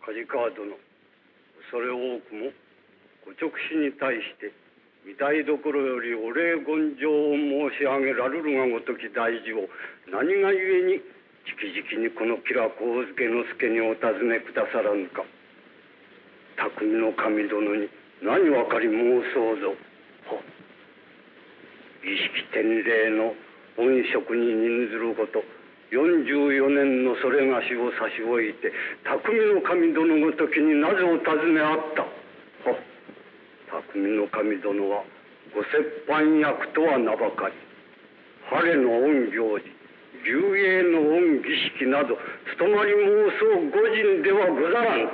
梶川殿、恐れ多くもご勅使に対して御台所よりお礼言状を申し上げらるるがごとき大事を何がゆえに直々にこの吉良上野介にお尋ねくださらぬか。匠の神殿に何分かり申そうぞ。儀式典礼の本職に任ずること44年のそれがしを差し置いて、匠の神殿ごときになぜお尋ねあった。匠の神殿はご折半役とは名ばかり、晴れの御行事、流営の御儀式など務まり申そう御人ではござらん。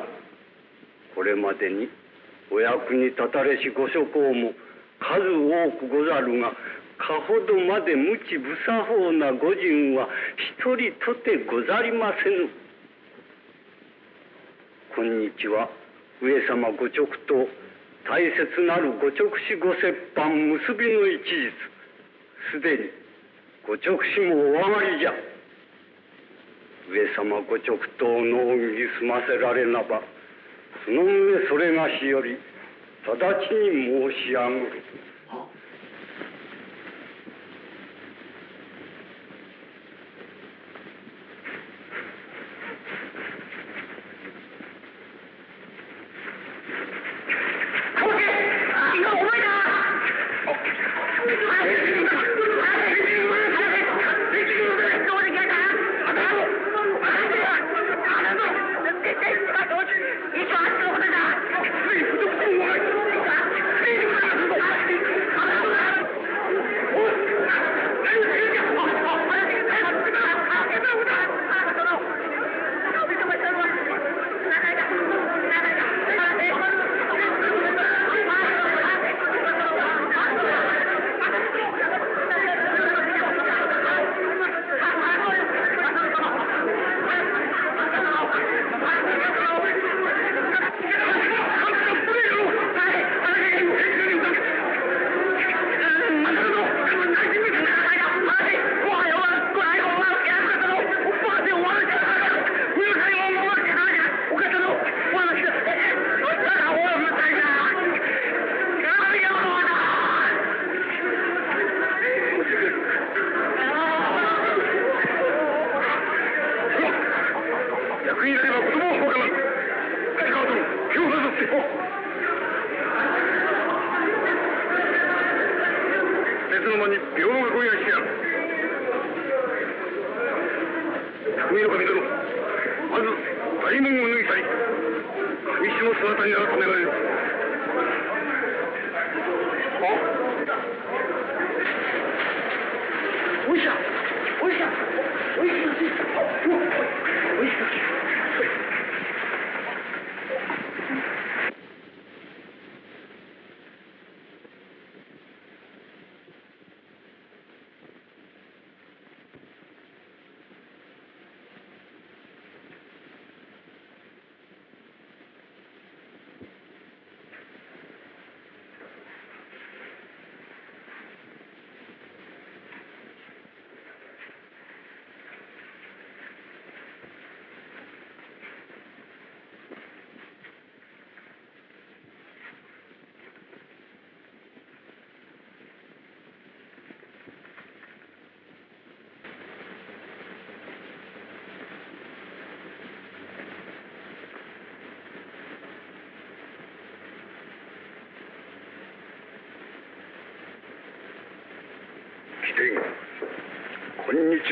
これまでにお役に立たれしご諸公も数多くござるが、かほどまで無知無作法な御人は一人とてござりませぬ。今日は上様ご勅と大切なるご勅使ご折半結びの一日、すでにご勅使もお上がりじゃ。上様ご勅等の恩義済ませられなば、その上それがしより直ちに申し上ぐる。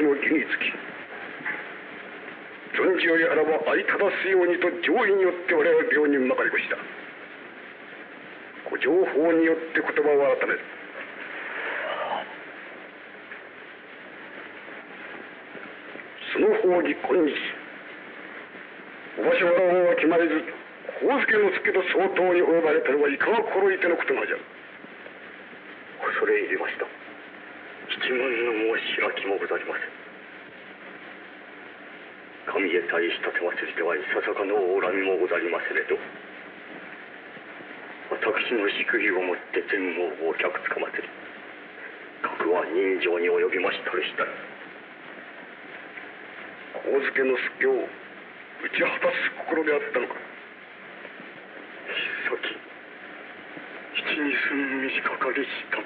今日の儀につき、存じよりあらば相正すようにと上位によって我々病人まかり越しだ。ご情報によって言葉を改める。その方に今日お場所は決まりず、上野介と相当に及ばれたのはいかが心得てのことなのじゃ。恐れ入りました。七万の申し開きもござりません。神へ対した手祭りではいささかの恨みもござりませれど、私の祝儀をもって前後を客つかまつり、格は人情に及びましたるしたい。上野介を打ち果たす心であったのか。先七に寸短かりした。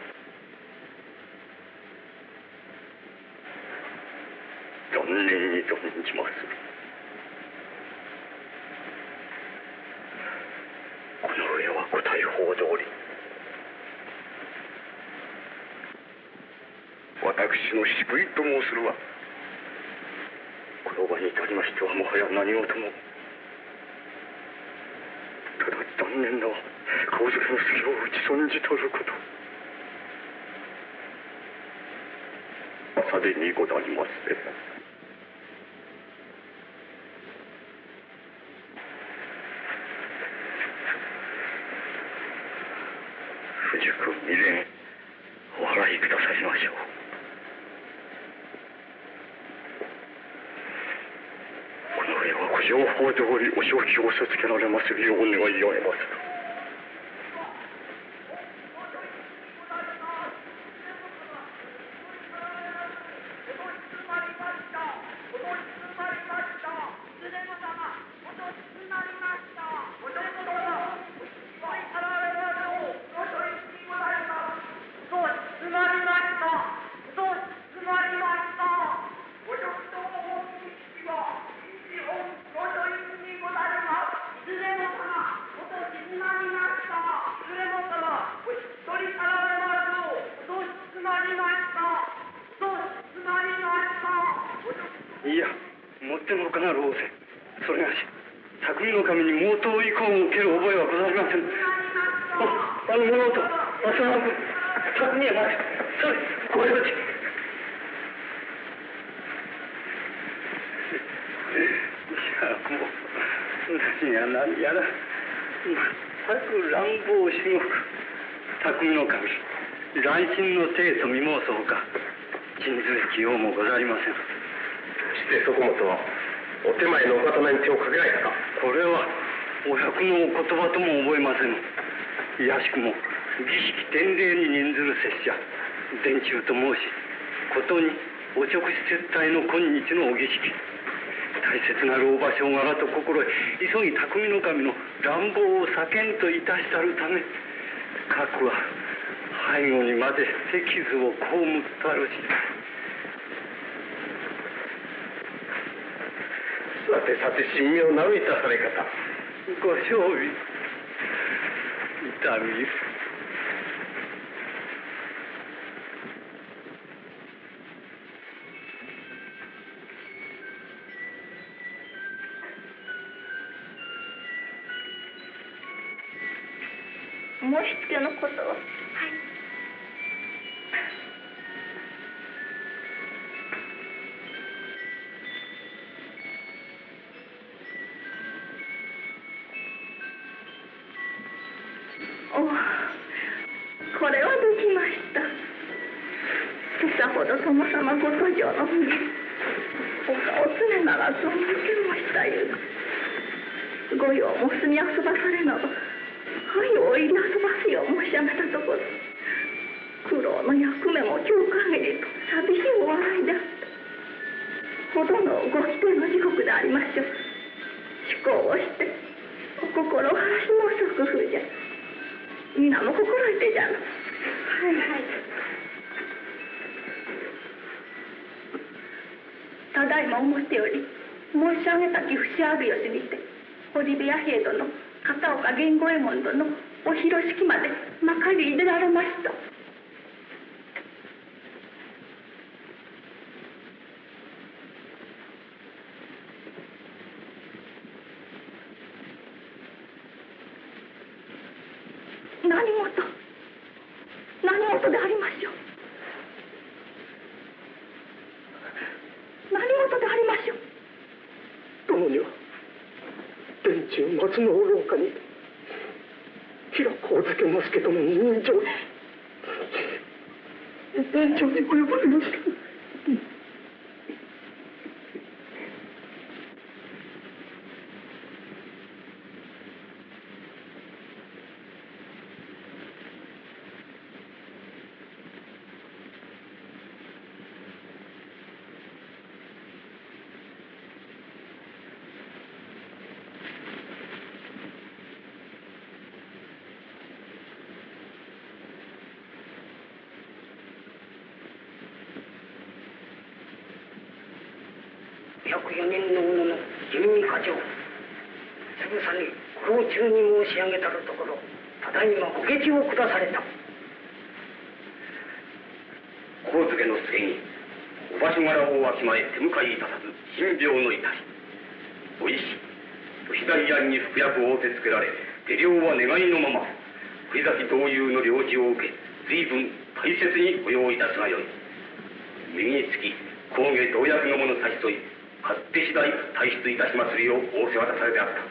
残念に存じます。この上はご大砲通り、私の救いと申するは、この場に至りましてはもはや何事も。ただ残念なは神月の隙を打ち損じとること。朝でにござりますね。不熟未練お払いくださいましょう。この上はご情報通りお承知を授けられますようお願いを得ます。いや、もってのほかなる仰せ。それがし、匠の神に毛頭以降を受ける覚えはございません。あの物音、朝の匠や待て。それ、これをち。いや、もう、何や何やら、全く乱暴しごく、匠の神、乱心の体と見申そうか、信ずるきようもござりません。してそこもとはお手前のお刀に手をかけられたか。これはお百のお言葉とも覚えません。いやしくも儀式典礼に任ずる拙者伝中と申し、ことにお直接体の今日のお儀式、大切なるお場所柄と心得、急ぎ匠の神の乱暴を避けんといたしたるため、核は背後にまで脊図を被ったるし。さてさて神妙なるいたされ方。ご賞味痛み。申し付けのことは。はい。これはできました。今朝ほど殿様ご登場の日にお常ならずを向けましたゆえ、御用も住み遊ばされなどはいお入り遊ばすよう申し上げたところ、苦労の役目も今日限りと寂しいお笑いであったほどのご規定の時刻でありましょう。思考をしてお心を晴らし申す工夫じゃ。皆も心得てじゃな。はいはい。ただいま表より申し上げたき節あるようにて、堀部弥平殿、片岡源五右衛門殿、お広敷までまかり入れられました。何事でありましょう。何事でありましょう。殿には殿中松の廊下に平子助之助殿の人情殿上にご呼ばれました。4年の者の吟味課長つぶさにご老中に申し上げたるところ、ただいまご下知を下された。神付の末にお場所柄をわきまえ手向かいいたさず神病のいたし、お医師吉田慰安に服薬を仰せつけられ、手療は願いのまま栗崎同友の領事を受け、随分大切に御用いたすがよい。右につき公下同役の者差し添い、勝手次第退出いたしまするよう仰せ渡されてあった。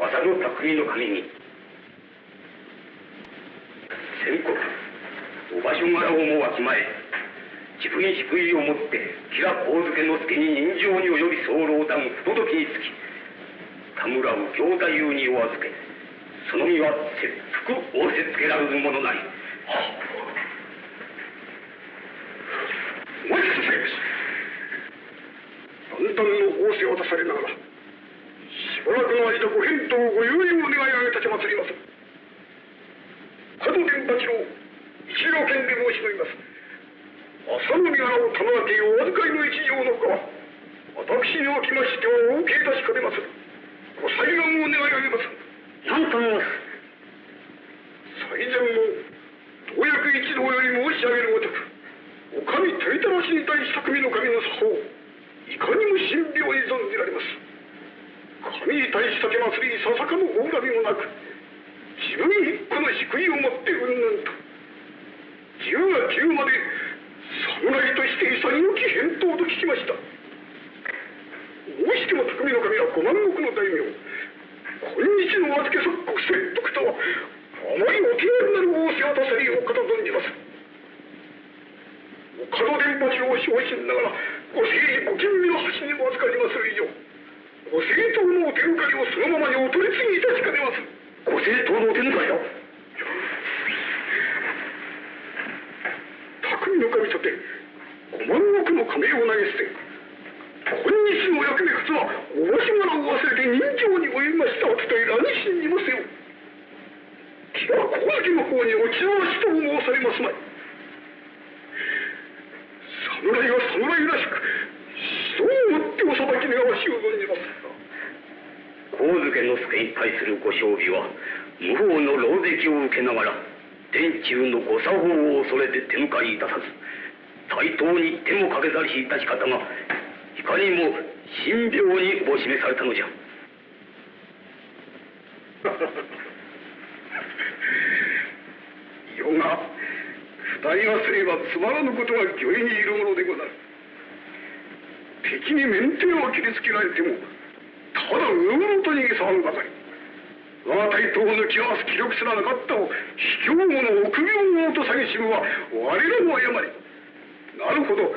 浅野匠の神に先刻お場所柄をもわきまえ、自分に祝意をもって吉良上野之助に人情に及び候談不届きにつき、田村右京太夫にお預け、その身は切腹仰せつけられるものなり。お待ちくださいまし。暗断の仰せを渡されながら、しばらくの間ご返答ご猶予を願い上げたちまつります。加藤伝八郎一両剣で申し述べます。浅野身柄を田村家お預かりの一条のほかは、私におきましてはお受けいたしかねます。ご裁断を願い上げます。何と申す。最前も同役一同より申し上げるごとく、お上手たらしに対し匠の神の作法、いかにも神妙に存じられます。神に対し立てまつり、ささかのお恨みもなく、自分一個の祝意をもってうんぬんと、10が10まで侍として潔き返答と聞きました。どうしても匠の神は5万石の大名、今日のお預け即刻説得とは、あまりお気軽なる仰せを出されようかと存じます。加藤伝八郎を昇進ながら、ご政治ご吟味の端にお預かりまする以上、ご政党のお手抜かりをそのままにお取り次ぎいたしかねます。ご政党のお手抜かりだ。匠の神とて5万石の加盟を投げ捨て、今日のお役目かつはお場所柄を忘れて人情に及びましたお伝え乱心にもせよ。木は神月の方に落ち回しと申されますまい。侍は侍らしく人をもってお裁き願わしを存じます。神付之助に対するご賞美は無法の狼藉を受けながら、天中のご作法を恐れて手向かいいたさず、対等に手もかけざりしいたし方がいかにも神妙にお示されたのじゃ。世が二人がすればつまらぬことが御意にいるものでござる。敵に面手を切りつけられてもただうろうろと逃げ去るばかり。我が対等を抜き合わす気力すらなかったを卑怯者臆病者と蔑むは我らの誤り。なるほど、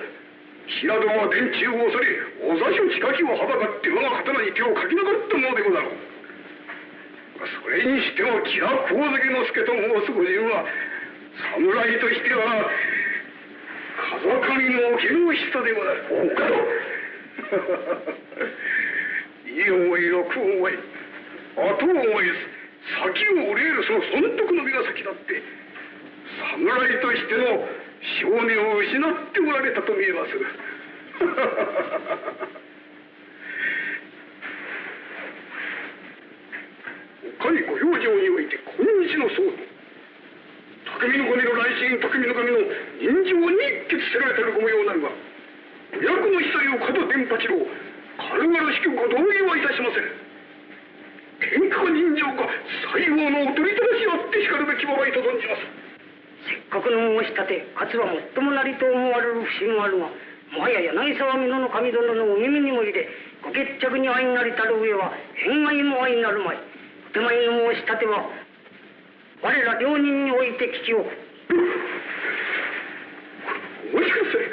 平戸は電柱を恐れお座所近きをはばかって我が刀に手をかけなかったものでござろう。それにしても吉良上野之助と申す御仁は侍としては風上のお気の人でござる。おかといい思い6思い後を思い先を憂えるその損得の身が先だって侍としての性根を失っておられたと見えます。お上ご養生において今日の騒動、匠の神の来信、匠の神の人情に一決せられたるご模様なるが、お役の一人を加藤伝八郎軽々しくご同意はいたしません。天下人情か西郷のお取りたらしあってしかるべき場合と存じます。せっかくの申し立て、かつはもっともなりと思われる不審があるが、もはや柳沢美濃の神殿のお耳にも入れ、ご決着に相なりたる上は偏愛も相なるまい。お手前の申し立ては我ら両人において聞きおく。お待ちください。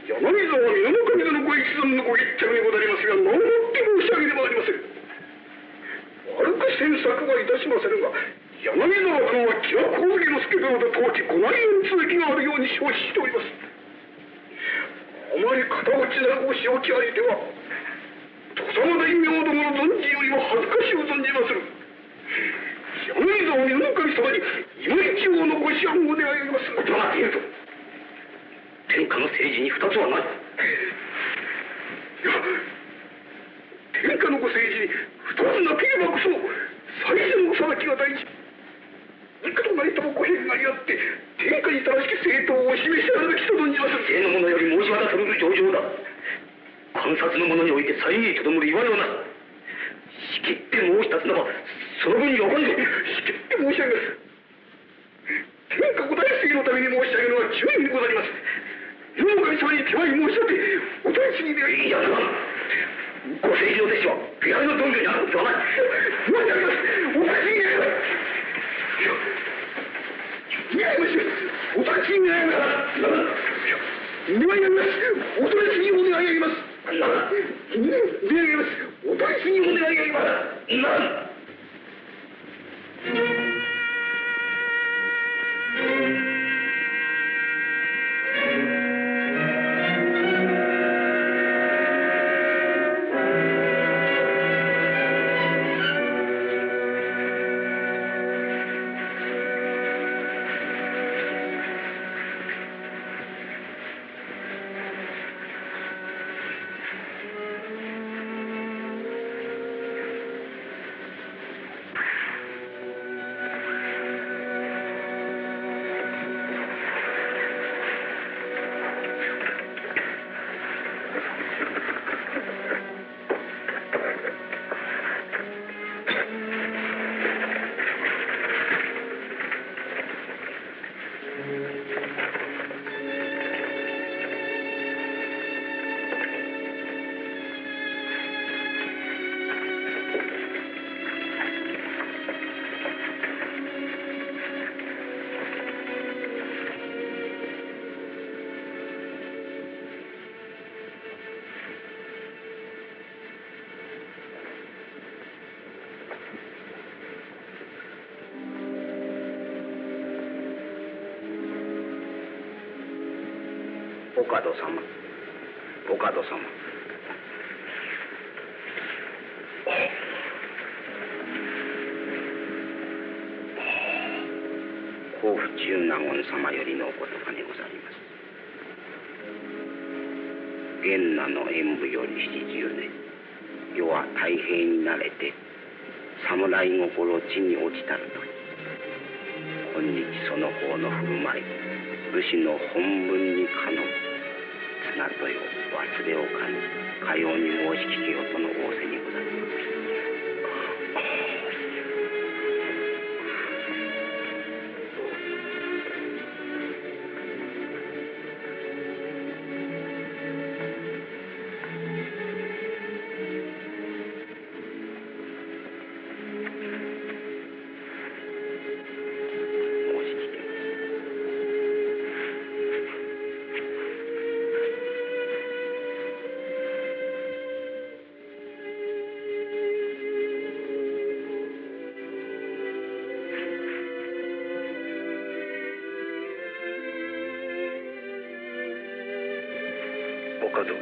柳沢美濃の神殿ご一存のご決着にござりますが、何もって申し上げればありません。悪く詮索はいたしませんが、柳沢殿は吉良上野之助殿と当時ご内縁続きがあるように承知しております。あまり片落ちなるお仕置き相手は土佐の大名どもの存じよりも恥ずかしゅう存じまする。柳沢美濃の神様に今一応のご思案を願います。おとなっていると天下の政治に二つはない。いや、天下のご政治に二つなければこそ最善の裁きが大事。いくとなりともご変がりあって天下に正しき正当を示しあるべきと存じます。政の者より申し渡される上々だ。観察の者において才にとどむる言われはなし。仕切って申し立つならその分にわかんぞ。仕切って申し上げます。天下五大政のために申し上げるのは忠義でございます。世の神様に手前に申し立てお大事にでいいやな。ご政治の弟子は手荒の道場にあることはない。申し上げます。お大事に願います。願います。お大事に願います。願います。お大事にお願い上げます。願います。お大事にお願い上げます。お門様、お門様。甲府中納言様よりのお言葉でございます。元那の演武より70年、世は太平になれて侍心地に落ちたるとき、今日その方の振る舞い、武士の本分にかの綱とよ忘れおかぬかように申し聞けよとの仰せにございます。岡戸氏、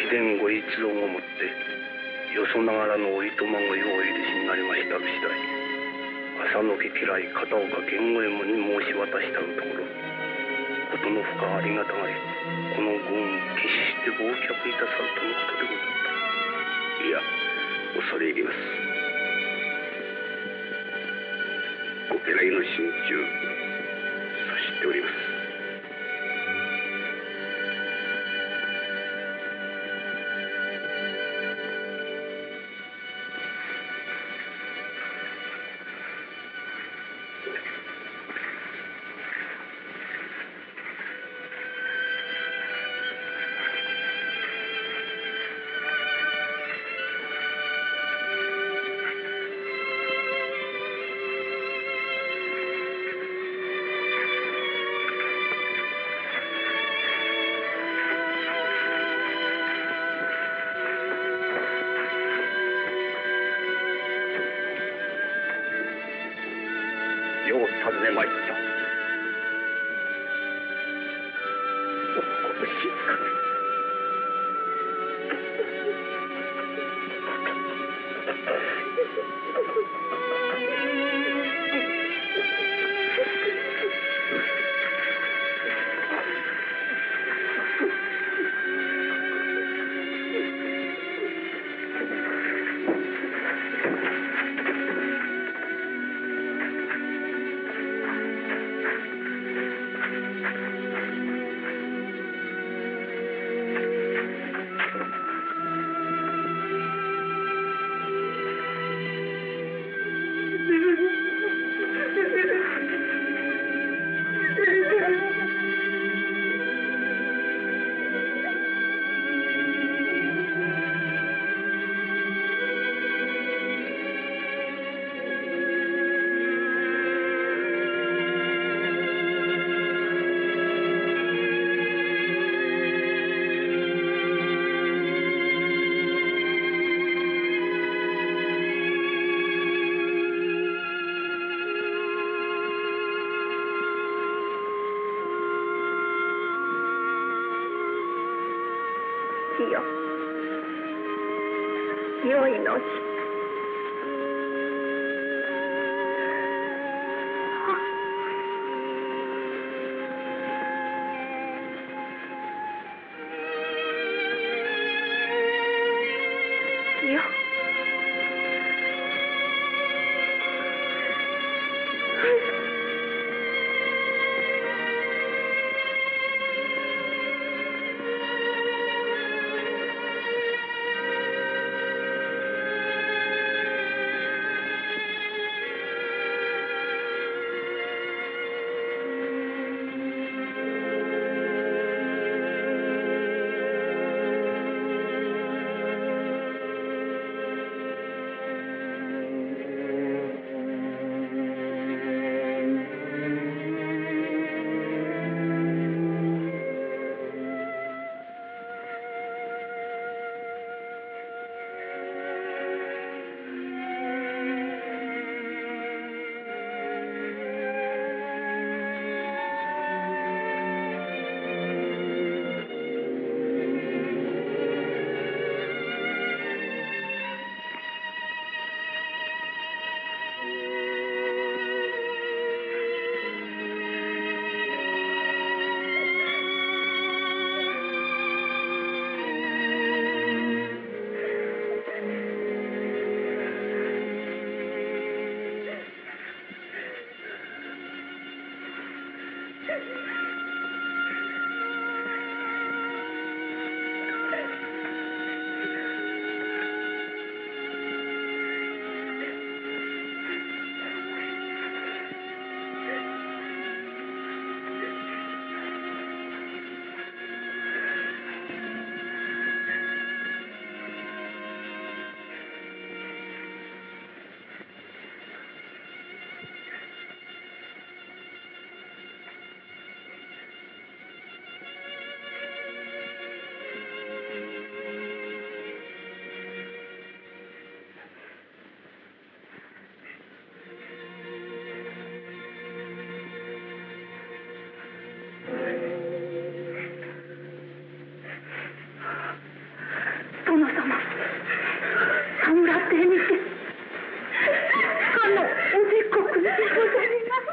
秘伝ご一存をもってよそながらのおいとまご用お許しになりましたる次第、朝の家家来片岡源五右衛門に申し渡したるところ、ことの深ありがたがり、このご恩決して忘却いたさるとのことでござった。いや、恐れ入ります。ご家来の心中察しております。よう尋ねまいった。よ、良いのち。よ。殿様、田村邸にてかのおでこくでございます。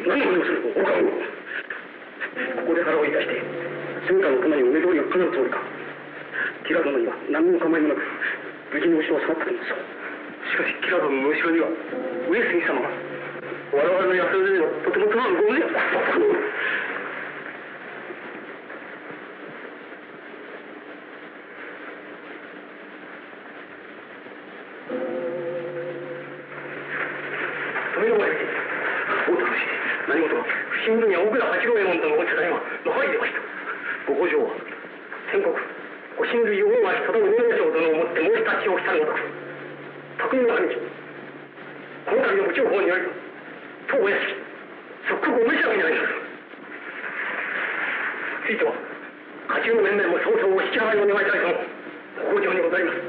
何の話をするおかんここで腹をいたして戦火の熊にお目通りがかなうつもりか。キラ殿には何の構いもなく無事に後ろを下がったと言うんですよ。しかしキラ殿の後ろには上杉様が我々の安らぎはとても妻のご無念だ。止める前に大田氏何事は不審部には奥田八郎右衛門とのお茶代が野入りました。ご北条は全国ご親類大橋忠信名将殿をもって申し立ちをしたのだ。匠の神この度のご重宝により当お屋敷即刻お召し上げになります。ついては家中の面々も早々お引き払いを願いたいとのご厚情にございます。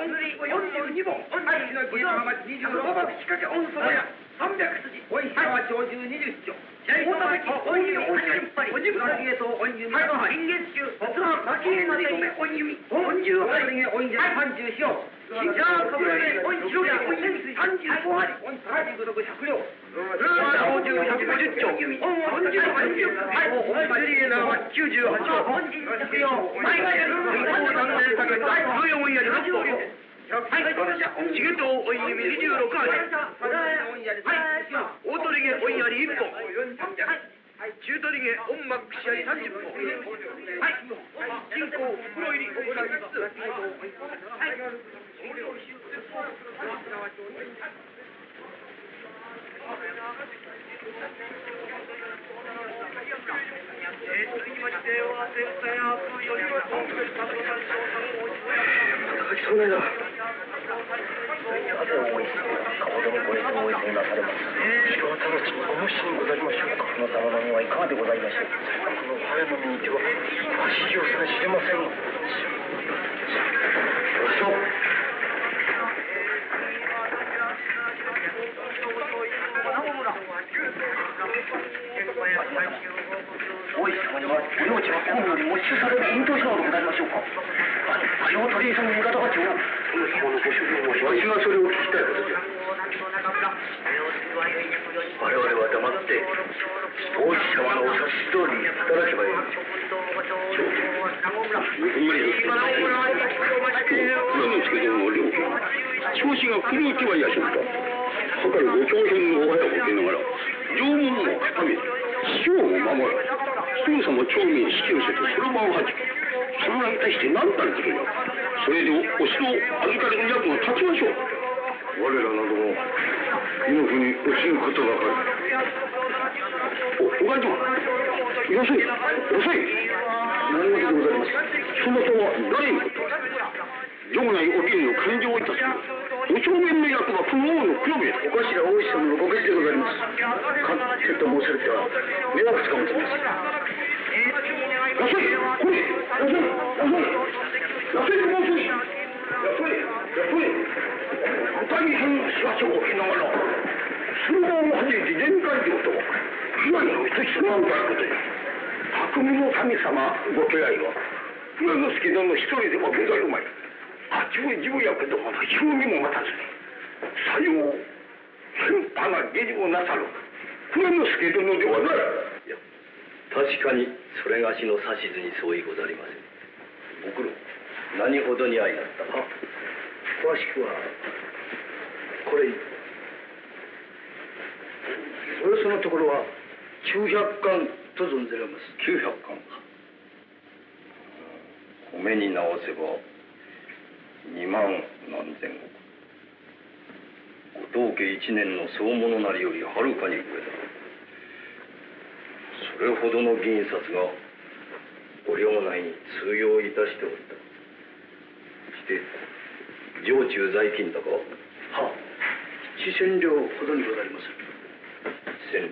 お釣り42本、お主の木山町25番仕掛け御そばや300筋、お石川長寿20丁、大田崎御弓お10針、50の芸と御弓、新月中、津波蒔絵の手御弓、40針毛御弓34両、じゃあかぶられ御白毛御弓35針、御35毒100両、長寿150丁、御40針、お祭り絵な98丁、本日着用、前がやる、3年かけた14本やり6本。重藤おいみ26針、大鳥毛おいやり1本、中鳥毛音幕試合30本、人工袋入りお蔵5つ、次にましては天才アープよりは東京サブロサンショーさんを書きそうないな。なぜ大石様ほどのご質問をなされます。しかも直ちにお召しにござりましょうか。この様の身はいかがでございましょう。この早飲みにては足をさえ知れません。よいしょ。大石様にはお領地は公務より没収される隠遁者でございましょうか。あれを取り急ぐ味方たちを。その様のご所領はわしがそれを聞きたいことじゃ。我々は黙って大石様のお指図通り働けばいい。蔵之助殿の領家、調子が狂う気はやしょうか。はかるご長編のおはやを受けながら、縄文を固め、師匠を守ら、人様長民引き寄せてそろばんをはじき、その名に対して何たることや。それでお城を預かりの役が立ちましょう。我らなども猪の国落ちることばかり。おかじま、よせ、よせ。何事でございますか。そなたは誰のこと。城内お銀の勘定をいたす。お長面の役はこの王の黒部。お頭大石様のご決でございます。勝手と申されては迷惑つかもしれません。よせ、これ、よせ、よせ、よせと申すし。よせ、大変しわしを受けながら、そのままはじいて全会場と、被害の一つなんだことや。匠の神様ご家来は、蔵之助殿一人ではござるまい。八王子役どもの評議も待たずに、さよう変派な下事をなさる蔵之助殿ではない。いや、確かにそれがしの指図に相違ござりません。ご苦労、何ほどに相なったか。詳しくはこれ。およそのところは900貫と存ぜられます。900貫。米に直せば2万何千石。ご当家1年の総物なりよりはるかに上だ。それほどの銀札がご領内に通用いたしておった。して城中在金だか。はあ、7000両ほどにございます。1000両。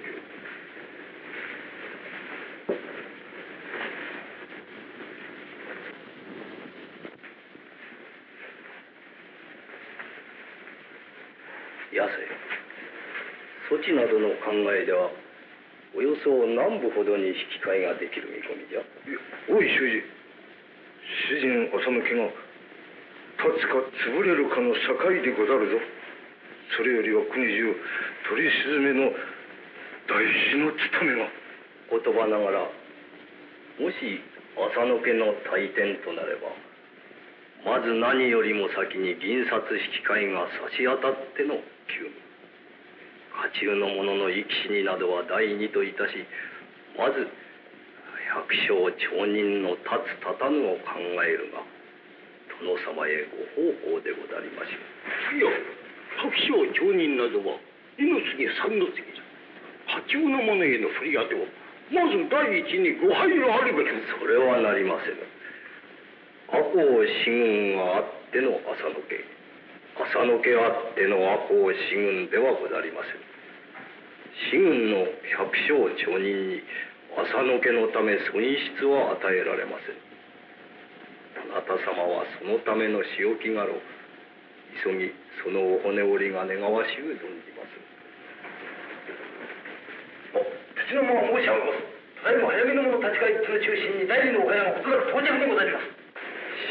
やせ、そちなどの考えではおよそ何部ほどに引き換えができる見込みじゃ。おい主人、主人浅野家が立つか潰れるかの境でござるぞ。それよりは国中取り沈めの大事の務めが。言葉ながら、もし浅野家の大転となれば、まず何よりも先に銀札引き換えが差し当たっての急務。家中の者の生き死になどは第二といたし、まず百姓町人の立つ立たぬを考えるが、殿様へご奉公でござりましょう。いや、百姓町人などは二の次三の次じゃ。家中の者への振り当てをまず第一にご配慮あるべき。それはなりませぬ。赤穂四軍があっての浅野家、浅野家あっての赤穂四軍ではござりません。四軍の百姓町人に浅野家のため損失は与えられません。あなた様はそのための仕置きがろ急ぎそのお骨折りが願わしゅう存じます。土の間は申し上げます。ただいま早めの者立川一の中心に第二の岡山がほどなく到着にございます。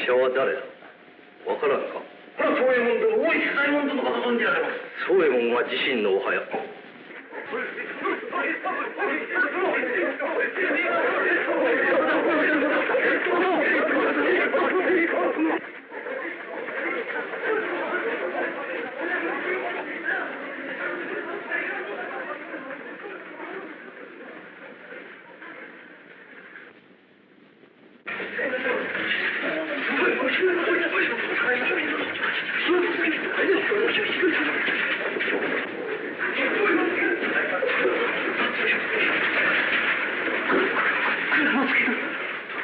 使者は誰だ。わからんか。これは宗右衛門殿、大井主左衛門殿がご存じられます。宗右衛門は自身のおはや。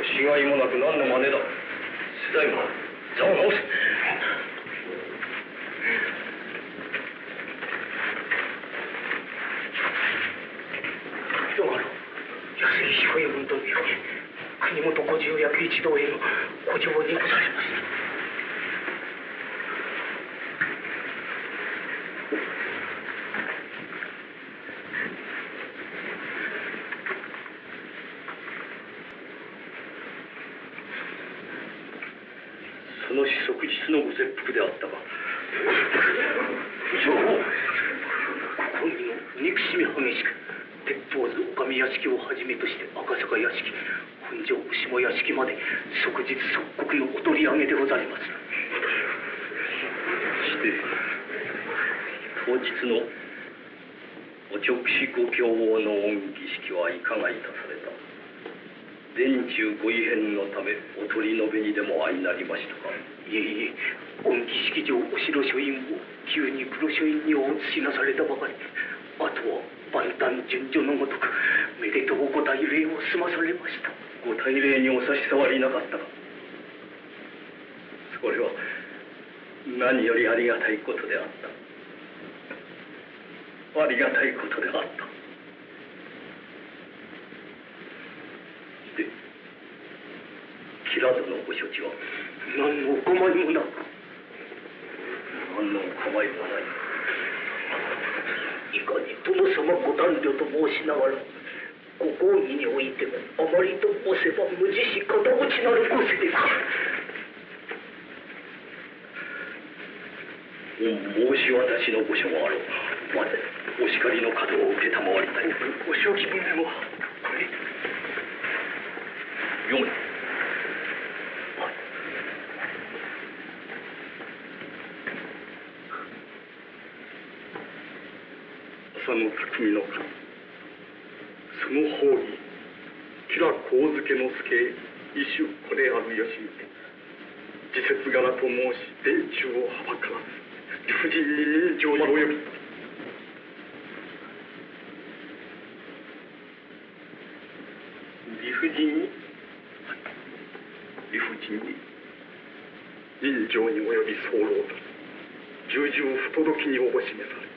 年がいもなく何の真似だ。主左衛門、座を直せ。どうも安井彦右衛門という国元五十役一同へのご情報にございます。その子即日のご切腹であったか。情報ここにの憎しみ激しく鉄砲図女将屋敷をはじめとして赤坂屋敷本庄下屋敷まで即日即刻のお取り上げでございます。して当日のお勅使ご供応の御儀式はいかがいたされた。殿中ご異変のためお取り述べにでも相なりましたか。いえいえ、御儀式上お城書院を急に黒書院にお移しなされたばかり。あとは万端順序のごとくめでとうご大礼を済まされました。ご大礼にお差し障りなかったか。それは何よりありがたいことであった。ありがたいことであった。で、吉良殿ご処置は何のお構いもなく。何のお構いもない。いかに殿様ご誕生と申しながらご公儀においてもあまりと申せば無慈悲片落ちなるごせですか。お申し渡しの御所もあろう。まずお叱りの門を受けたまわりたい。ご正気分でもこれ読め。浅野匠の官、その方に吉良上野之助異種これあるよしみて自節柄と申し殿中をはばからず理不尽に人情に及び理不尽に理不尽に人情に及び候たる重々不届きにおぼしめされ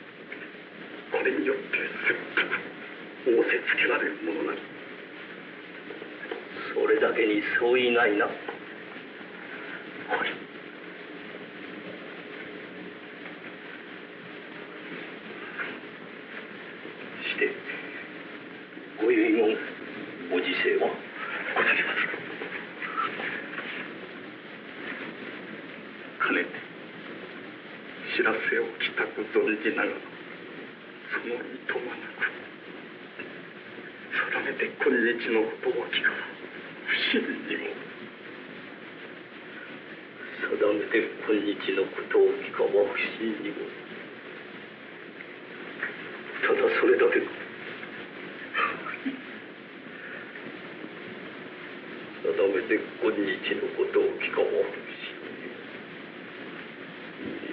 これによって切腹仰せつけられるものなり。それだけに相違ないな。してご遺言ご時世はござります。かねて知らせを帰宅存じながらそのいとまなく定めて今日のことを聞か不審にも定めて今日のことを聞かば不審にもただそれだけか。定めて今日のことを聞かば不審にも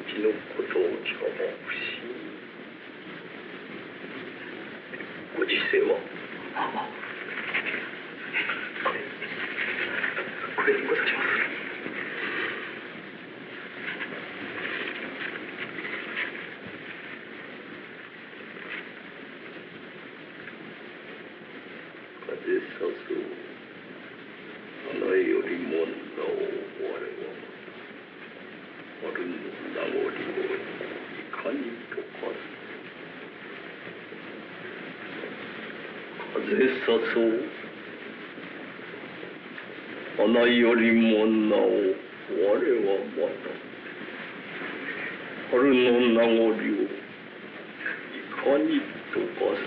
日のことを聞かば不審にもご時世はこれにございます。風さそう花よりもなお我は春のりをいかに溶かす。風さそう花よりもなお我はまた春の名残をいかに溶かす。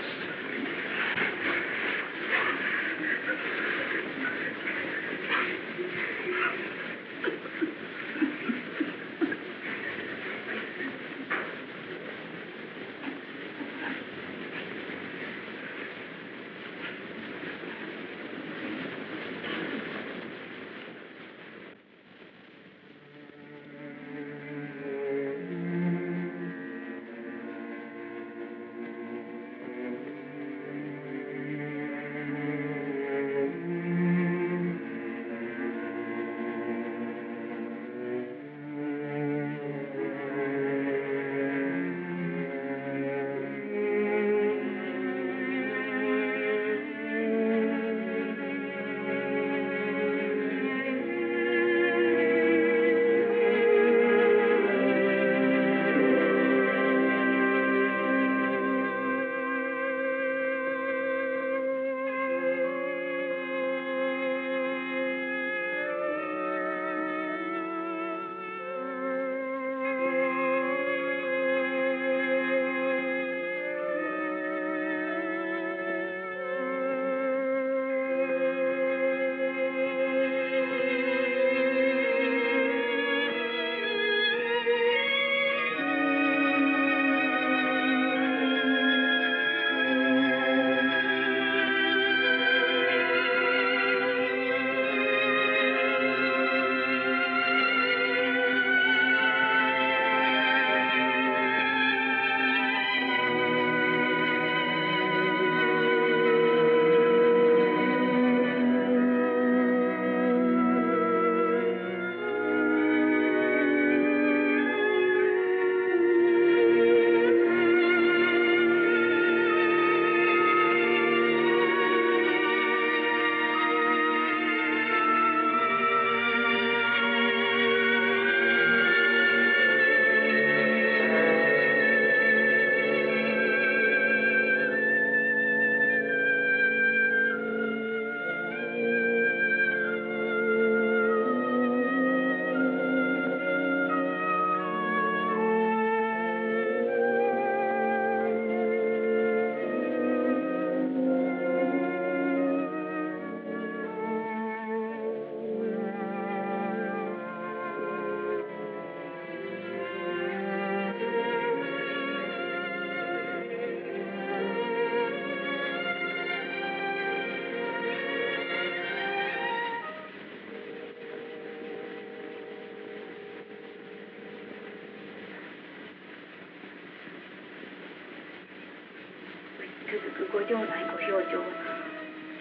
続くご城内ご表情は、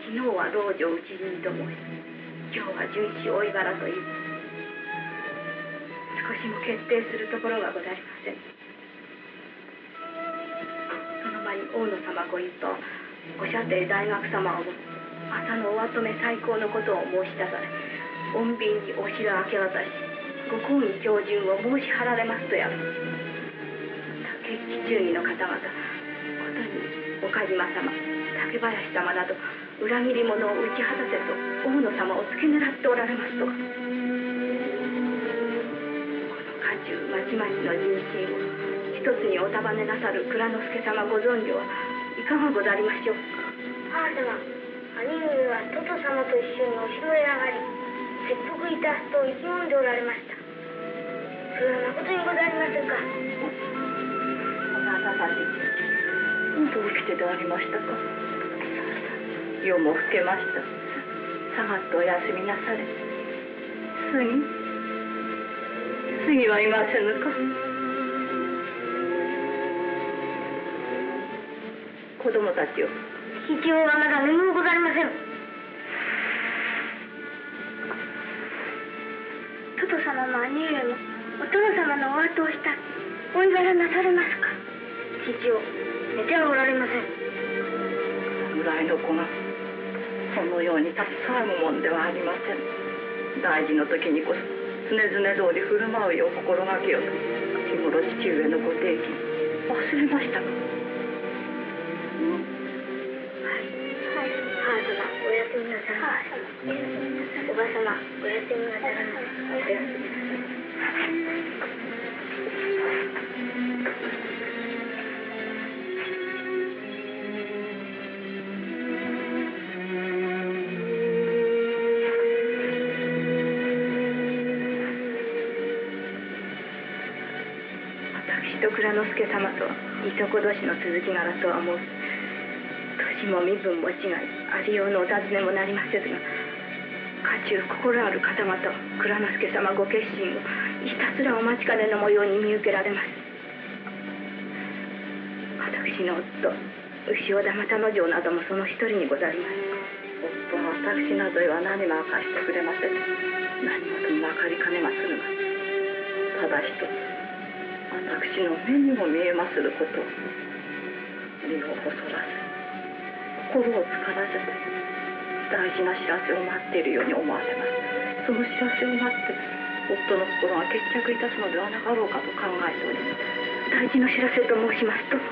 昨日は老女討ち死にと申し、今日は殉死追い柄という、少しも決定するところがございません。その間に大野様ご一派は、ご舎弟大学様をも朝のお跡目最高のことを申し出され、穏便にお城明け渡し、ご公儀標準を申し払われますとやる。竹内忠義の方々、ことに岡島様、竹林様など裏切り者を打ち果たせと大野様を付け狙っておられますとか、この家中まちまちの人心を一つにお束ねなさる蔵之介様ご存知はいかがござりましょうか。母様、兄上はトト様と一緒にお城へ上がり、切腹いたすと意気込んでおられました。それはまことにございませんか。おなたたちどうしてでありましたか。夜も更けました。さがってお休みなされ。杉はいませぬか。子供たちよ。父親はまだ何もございません。トト様も兄上もお殿様のお後をしたおいがらなされますか。父を寝てはおられません。侍の子がそのように携わるもんではありません。大事の時にこそ常々通り振る舞うよう心がけよと日頃父上のご提起忘れましたか？母様おやすみなさい。おば様おやすみなさい。おやすみなさい。私と蔵之介様といとこ同士の続き柄とは思う。年も身分も違い、ありようのお尋ねもなりませずが、家中心ある方々蔵之介様ご決心をひたすらお待ちかねの模様に見受けられます。私の夫牛尾田又之丞などもその一人にござります。夫は私などへは何も明かしてくれません。何事も分かりかねまするが、ただ一つ私の目にも見えますることを身を細らせ心を疲らせて大事な知らせを待っているように思われます。その知らせを待って夫の心が決着いたすのではなかろうかと考えております。大事な知らせと申しますと、そ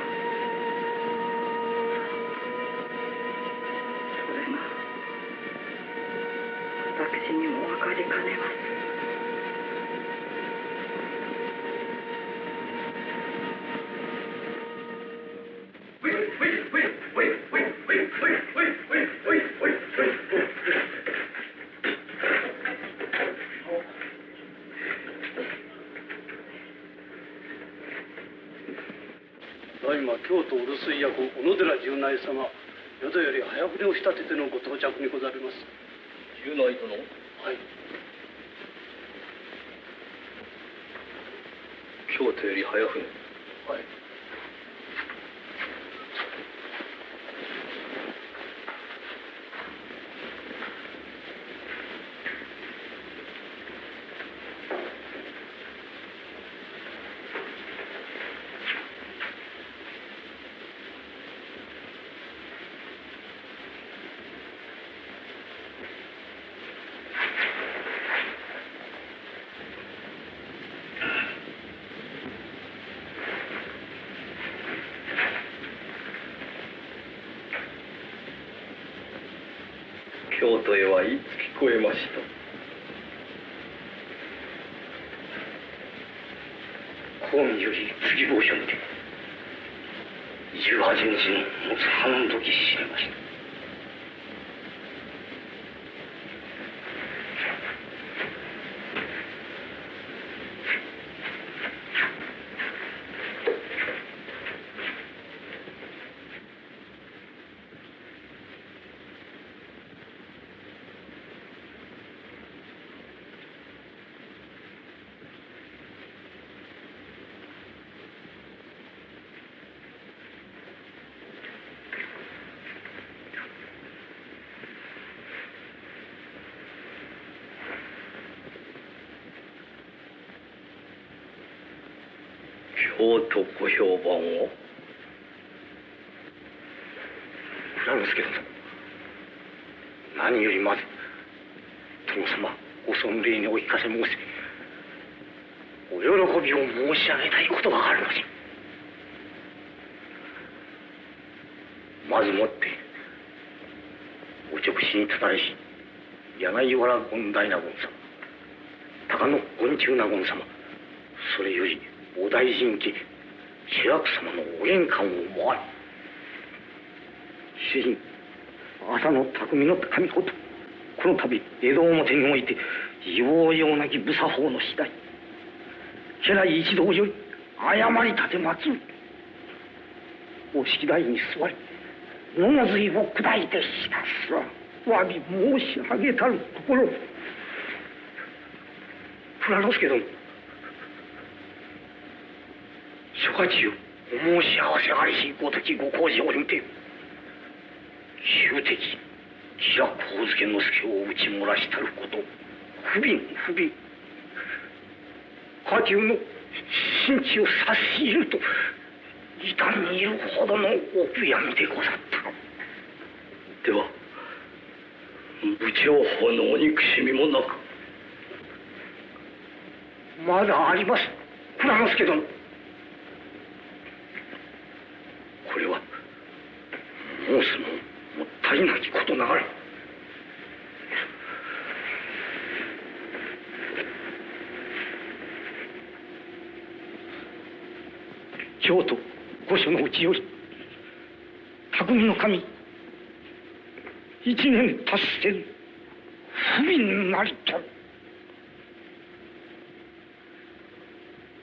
れが私にも分かりかねます。大今京都お留守居役小野寺十内様、淀より早船を仕立ててのご到着にござります。十内殿。はい。京都より早船。はい。京都へはいつ聞こえました。公儀より次号書にて18日のもつ半時知りました。京都ご評判を。蔵之介殿、何よりまず殿様ご尊礼にお聞かせ申しお喜びを申し上げたいことがあるのじ。まずもってお直使にたたれし柳原権大納言様、高野権中納言様、それよりお大臣家志らく様のお玄関を回り、主人朝の匠の神ことこの度江戸表においてようようなき無作法の次第家来一同より誤り立てまつるお式台に座り物髄を砕いてひたすら詫び申し上げたるところ。蔵之介殿、諸家中お申し合わせありしごときご公事をにて旧敵吉良上野之助を打ち漏らしたること不憫不憫、家中の心地を察しいると異端にいるほどのお悔やみでござった。では部長法のお憎しみもなくまだあります、蔵之助殿。これは申すももったいなきことながら。京都御所のうちより匠の神一年達せぬ不憫なりと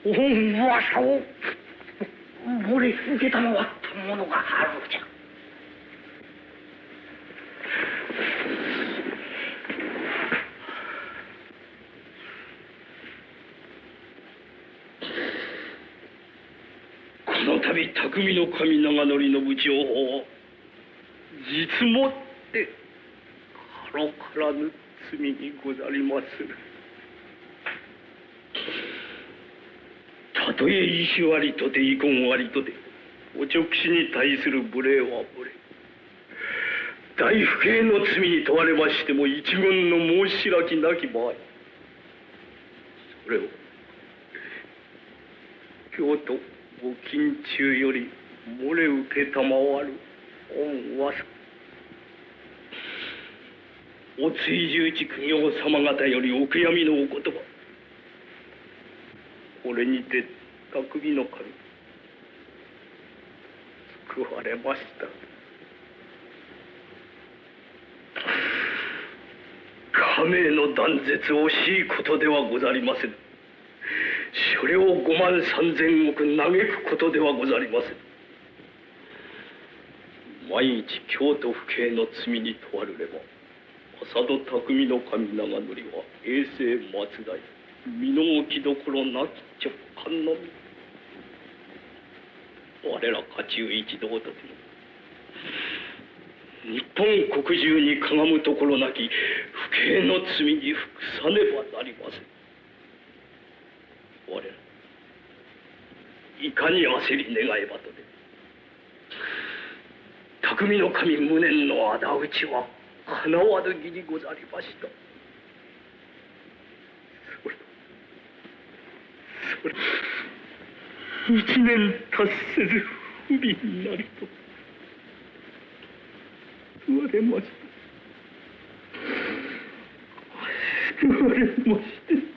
恩噂を漏れ受けたまわったものがあるのじゃ。この度匠の神長則の部情報を実もって軽からぬ罪にござりまする。たとえ意志ありとて遺恨ありとてお直使に対する無礼は無礼、大不敬の罪に問われましても一言の申し開きなき場合、それを京都ご近中より漏れ受けたまわる恩噂、お追従地公卿様方よりお悔やみのお言葉、これにて匠の神救われました。家名の断絶惜しいことではござりません。所領5万3000億嘆くことではござりません。毎日京都府警の罪に問われれば浅戸匠の神長則は永世末代身の置きどころなき直感のみ。我ら家中一同とても日本国中にかがむところなき不敬の罪に服さねばなりません。我らいかに焦り願えばとで匠の神無念の仇討ちはかなわぬ義にござりました。それ一年達せず不憫なりと救われました。救われまして。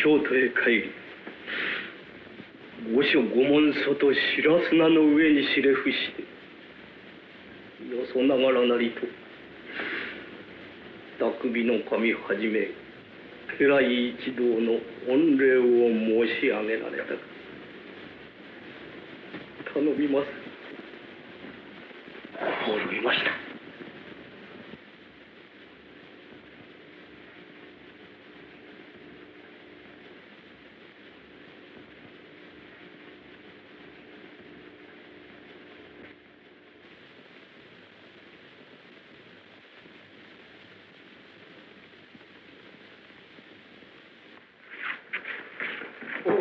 京都へ帰り御所御門外白砂の上にしれ伏してよそながらなりと匠の神はじめ家来一同の御礼を申し上げられたか頼みます。心得ました。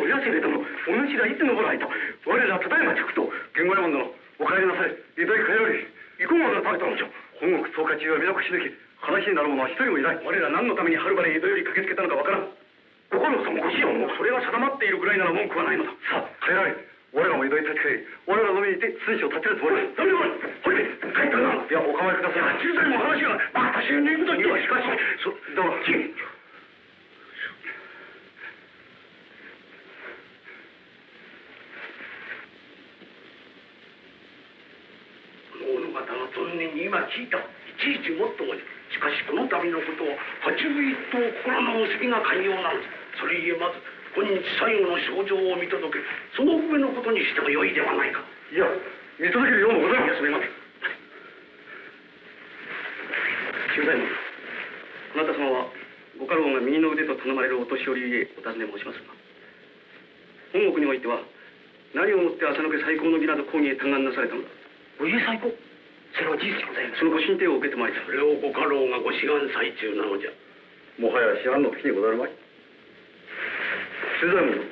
やせれども、お主らいつのご来と、我らただいま着と、源五右衛門殿、お帰りなされ、江戸へ帰られ、いこまで食べたのじゃ。本国総括中は皆越し抜き、話になる者は一人もいない。我ら何のためにはるばる江戸より駆けつけたのかわからん。ご家老様ご子孫もそれが定まっているぐらいなら文句はないのだ。さあ、帰られ。我らも江戸へ立ち返り、我らの身にて寸志を立てるつもりだ。ほいで、帰ったな。いや、お構いください。小さいも話が、私に行くときはしかし、だが、存念に今聞いたいちいちもっともしかしこの度のことは八分一等心の結びが寛容なのです。それゆえまず今日最後の症状を見届けその上のことにしてもよいではないか。いや見届けるようもございます。休めませ。忠左衛門、あなた様はご家老が右の腕と頼まれるお年寄りへお尋ね申しますが、本国においては何をもって浅野家最高の儀など公儀へ嘆願なされたのだ。お家最高それは事実でございます。そのご進呈を受けてまいり、それをご家老がご志願最中なのじゃ。もはや市販の時にござるまい。主左衛門、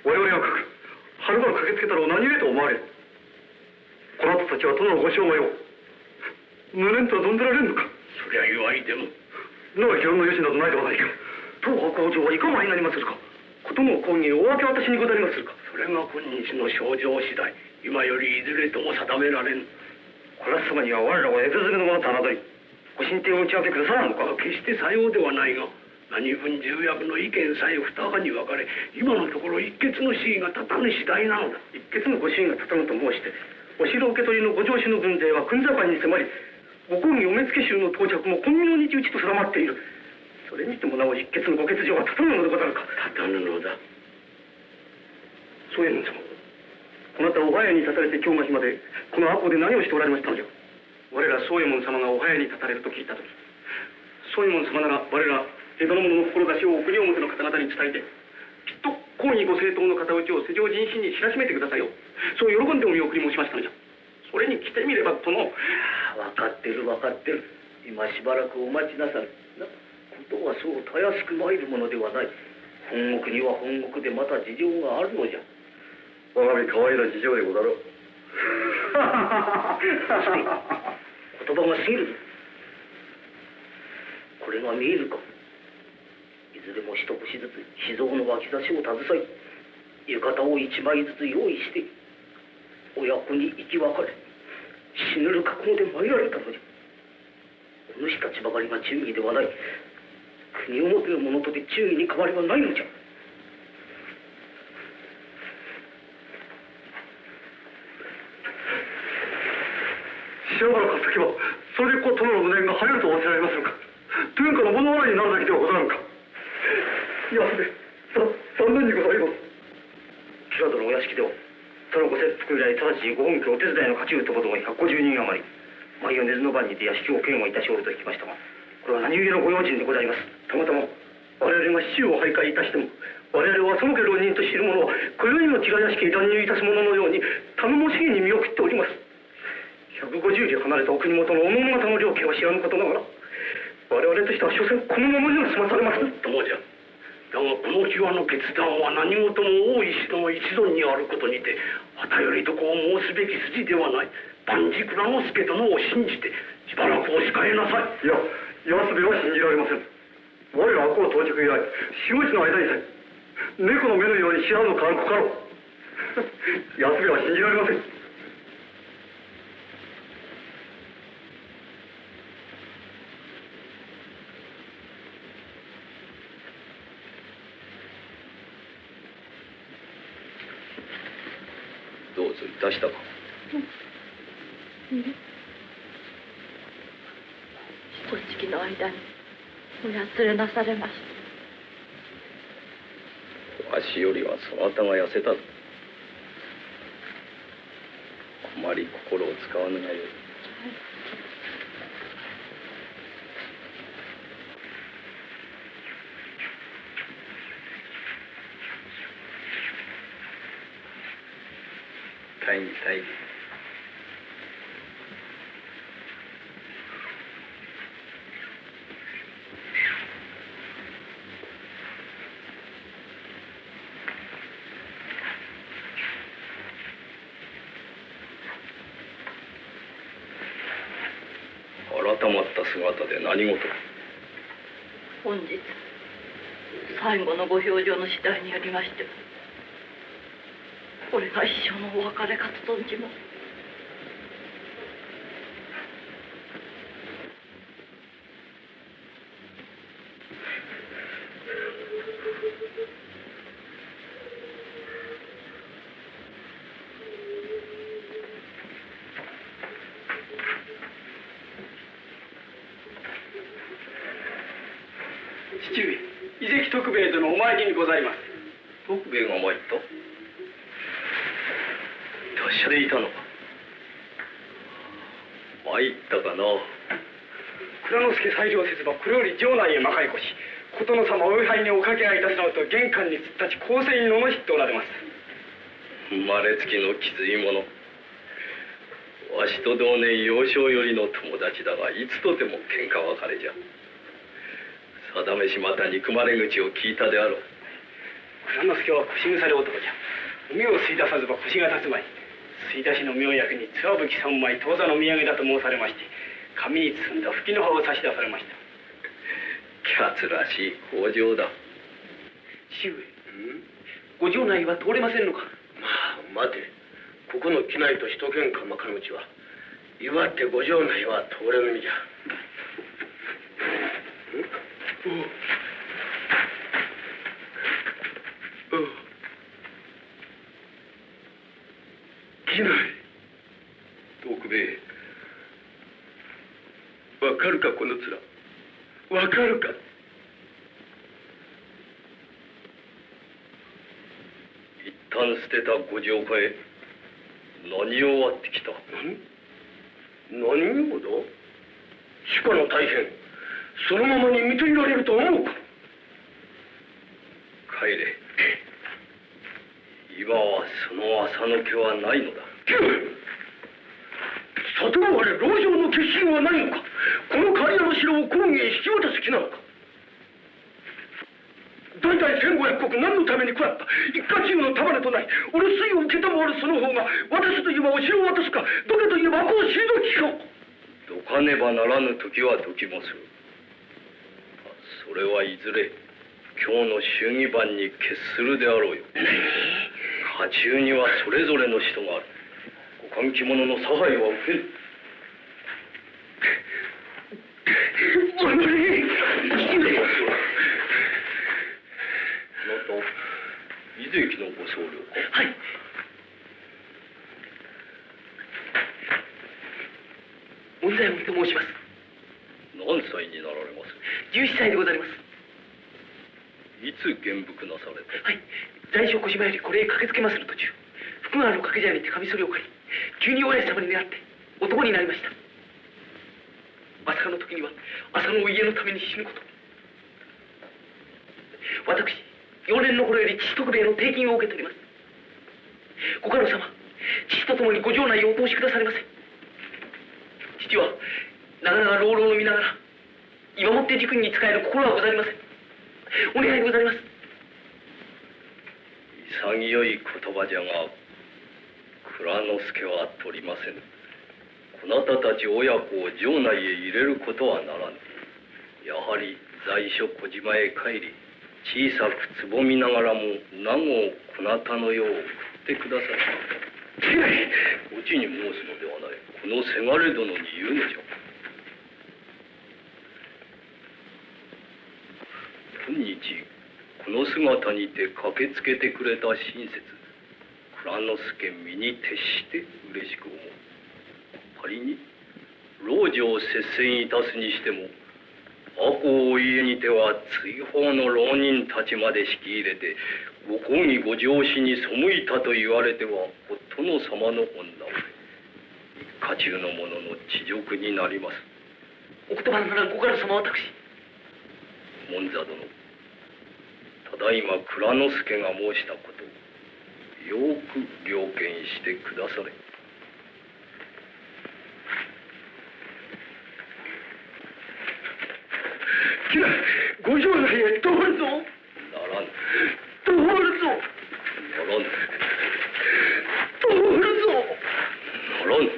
我々がはるばる駆けつけたら何故と思われる。この後たちは殿のご生涯を無念とは存ぜられんのか。そりゃ言わいでも。のは議論の余地などないではないか。当白王女はいかがになりまするか。ことの講義をお分け渡しにござりまするか。それが今日の症状次第、今よりいずれとも定められぬ。小安様には我らを江戸詰めのものと侮り、ご進呈を打ち明けくださらんのか。決してさようではないが、何分重役の意見さえ二派に分かれ、今のところ一決の主義が立たぬ次第なのだ。一決のご主義が立たぬと申して、お城受け取りのご上司の軍勢は軍盛に迫り、ご公儀お目付け衆の到着も今明日打ちと定まっている。それにしてもなお一決のご欠場が立たぬのでござるか。立たぬのだ。宗右衛門様、こなたお早に立たれて今日が日までこの赤穂で何をしておられましたのじゃ。我ら宗右衛門様がお早に立たれると聞いたとき、宗右衛門様なら我ら江戸の者の志をお国表の方々に伝えて、きっと公儀ご政党の方打ちを世上人心に知らしめてくださいよ。そう喜んでお見送り申しましたのじゃ。それに来てみれば殿。分かってる分かってる。今しばらくお待ちなさる。ことはそうたやすく参るものではない。本国には本国でまた事情があるのじゃ。我が身可愛な事情でござろう。言葉が過ぎるぞ。これが見えるか。いずれも一節ずつ秘蔵の脇差しを携え、浴衣を一枚ずつ用意して親子に生き別れ死ぬる覚悟で参られたのじゃ。お主たちばかりが忠義ではない。国表の者とて忠義に変わりはないのじゃ。塩原勝先はそれでこう殿の無念が晴れると仰せられますのか。天下の物笑いになるだけではござるか。いや残念にございます。吉良殿のお屋敷では殿ご切腹以来直ちにご本家お手伝いの家中ともども150人余り毎夜寝ずの晩にて屋敷を警護いたしおると聞きましたが、これは何故のご用心でございます。たまたま我々が市中を徘徊いたしても、我々はその家浪人と知る者は今宵の吉良屋敷に乱入いたす者のように頼もしげに見送っております。150里離れたお国元のおの方の領家は知らぬことながら、我々としては所詮このままには済まされます。どうじゃ。だがこの際の決断は何事も大石の一存にあることにて、はたよりどこを申すべき筋ではない。万事蔵之助殿を信じてしばらくお控えなさい。いや安部は信じられません。我ら赤穂到着以来45日の間にさえ猫の目のように知らぬのかんこかろう。安部は信じられません。どうぞいたしたか。一月の間におやつれなされました。わしよりはそなたが痩せたぞ。あまり心を使わぬがよい。大義大義。改まった姿で何事か。本日最後のご評定の次第によりましても、これが一生のお別れかと存じます。父上、伊関徳兵衛殿お参りにございます。徳兵衛が参った。達者でいたのか。参ったかな。蔵之助裁量せずばこれより城内へまかり越し、琴の様お位牌におかけ合いいたすのと玄関に突っ立ち公正に罵っておられます。生まれつきの気づい者。わしと同年幼少よりの友達だが、いつとても喧嘩別れじゃ。定めしまた憎まれ口を聞いたであろう。蔵之助は腰腐れ男じゃ。海を吸い出さずば腰が立つまい。吸い出しの妙薬につわぶき3枚当座の土産だと申されまして、紙に包んだ吹きの葉を差し出されました。キャツらしい口上だ。父上、ご城内は通れませんのか。まあ待て、ここの機内と首都圏鎌倉口は岩手五城内は通れぬみじゃ。機内徳兵衛、わかるかこの面、わかるか。一旦捨てたご城下へ何を割ってきた。何をだ。主家の大変、そのままに見ていられると思うか。帰れ。今はその浅野家はないのだ。里の我籠城の決心はないのか。この刈谷の城を公儀へ引き渡す気なのか。代々1500石何のために食らった。一家中の束ねとない。お留守居を受けたまわるその方が、私と言えばお城を渡すか、どけと言えばこう退きか。どかねばならぬ時はどきもする。それはいずれ今日の祝儀番に決するであろうよ。家中にはそれぞれの人がある。ご換気者の差配は受けぬ。あなた、井関のご僧侶か。はい。門左衛門と申します。何歳になられます。11歳でございます。いつ元服なされた。はい。在所小島よりこれへ駆けつけまする途中、福川の掛け茶屋にてカミソリを借り、急に親父様に願って男になりました。まさかの時には朝のお家のために死ぬこと。私4年の頃より父徳兵衛の定金を受けております。ご家老様、父と共にご城内をお通しくだされませ。父は長々老老の身ながら今もって塾に仕える心はござりません。お願いでございます。潔い言葉じゃが、蔵之助は取りませぬ。こなたたち親子を城内へ入れることはならぬ。やはり在所小島へ帰り、小さくつぼみながらも名護をこなたのよう送ってください。うちに申すのではない。このせがれ殿に言うのじゃ。今日この姿にて駆けつけてくれた親切、蔵之助身に徹して嬉しく思う。仮に老女を接戦いたすにしても、赤穂お家にては追放の浪人たちまで引き入れて、ご公儀ご上司に背いたと言われては殿様の本田一家中の者の恥辱になります。お言葉ならご家老様、私門左殿、ただいま蔵之助が申したことをよく了見してくだされ。ご城内へ通るぞ。ならぬ。通るぞ。ならぬ。通るぞ。ならぬ。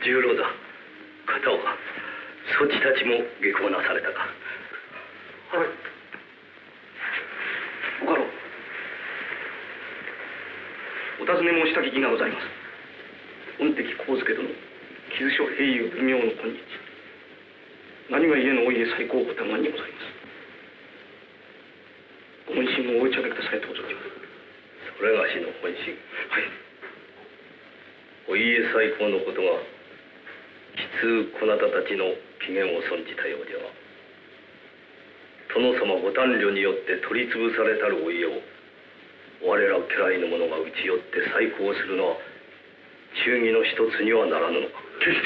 十郎だ。片岡、たちも下校なされたか。はい。ご家老、お尋ね申したき儀がございます。御敵上野殿、傷所平友微妙の今日、何が家のお家最高ご多願にございます。ご本心をお打ち上げくださいとお存じます。それがしの本心。はい。お家最高のことがきつこなたたちの機嫌を損じたようでは、殿様ご短慮によって取り潰されたるお家を我ら家来の者が打ち寄って再興するのは忠義の一つにはならぬのか。決し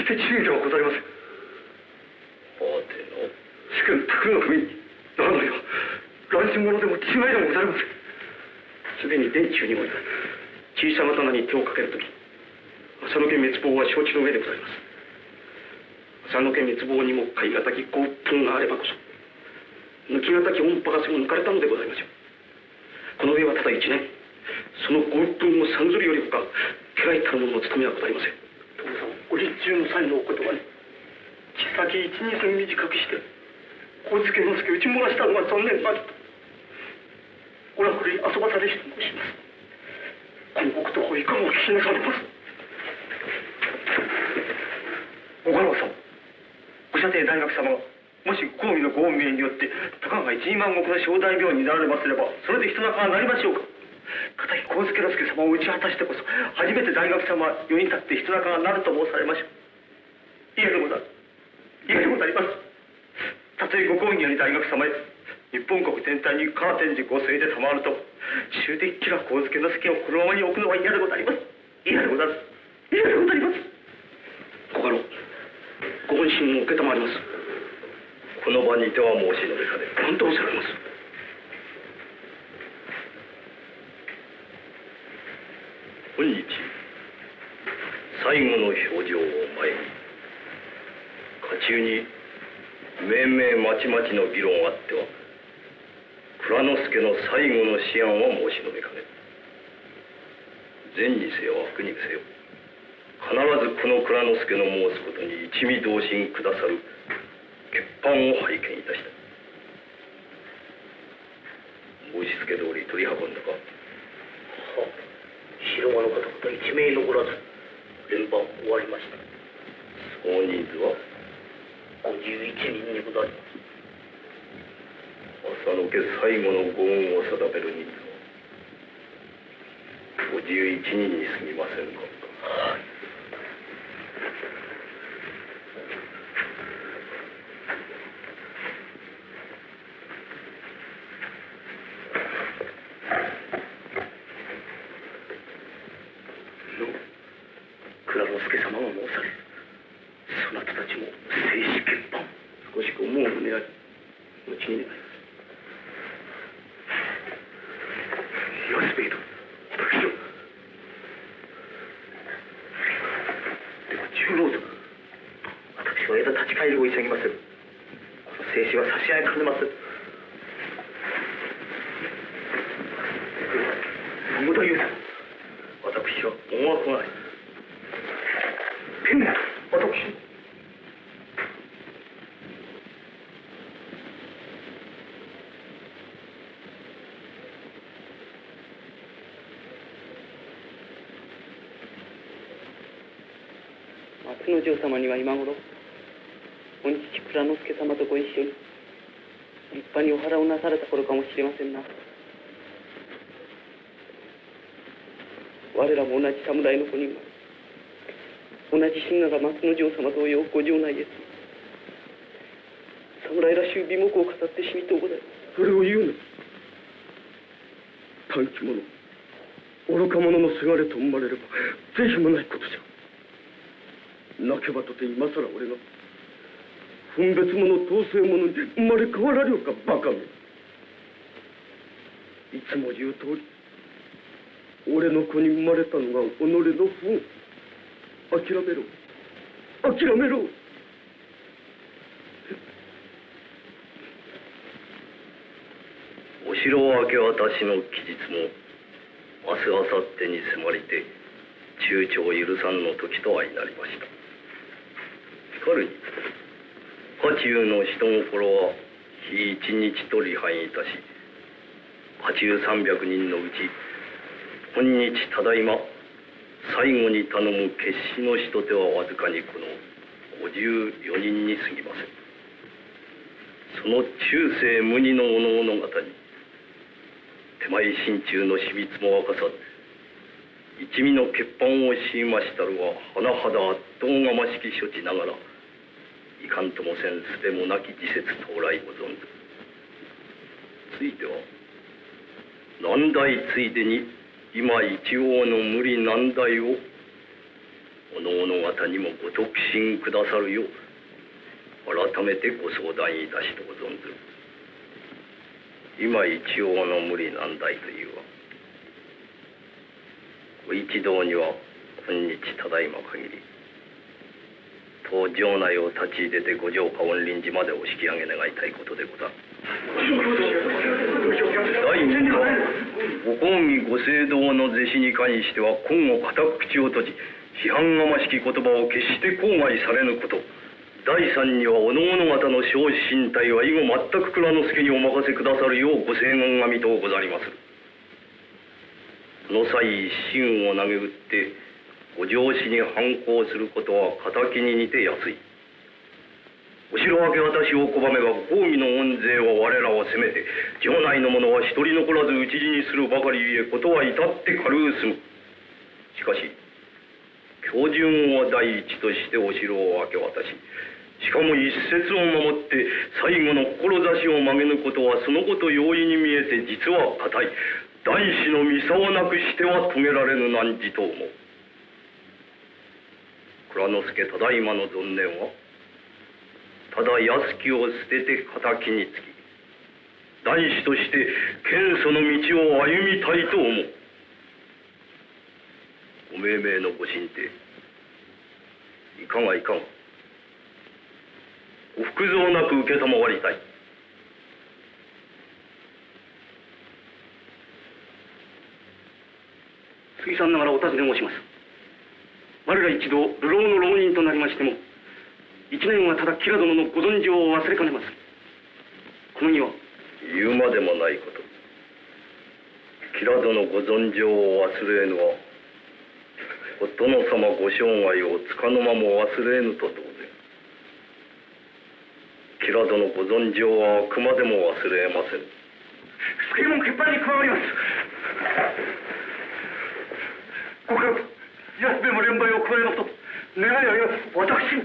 て忠義ではございません。はての主権宅の首にならないは乱心者でも違いでもございません。すでに殿中において小さな刀に手をかけるとき、浅野家滅亡は承知の上でございます。浅野家滅亡にも買い難きご鬱憤があればこそ抜き難き音波がすぐ抜かれたのでございましょう。この上はただ一年、そのご鬱憤をさんずるよりほか家来たる者の務めはございません。父さん、ご立中の際のお言葉に先一二分短くして上野之助打ち漏らしたのは残念なりとおらくり遊ばされして申します。このごことをいかがお聞きなされます。ご家老様、ご舎弟大学様がもし公儀のご恩命によってたかが一二万石の小大名になられますれば、それで人仲がなりましょうか。片上之助様を打ち果たしてこそ初めて大学様は世に立って人仲がなると申されましょう。いえでござる。いえでございます。たとえご公儀より大学様へ日本国全体にカーテン寺ご末で賜ると終的吉良上野之助をこのままに置くのは嫌でございます。嫌でござる。嫌でございます。ご家老、ご本心を承ります。この場にては申し述べかね。何とおっしゃられます。本日最後の表情を前に家中に命名まちまちの議論あっては蔵之助の最後の思案を申し述べかね。善にせよ悪にせよ必ずこの蔵之助の申すことに一味同心くださる欠板を拝見いたした。申し付け通り取り運んだか。はあ、白間の方々一名残らず連番終わりました。総人数は51人にございます。浅野家最後のご恩を定める人数は51人に過ぎませんか。はい。蔵之助様が申され、そなたたちも正式欠板少しご思う胸あり後に願います。安兵衛殿、私をでは十郎殿、私は枝立ち返りを急ぎまする。この静止は差し合いかねまする。野田優さん、私は思惑があり天私松之丞様には今頃御父蔵之助様とご一緒に立派にお腹をなされた頃かもしれませんな。我らも同じ侍の子に同じ神雅が松之丞様同様ご城内へ侍らしゅう美目を語って死にとうございます。それを言うな。短気者愚か者のせがれと生まれれば是非もないことじゃ。泣けばとて今さら俺が分別者統制者に生まれ変わられようかバカめ。いつも言う通り俺の子に生まれたのが己の不運。諦めろ諦めろ。お城明け渡しの期日も明日明後日に迫りて躊躇を許さんの時と相なりました。しかるに家中の人心は日一日と離反いたし、家中300人のうち本日ただいま最後に頼む決死の人手はわずかにこの54人に過ぎません。その中世無二のおのおの方に手前心中の秘密も明かさず、一味の欠板を強いましたるは甚だ圧倒がましき処置ながら、いかんともせんすべもなき時節到来ご存ず。ついては難題ついでに今一応の無理難題をおのおの方にもご特進くださるよう改めてご相談いたしとご存ずる。今一応の無理難題というは、ご一同には今日ただいま限り当城内を立ち入れてご城下御臨時までお引き上げ願いたいことでござる。第2はご公儀ご政道の是非に関しては今後固く口を閉じ、批判がましき言葉を決して口外されぬこと。第3にはおのおの方の小身体は以後全く蔵之助にお任せくださるようご請言がみとうござりまする。その際一心を投げ打ってお上司に反抗することは敵に似て安い。お城明け私を拒めば公儀の恩勢は我らを責めて、城内の者は一人残らず討ち死にするばかりゆえことは至って軽うすむ。しかし標準は第一としてお城を明け渡し、しかも一節を守って最後の志を曲げぬことはそのこと容易に見えて実は固い。大師の見差をなくしては遂げられぬ難事と思う。蔵之助ただいまの存念はただ安きを捨てて敵につき、大師として堅楚の道を歩みたいと思う。ご命名のご進呈いかがいかが、ご服蔵なく承りたい。杉さんながらお尋ね申します。我ら一同流浪の浪人となりましても、一年はただ吉良殿のご存知を忘れかねます。この儀は言うまでもないこと。吉良殿ご存情を忘れぬはお殿様ご生涯をつかの間も忘れぬと同然。吉良殿ご存情はあくまでも忘れません。助も結板に加わります。ご家老安部も連敗を加えのこと願いあります。私に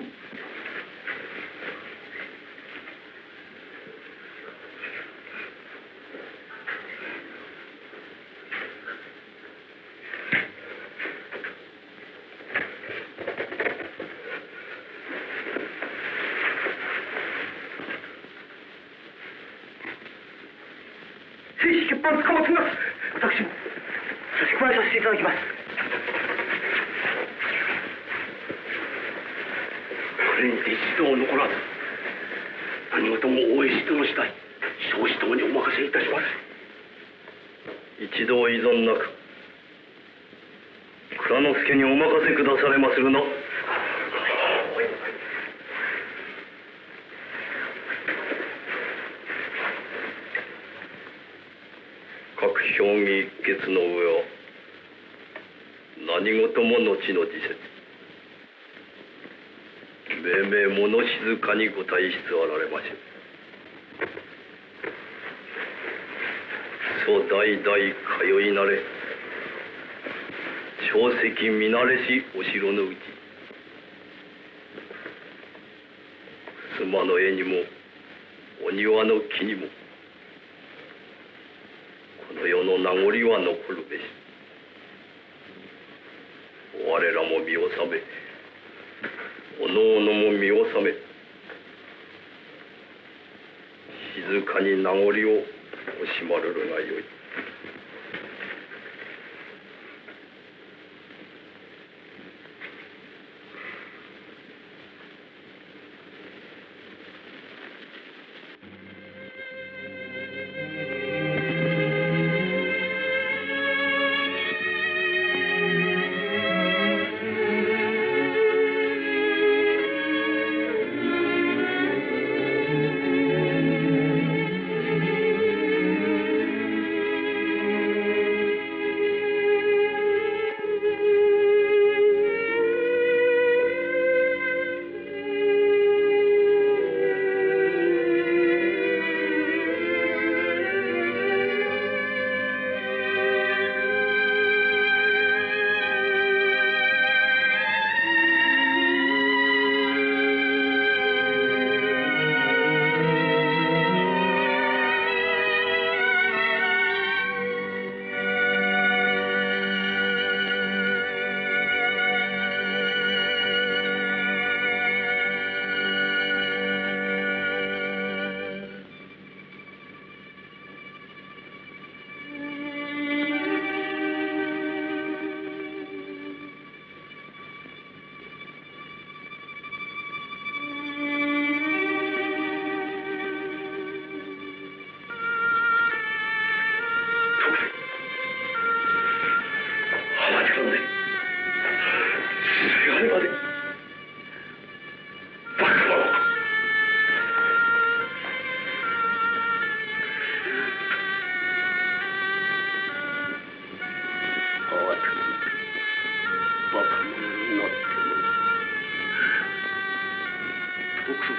正式欠板つかまつります。私も差し加えさせていただきます。これにて一同残らず、何事も大石との次第、少子ともにお任せいたします。一同依存なく蔵之助にお任せくだされまするな。各評議一決の上は何事も後の時節、命名物静かにご退出あられましょう。祖代々通いなれ、朝夕見慣れしお城のうち、襖の絵にもお庭の木にもこの世の名残は残るべし。我らも見納め、おのおのも見納め、静かに名残を惜しまるるがよい。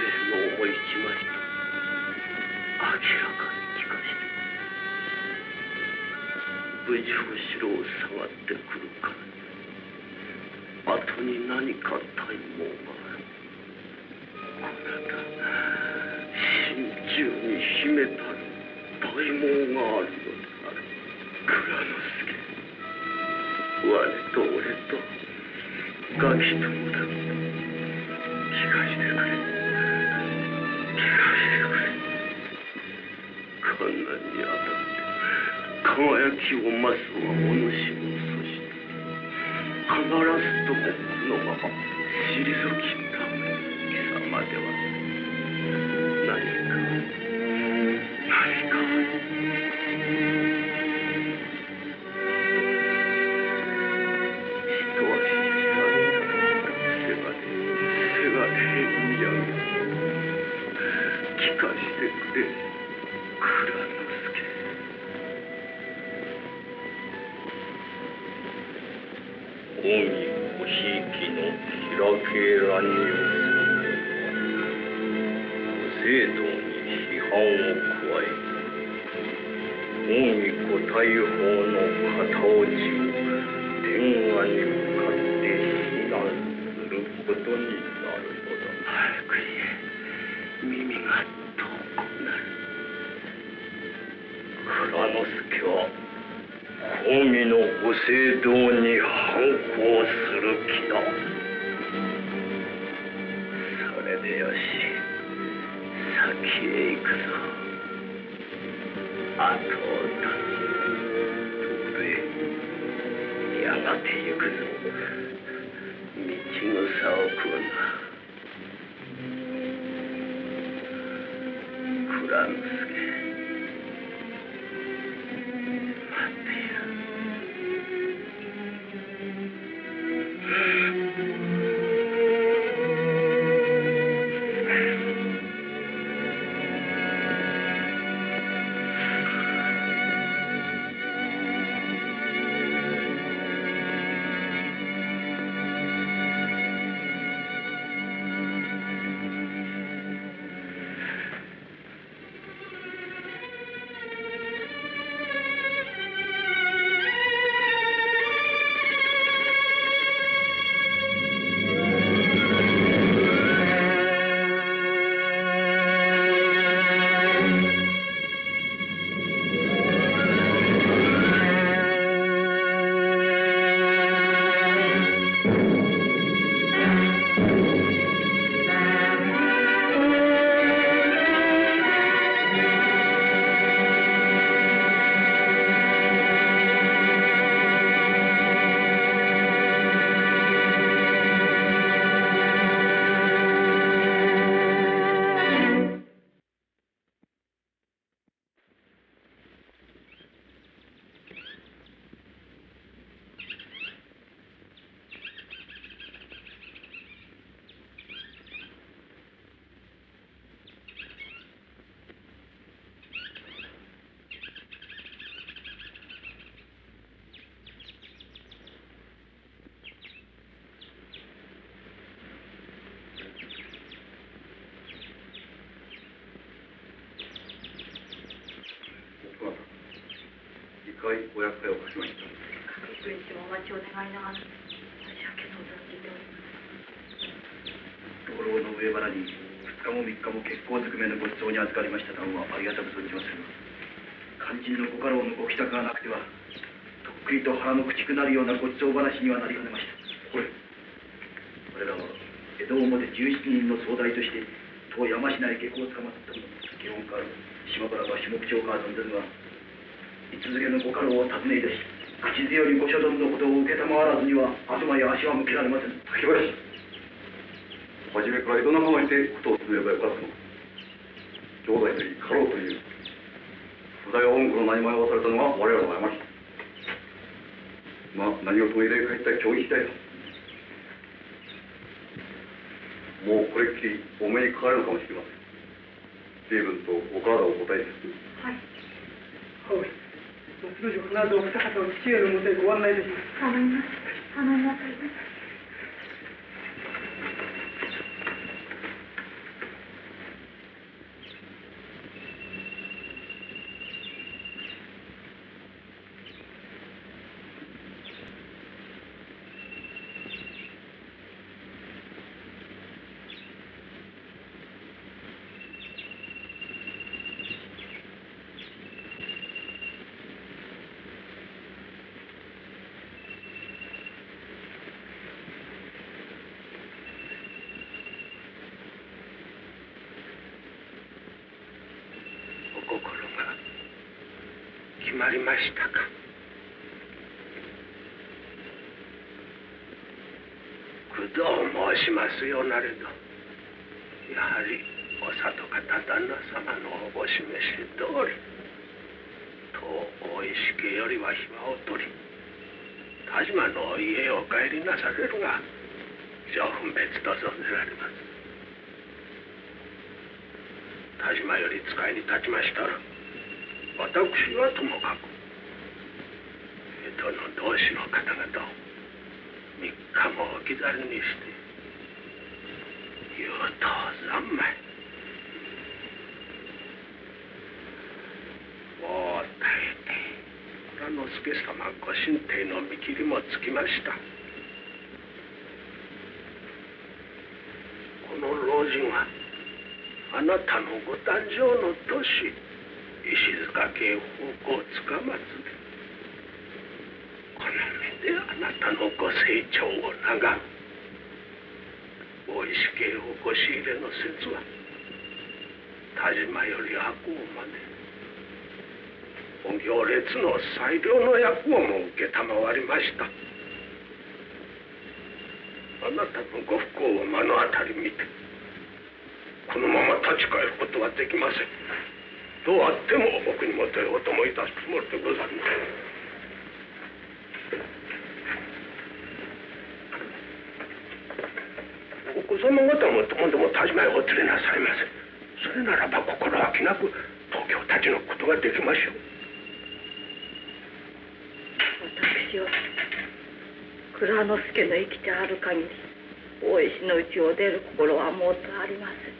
の思い違いと明らかに聞かして、無事後ろを下がってくるから後に何か大謀がある。これだ、心中に秘めたる大謀があるのである。蔵之助、我と俺とガキ友だと聞かしてくれ、聞かしてくれ。観覧に当たって輝きを増すはお主のそして、必ずともこのまま退きんだ貴様では何か一足せがれ見上げ聞かしてくれ、蔵之助。近江ごひいきの開け乱入制度に批判を加え、近江ご大砲の片落ちを天下に向かって非難することになるのだ。早く言え、耳が遠くなる。蔵之助は近江のご政道に反抗する気だ。それでよし、先へ行くぞ。後を絶つ。どれ、やがて行くぞ。道草を食うな。蔵之助、待っている。お役目をかしました。各一日もお待ちを願いながら申し訳の存じております。灯籠の上原に2日も3日も結構ずくめのご馳走に預かりました段はありがたく存じますが、肝心のご家老のご帰宅がなくてはとっくりと腹の口くなるようなご馳走話にはなりかねました。はい、我らは江戸表17人の総代として当山科に下校を捕まったもの基本から島原は下口をか存ずるが、いつづけのご家老を訪ねいたし、口強いご所存のことを承らずには東へ足は向けられません。竹林、初めから江戸仲間にてことを進めればよかったの。兄弟といい家老という不在恩子の何前を渡されたのは我々の過ち。まあ何事も入れ替えた協議次第だ。もうこれっきりお目にかかれるかもしれません。随分とお体をお答えです。はい。はい。通常必ずお二方を父上のもとへご案内いたします。頼みます。頼みます。決まりましたか。工藤申しますよなれど、やはりお里方旦那様のお示し通り当大石家よりは暇を取り田島の家へお帰りなされるが上分別と存ぜられます。田島より使いに立ちましたら私はともかく江戸の同志の方々を3日も置き去りにして言うと三昧もう耐えて蔵之助様ご神体の見切りもつきました。この老人はあなたのご誕生の年石塚家奉公つかまつでこの目であなたのご成長を眺め大石家をご仕入れの説は田島より赤穂までお行列の最良の役をも受けたまわりました。あなたのご不幸を目の当たり見てこのまま立ち返ることはできません。どうあってもお国元へお供いたすつもりでございます。お子様方もともども田島へお連れなさいませ。それならば心置きなく東京立ち退くことができましょう。私は蔵之助の生きてある限り大石のうちを出る心はもうとありません。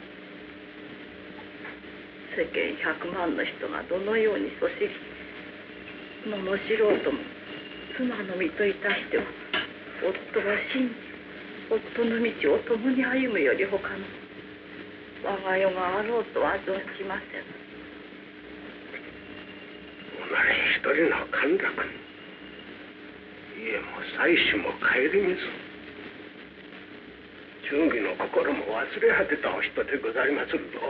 世間100万の人がどのようにそしり罵ろうとも妻の身といたしては夫を信じ夫の道を共に歩むより他の我が世があろうとは存じません。おなれ一人の神楽家も妻子も顧みず忠義の心も忘れ果てたお人でございまするぞ。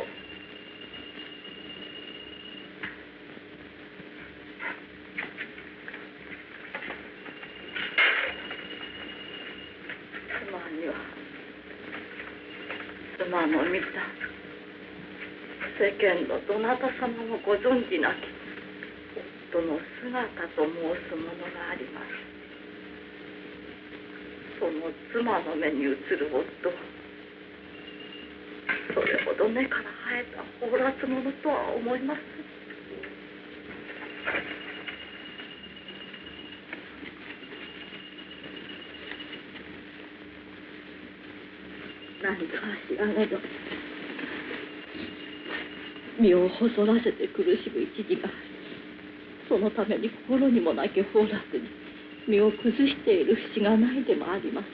妻の見た世間のどなた様もご存じなき夫の姿と申すものがあります。その妻の目に映る夫はそれほど根から生えた放埓者とは思います。何とは知らねど身を細らせて苦しむ一時がありそのために心にもなき放埓に身を崩している節がないでもありません。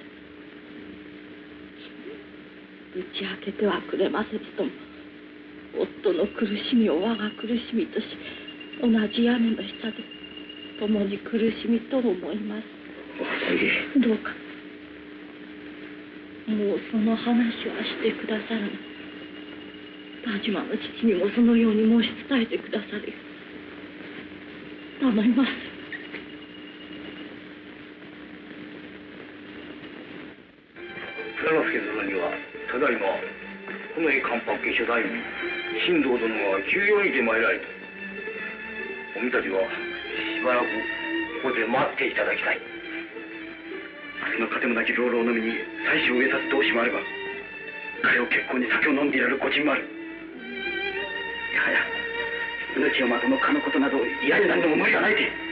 打ち明けてはくれませずとも夫の苦しみを我が苦しみとし同じ屋根の下で共に苦しみと思います。どうかもうその話はしてくださらぬ。田島の父にもそのように申し伝えてくださる。頼みます。蔵之助殿にはただいま近衛関白家諸大名新藤殿が急用にて参られた。おみたちはしばらくここで待っていただきたい。明日の糧もなき老老の身に妻子を植えさす同志もあれば彼を結婚に酒を飲んでいられる御人もある。いやはや命をまとのかのことなど嫌になんでも無理がないて。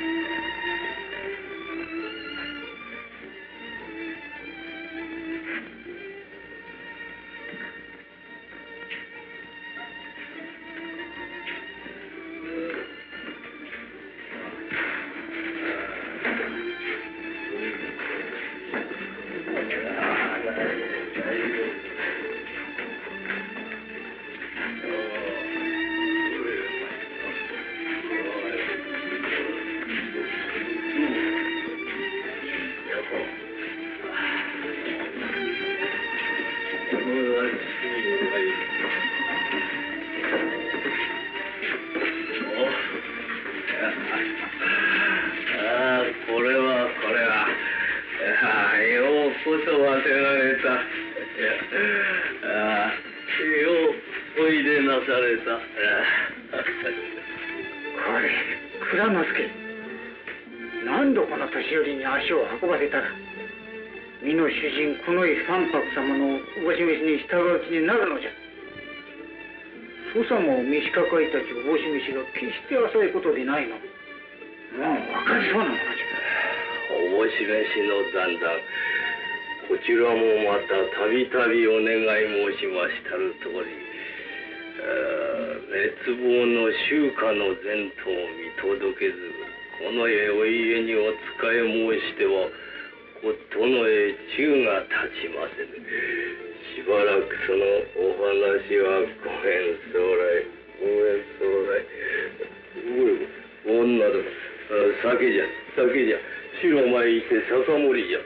れた。これ蔵之助、何度この年寄りに足を運ばせたら身の主人この関白様のおぼし飯に従う気になるのじゃ。そさも召し抱えたちおぼし飯が決して浅いことでないの。もう分かりそうなものじゃ。おぼし飯の残弾、こちらもまたたびたびお願い申しましたる通り、滅亡の秋華の前途を見届けず、この絵お家にお仕え申してはことの絵中が立ちませぬ。しばらくそのお話はごめんそう来、ごめんそう来。女だ、酒じゃ酒じゃ、白米いて笹盛りじゃ。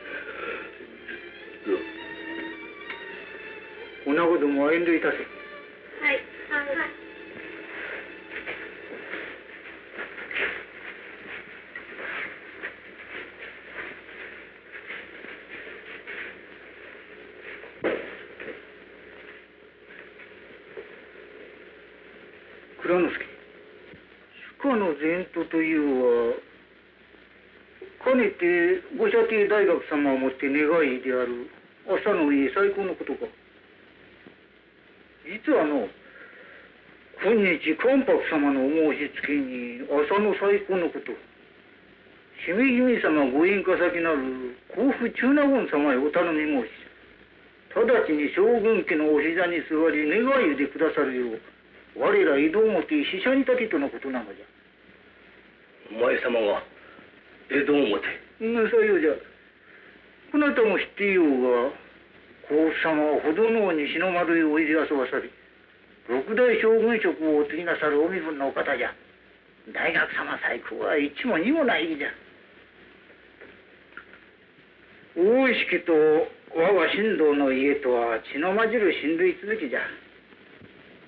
おなごどもは遠慮いたせ。はい。蔵之助、主家の前途というはかねてご舎弟大学様をもって願いである朝の家最高のことか。実は今日関白様のお申し付けに朝の最高のこと、姫君様ご縁家先なる甲府中納言様へお頼み申し、直ちに将軍家のお膝に座り願いをでくださるよう我ら井戸表使者に立てとのことなのじゃ。お前様が江戸表。さようじゃ。こなたも知っていようが、甲府様はほどの西の丸へおいで遊ばされ、六代将軍職をお継ぎなさるお身分のお方じゃ。大学様最高は一も二もないじゃ。大石家と我が神道の家とは血の混じる親類続きじゃ。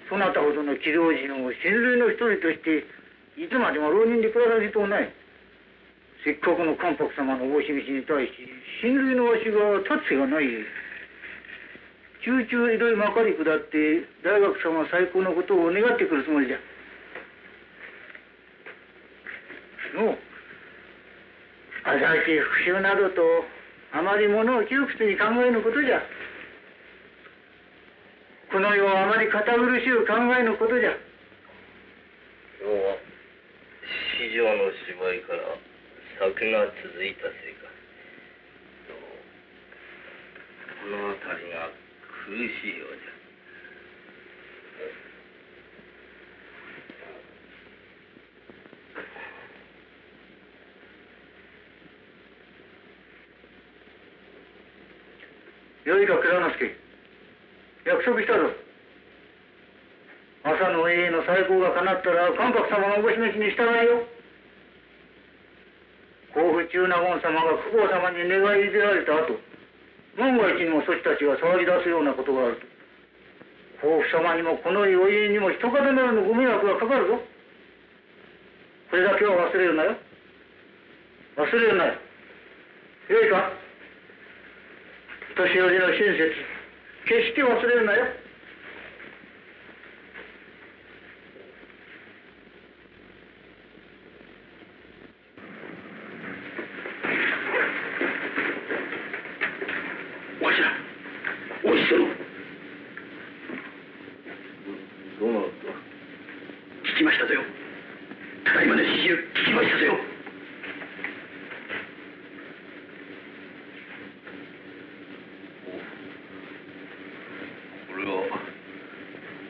そなたほどの器量人を親類の一人としていつまでも浪人で暮らさせとうない。せっかくの関白様のおぼし飯に対し親類のわしが立つ瀬がない。中々江戸へまかり下って大学様最高のことを願ってくるつもりじゃ。浅き復讐などとあまりものを窮屈に考えぬことじゃ。この世はあまり堅苦しゅう考えぬことじゃ。今日は四条の芝居から酒が続いたせいか、この辺りが苦しいようじゃ。よいか蔵之助、約束したぞ。朝の永遠の最高が叶ったら関白様のおぼし飯に従えよ。甲府中納言様が久保様に願い入れられた後、万が一にもそちたちが騒ぎ出すようなことがあると、甲府様にもこのお家にも一方ならぬご迷惑がかかるぞ。これだけは忘れるなよ。忘れるなよ。よいか。年寄りの親切、決して忘れるなよ。わしら、お師匠。どうなった？聞きましたぞよ。ただいまの指示聞きましたぞよ。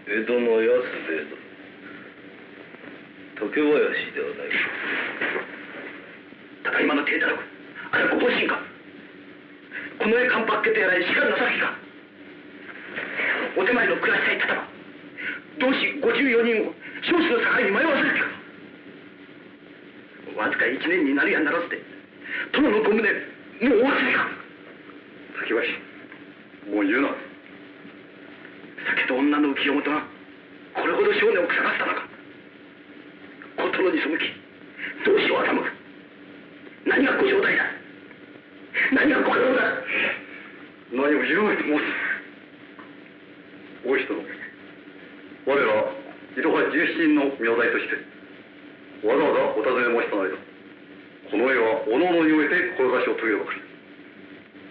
江戸の安兵衛だ。竹林ではないか。ただいまの手たらく、あれはご方針か。この絵関白家とやらにしかるなさきか。お手前の暮らしさえ立たば、同志54人を少子の境に迷わせる気か。わずか1年になるやならずで、殿のご無念、もうお忘れか。竹林、もう言うな。酒と女の浮世元がこれほど少年を腐らせたのか。事のに背き同志を欺く。何がご正体だ。何がご苦労だ。何を言うまいと申す。大石殿、我らとか17人の名代としてわざわざお尋ね申したのだ。この絵はおのおのにおいて志を遂げるばかり。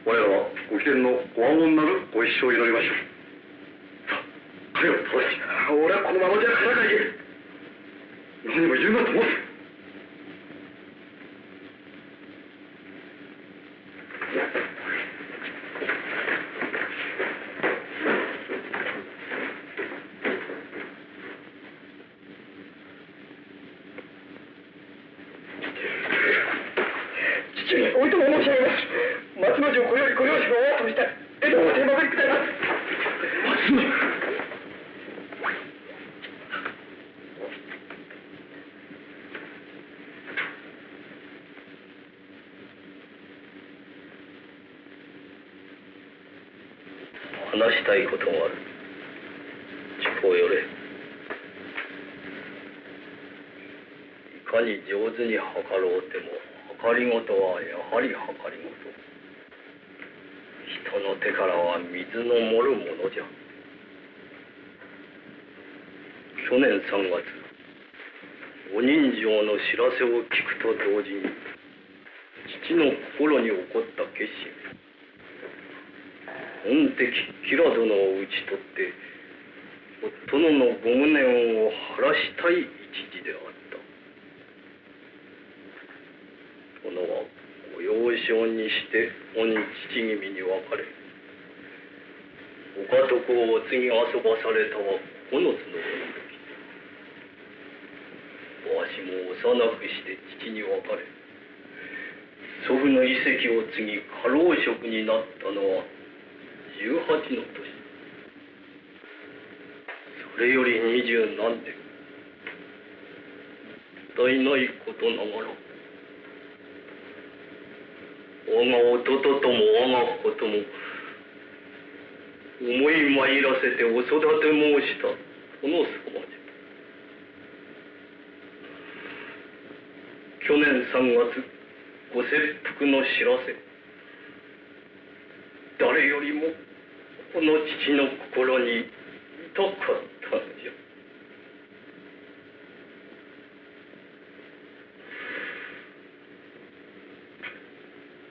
我らはご貴殿のご安穏なるご一生を祈りましょう。さあ、彼を正し。俺はこのままじゃからかいえ。何も言うなと申す。父においとも申し上げます。松之丞こよりご両親をお後にした江戸の天幕に下ります。松之話したいことがある。近寄れ。いかに上手に測ろうても測りごとはやはり測りごと。人の手からは水の漏るものじゃ。去年3月お人情の知らせを聞くと同時に父の心に起こった決心、恩敵吉良殿を討ち取って殿のご無念を晴らしたい一時であった。殿はご幼少にして御父君に別れ、ご家督をお継ぎ遊ばされたは9つの時。わしも幼くして父に別れ、祖父の遺跡を継ぎ家老職になったのは18の年。それより20何年。もったいないことながら我が弟とも我が子とも思い参らせてお育て申した殿様じゃ。去年3月ご切腹の知らせ、誰よりもこの父の心に痛かったのじゃ。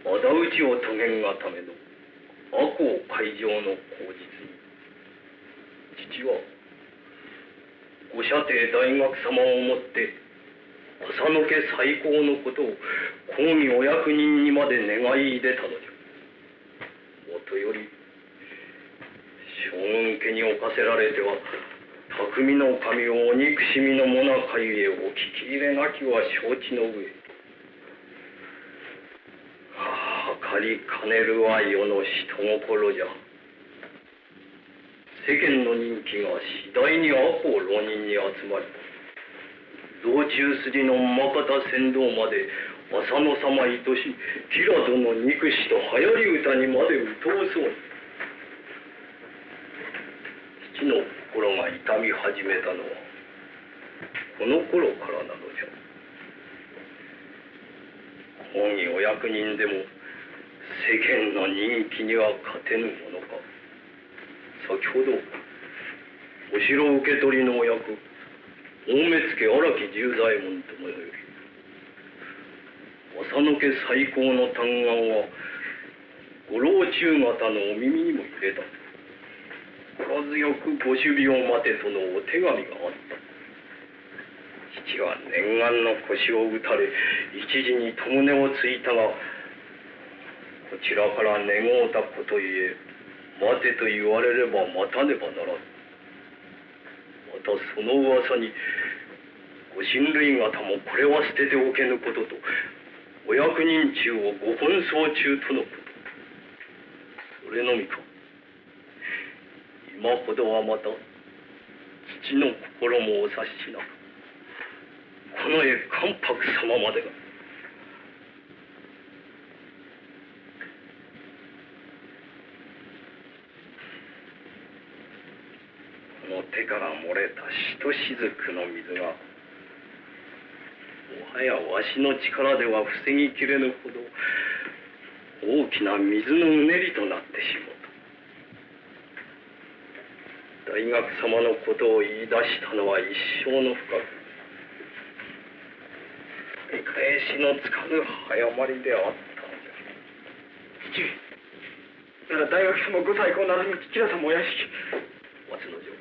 仇討ちを遂げんがための赤穂海上の口実に、父はご舎弟大学様をもって浅野家最高のことを公儀お役人にまで願い出たのじゃ。もとより将軍家に侵せられては匠の神をお憎しみのもなかゆえお聞き入れなきは承知の上、計りかねるは世の人心じゃ。世間の人気が次第に赤穂浪人に集まり、道中筋の馬方船頭まで浅野様愛し吉良殿憎しと流行り歌にまでうとうそうに。父の心が痛み始めたのはこの頃からなのじゃ。公儀お役人でも世間の人気には勝てぬものか。先ほどお城受け取りのお役大目付荒木十左衛門ともより浅野家最高の嘆願はご老中方のお耳にも入れた。心強くご首尾を待てとのお手紙があった。父は念願の腰を打たれ一時に戸胸をついたが、こちらから願うたことゆえ待てと言われれば待たねばならぬ。またその噂にご親類方もこれは捨てておけぬこととお役人中をご奔走中とのこと。それのみか。今ほどはまた父の心もお察しなく、この絵関白様までが。この手から漏れたしとしずくの水がもはやわしの力では防ぎきれぬほど大きな水のうねりとなってしまった。大学様のことを言い出したのは一生の不覚。取り返しのつかぬ早まりであったのです。父上、なら大学様ご再興ならぬ吉良様お屋敷。松之丞、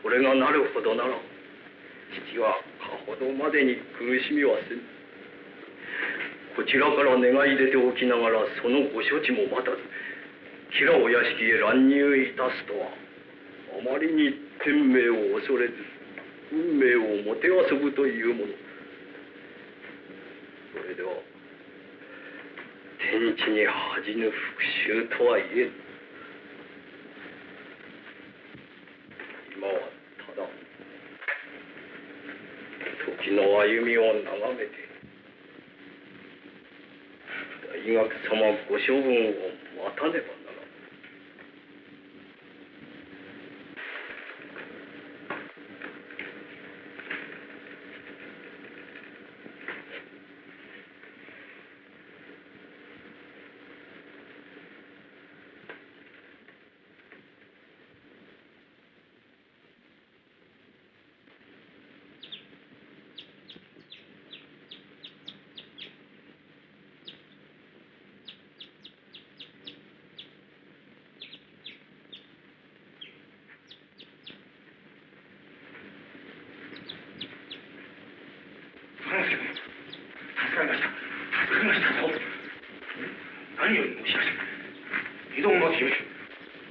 それがなるほどなら父はかほどまでに苦しみはせぬ。こちらから願い出ておきながらそのご処置も待たず吉良お屋敷へ乱入いたすとはあまりに天命を恐れず運命をもてあそぶというもの。それでは天地に恥じぬ復讐とは言えぬ。今はただ時の歩みを眺めて大学様ご処分を待たねばならぬ。助かりましたぞ。何よりもしかし江戸の清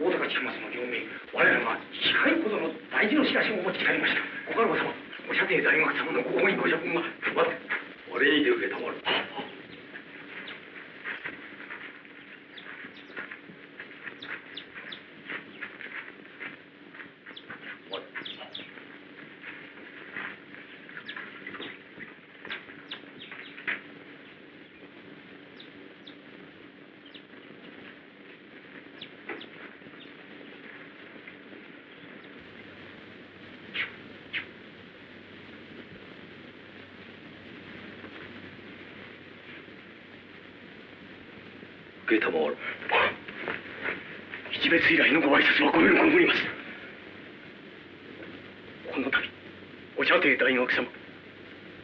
大高千松の領命、我らが近いことの大事の知らしをお持ち帰りました。ご家老様、お舎弟大学様のご恩義ご処分が配って我にて受けたまる。受けたまわる。一別以来のご挨拶はごめんこぶります。この度お舎弟大学様、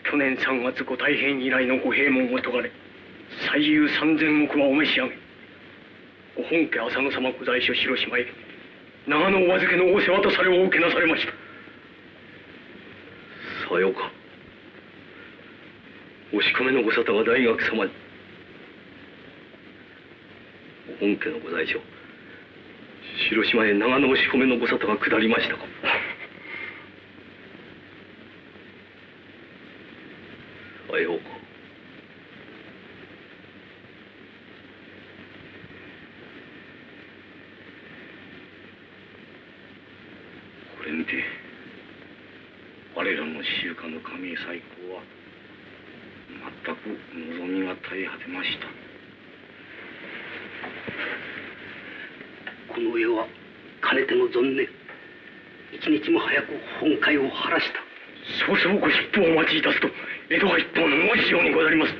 去年3月ご大変以来のご閉門を解かれ最優3000石はお召し上げ、ご本家浅野様ご在所広島へ長野お預けのお世話とされをお受けなされました。さようか。おしこめのご沙汰が大学様に。本家のご在所広島へ長野おしこめのご沙汰が下りましたか。さようか。これにて我らの習慣の神へ再興は全く望みが絶え果てました。この世はかねての存念、一日も早く本会を晴らした。早々ご出府をお待ちいたすと江戸は一方の申しようにござります。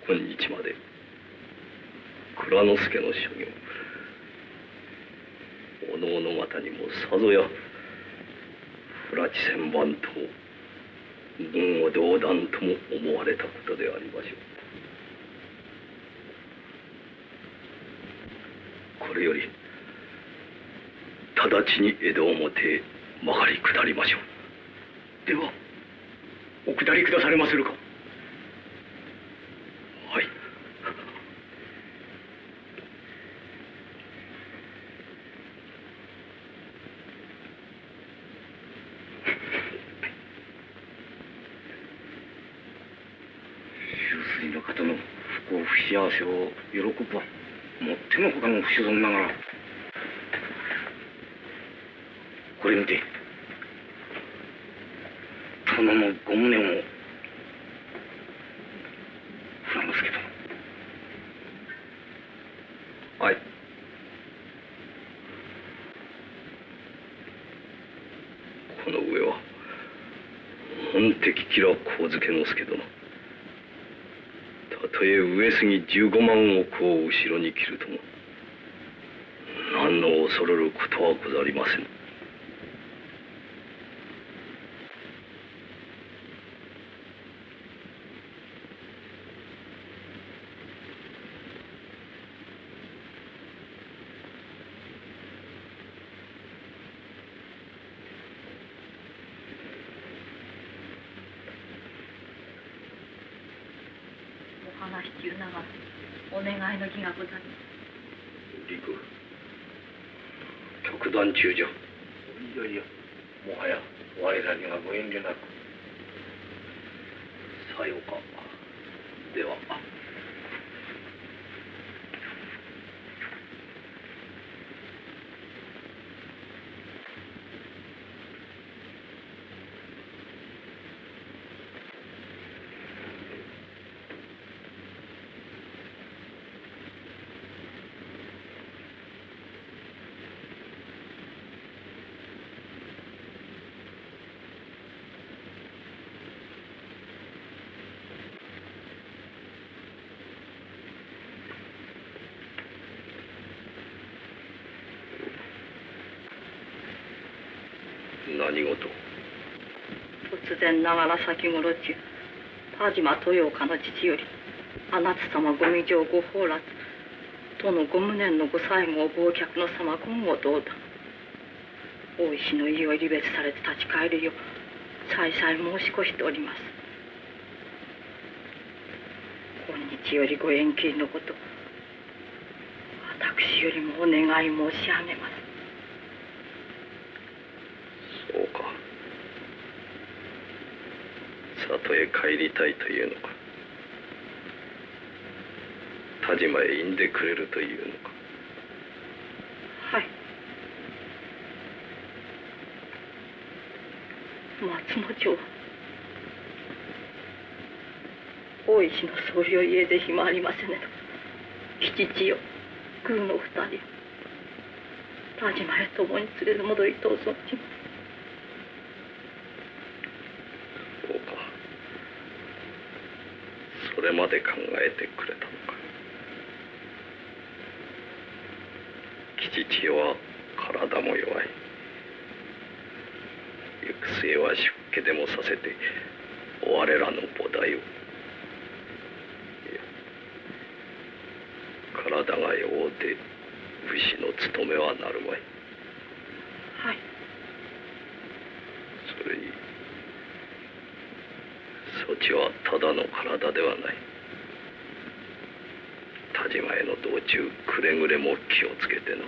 今日まで蔵之助の所業、おのおの方にもさぞや不埒千万とも文を道断とも思われたことでありましょう。これより直ちに江戸表へ曲がり下りましょう。ではお下りくだされまするか。はい。周水の方の不幸不幸せを喜ぶはもってのほかの不所存ながら、これにて殿のご無念を蔵之助殿。はい。この上は本敵吉良上野介殿、たとえ上杉15万石を後ろに切るともも恐れることはござりませぬ。お話中ながらお願いの儀がございます。陸、極段中じゃ。いやいや、もはや我らにはご遠慮なく。さようか。では。何事？突然ながら先頃中田島豊岡の父より穴津様ご未上ご崩落殿ご無念のご最後を忘却の様今後どうだ大石の家を離別されて立ち返るよう再々申し越しております。今日よりご縁切りのこと私よりもお願い申し上げます。そうか。里へ帰りたいというのか。田島へいんでくれるというのか。はい。松之丞大石の総領家で暇ありませねど吉千代宮の二人田島へ共に連れ戻りとう存じます。そうか。それまで考えてくれたのか。吉千代は体も弱い。行く末は出家でもさせて我らの菩提を。体が弱うて武士の務めはなるまい。はい。それにそちはただの体ではない。田島への道中くれぐれも気をつけてな。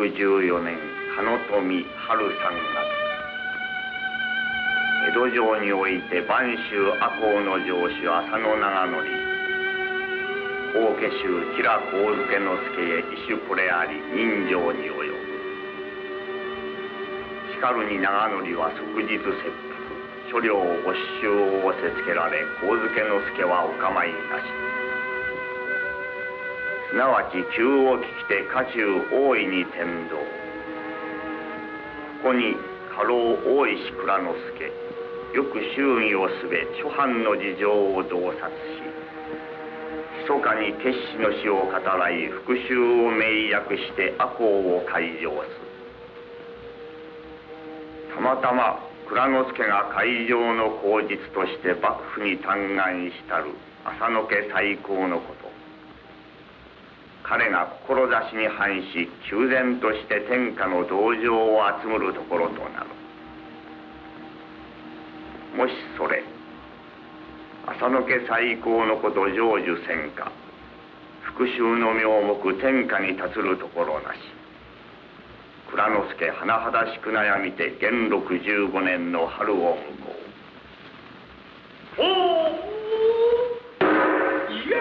1614年加野富春3月、江戸城において播州赤穂の城主浅野長則、法家衆吉良上野介へ異種これあり人情に及ぶ。しかるに長則は即日切腹、所領没収を仰せつけられ、上野介はお構いなし。すなわち急を聞きて家中大いに天道。ここに家老大石蔵之介、よく祝儀をすべ諸藩の事情を洞察し、密かに決死の死を語らい復讐を命約して赤穂を開城す。たまたま蔵之介が開城の口実として幕府に嘆願したる浅野家再興のこと。彼が志に反し急然として天下の同情を集むるところとなる。もしそれ浅野家再興のこと成就せんか、復讐の名目天下に立つるところなし。蔵之介甚だしく悩みて元禄15年の春を迎こう。いや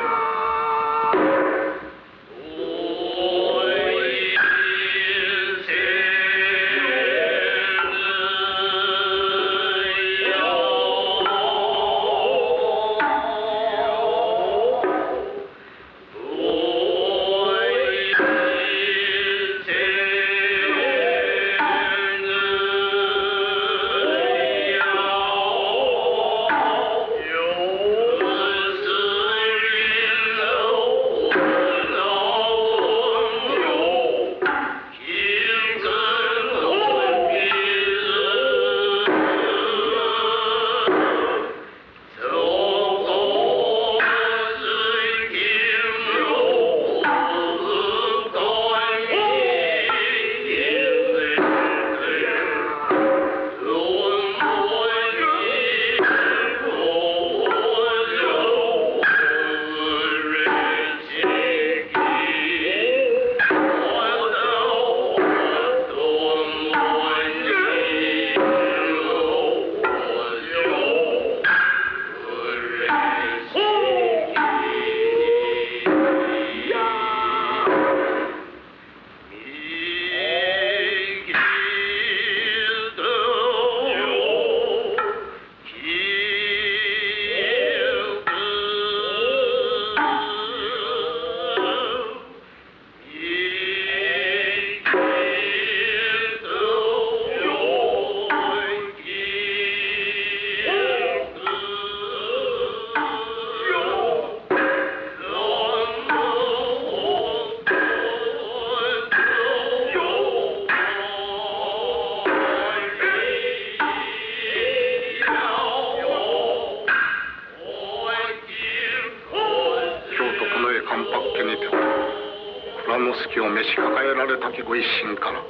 を召し抱えられたきご一心から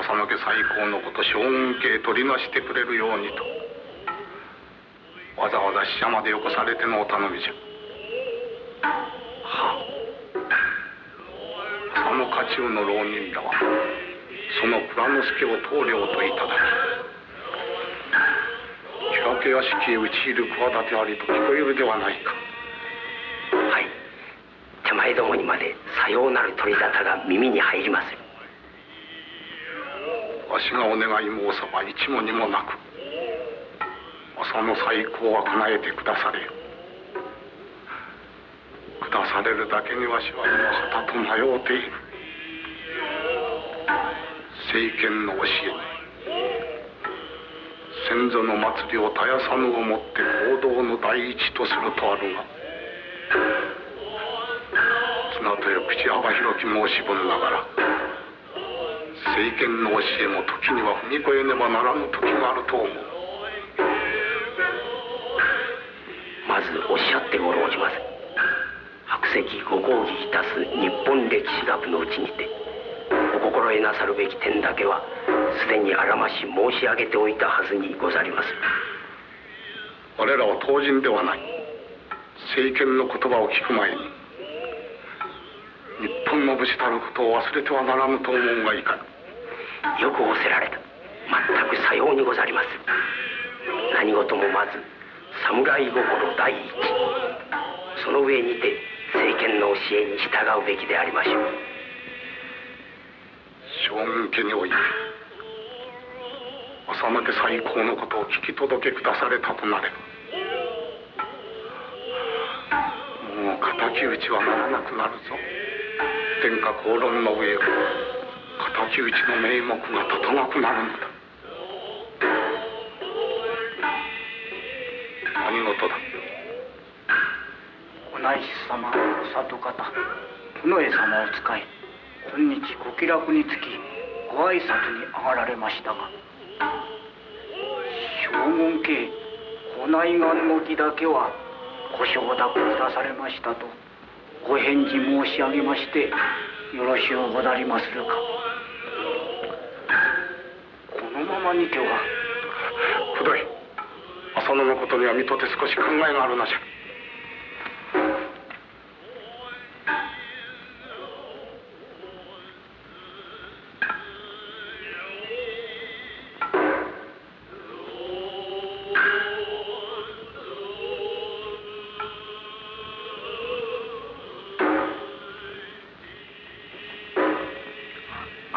浅野家再興のこと将軍家へ取りなしてくれるようにとわざわざ使者までよこされてのお頼みじゃ。浅野家中の浪人らはその蔵之介を棟梁といただき木分屋敷へ討ち入る企てありと聞こえるではないか。はい、手前どもにまでさようなる取り沙汰が耳に入りまする。わしがお願い申さば一も二もなく浅野再興は叶えてくだされよ。くだされるだけにわしは今はたと迷うている。政権の教えに先祖の祭りを絶やさぬをもって行動の第一とするとあるが、綱とよ口幅広き申し分ながら政権の教えも時には踏み越えねばならぬ時があると思う。まずおっしゃってごろうじます。白石ご講義いたす日本歴史学のうちにてお心得なさるべき点だけはすでにあらまし申し上げておいたはずにござります。我らは当人ではない。政権の言葉を聞く前に日本の武士たることを忘れてはならぬと思うがいかに。よく仰せられた。全くさようにござります。何事もまず侍心第一、その上にて政権の教えに従うべきでありましょう。将軍家において浅野家最高のことを聞き届けくだされたとなれば、もう敵討ちはならなくなるぞ。天下公論の上を敵討ちの名目が立たなくなるのだ。何事だ。お内司様、里方、近衛様を使い、今日ご気楽につきご挨拶に上がられましたが、将軍家ご内願の儀だけはご承諾くだされましたとご返事申し上げまして、よろしゅうござりまするか。このままにては。くどい。浅野のことには見とて少し考えがあるのじゃ。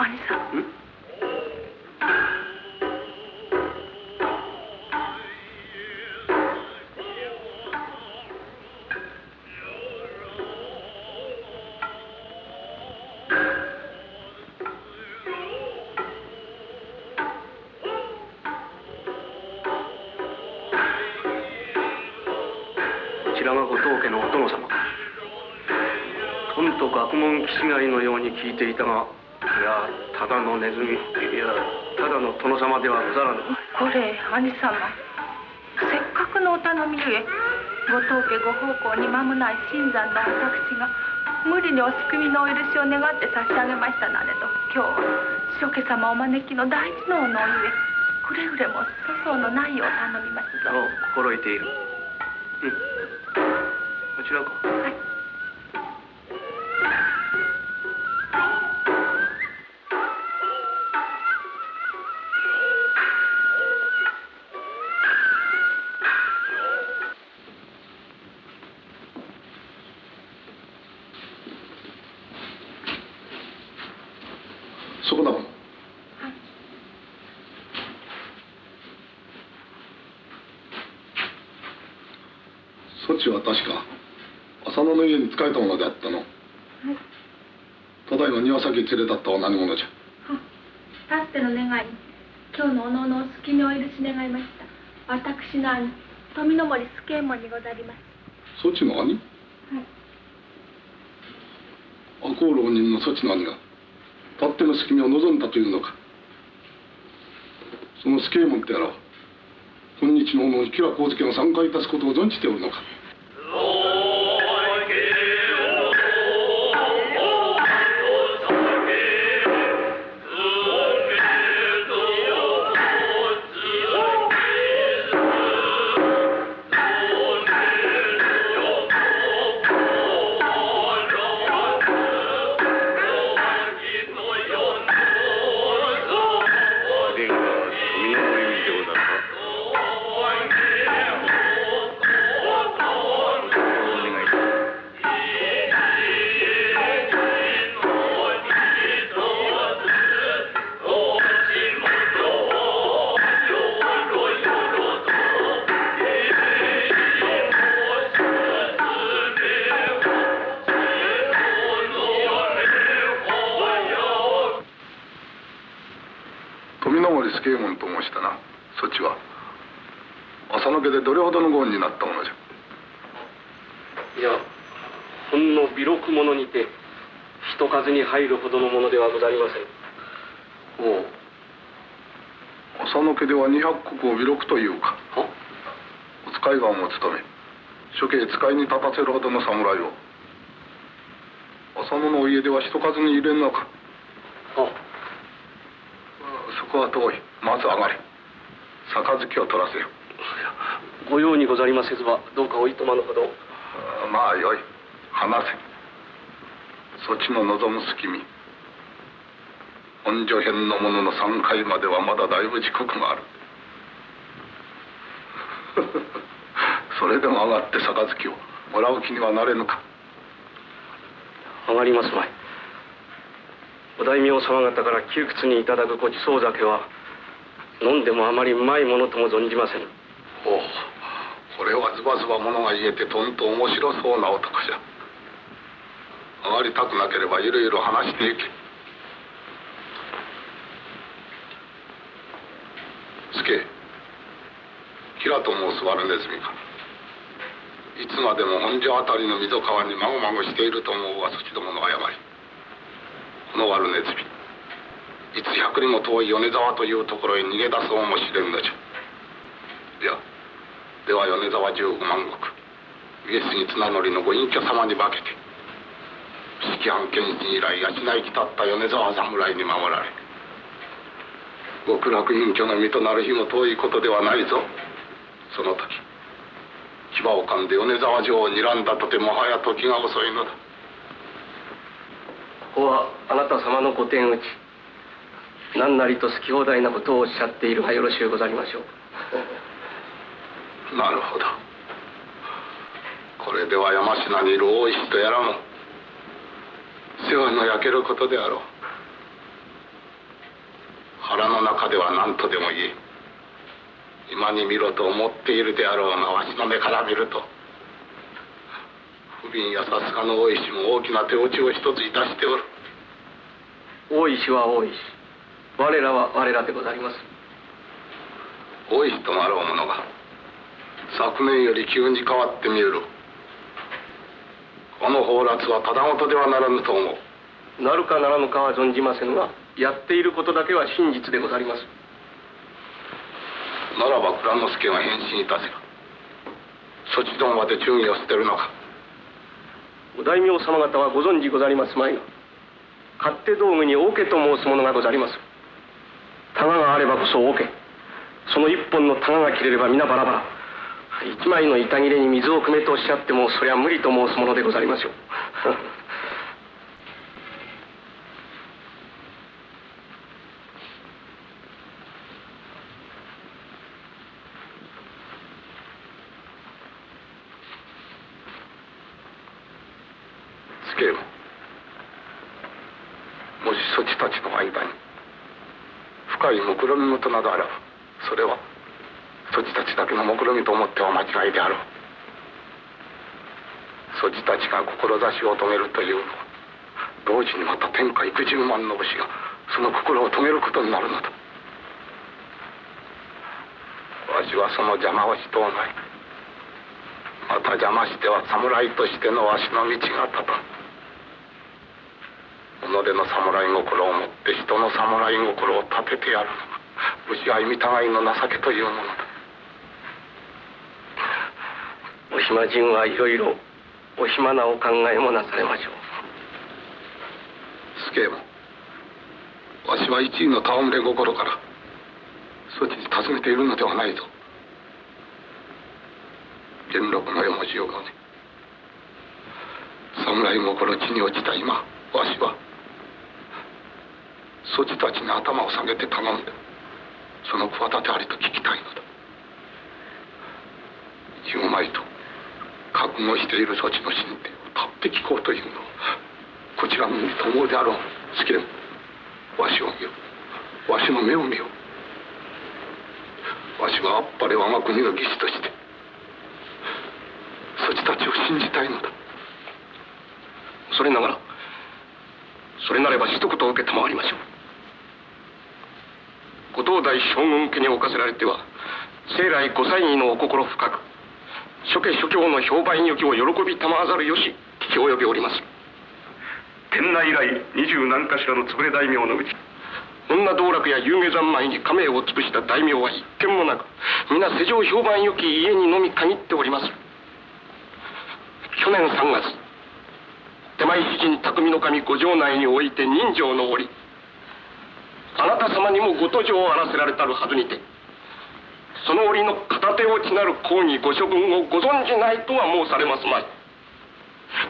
兄さん。こちらが後藤家のお殿様か。とんと学問気違いのように聞いていたが、いや、ただのネズミ、いや、ただの殿様ではござらぬ。これ兄様、せっかくのお頼みゆえ後藤家ご奉公に間もない新山の私が無理にお救いのお許しを願って差し上げましたなれど、今日は諸家様お招きの大事のおのゆえくれぐれも粗相のないよう頼みますぞ。心得ている。こちらか。はい。そこだもん。そちは確か浅野の家に仕えたものであったの。ただいま庭先へ連れ立ったは何者じゃ。たっての願いに今日のおのおのお好きにお許し願いました。私の兄富の森助右衛門にござります。そちの兄？赤穂浪人のそちの兄がたっての隙間を望んだというのか。その助右衛門ってやらは今日のお吉良上野が参加いたすことを存じておるのか。助右衛門と申したな。そちは浅野家でどれほどのご恩になったものじゃ。いや、ほんの微禄者にて人数に入るほどのものではござりません。おう、浅野家では200石を微禄というか。お使い官を務め諸家へ使いに立たせるほどの侍を浅野のお家では人数に入れんのか。そこは遠い。まず上がれ。杯を取らせよ。ご用にござりませずばどうかおいとまのほど。まあよい。話せ。そちの望む隙見、本所編の者の3回まではまだだいぶ時刻がある。それでも上がって杯をもらう気にはなれぬか。上がりますまい。お大名様方から窮屈にいただくごちそう酒は飲んでもあまりうまいものとも存じません。おお、これはズバズバ物が言えてとんと面白そうな男じゃ。上がりたくなければゆるゆる話していけ。助、キラと申す悪ネズミか。いつまでも本所あたりの溝川にまごまごしていると思うはそちどもの誤り。この悪ネズミ、いつ百里も遠い米沢というところへ逃げ出そうもしれんのじゃ。いや、では米沢15万石、上杉綱則のご隠居様に化けて式藩検診以来養いきたった米沢侍に守られ、極楽隠居の身となる日も遠いことではないぞ。その時牙を噛んで米沢城を睨んだとてもはや時が遅いのだ。ここはあなた様のご天打ち、何なりと好き放題なことをおっしゃっているがよろしゅうござりましょう。なるほど。これでは山科にいる大石とやらも世話の焼けることであろう。腹の中では何とでも言え、今に見ろと思っているであろうが、わしの目から見ると不憫やさすがの大石も大きな手落ちを一ついたしておる。大石は大石、我らは我らでござります。大石となろう者が昨年より急に変わってみえる。この放埓はただごとではならぬと思う。なるかならぬかは存じませんが、やっていることだけは真実でござります。ならば蔵之助が変身いたせば、そちどもまで忠義を捨てるのか。お大名様方はご存じござりますまいが、勝手道具に桶と申すものがござります。タガがあればこそ桶、その一本のタガが切れれば皆バラバラ。一枚の板切れに水を汲めとおっしゃってもそりゃ無理と申すものでござりましょう。助も、もしそちたちの間に深い目論み事などあらば、それはそちたちだけの目論みと思っては間違いであろう。そちたちが志を遂げるというのは、同時にまた天下幾十万の武士がその心を遂げることになるのだ。わしはその邪魔をしとうない。また邪魔しては侍としてのわしの道が立たん。己の侍心をもって人の侍心を立ててやるのが武士相見互いの情けというものだ。お暇人はいろいろお暇なお考えもなされましょう。助も、わしは一位の戯れ心からそちに尋ねているのではないぞ。元禄の絵文字をがね、侍心地に落ちた今、わしはそちたちに頭を下げて頼んでその企てありと聞きたいのだ。言うまいと覚悟しているそちの進展を立って聞こうというのはこちらの身と思うであろう。助も、わしを見よ、わしの目を見よ。わしはあっぱれ我が国の義士としてそちたちを信じたいのだ。それながら、それなれば一言受けたまわりましょう。ご当代将軍家におかせられては生来ご祭儀のお心深く、諸家諸教の評判行きを喜びたまわざるよし聞き及びおります。天内以来20何かしらの潰れ大名のうち、女道楽や遊下三昧に家名を潰した大名は一軒もなく、皆世上評判良き家にのみ限っております。去年3月、手前詩人匠の神ご城内において人情の折、あなた様にもご途上をあらせられたるはずにて、その折の片手落ちなる公儀ご処分をご存じないとは申されますまい。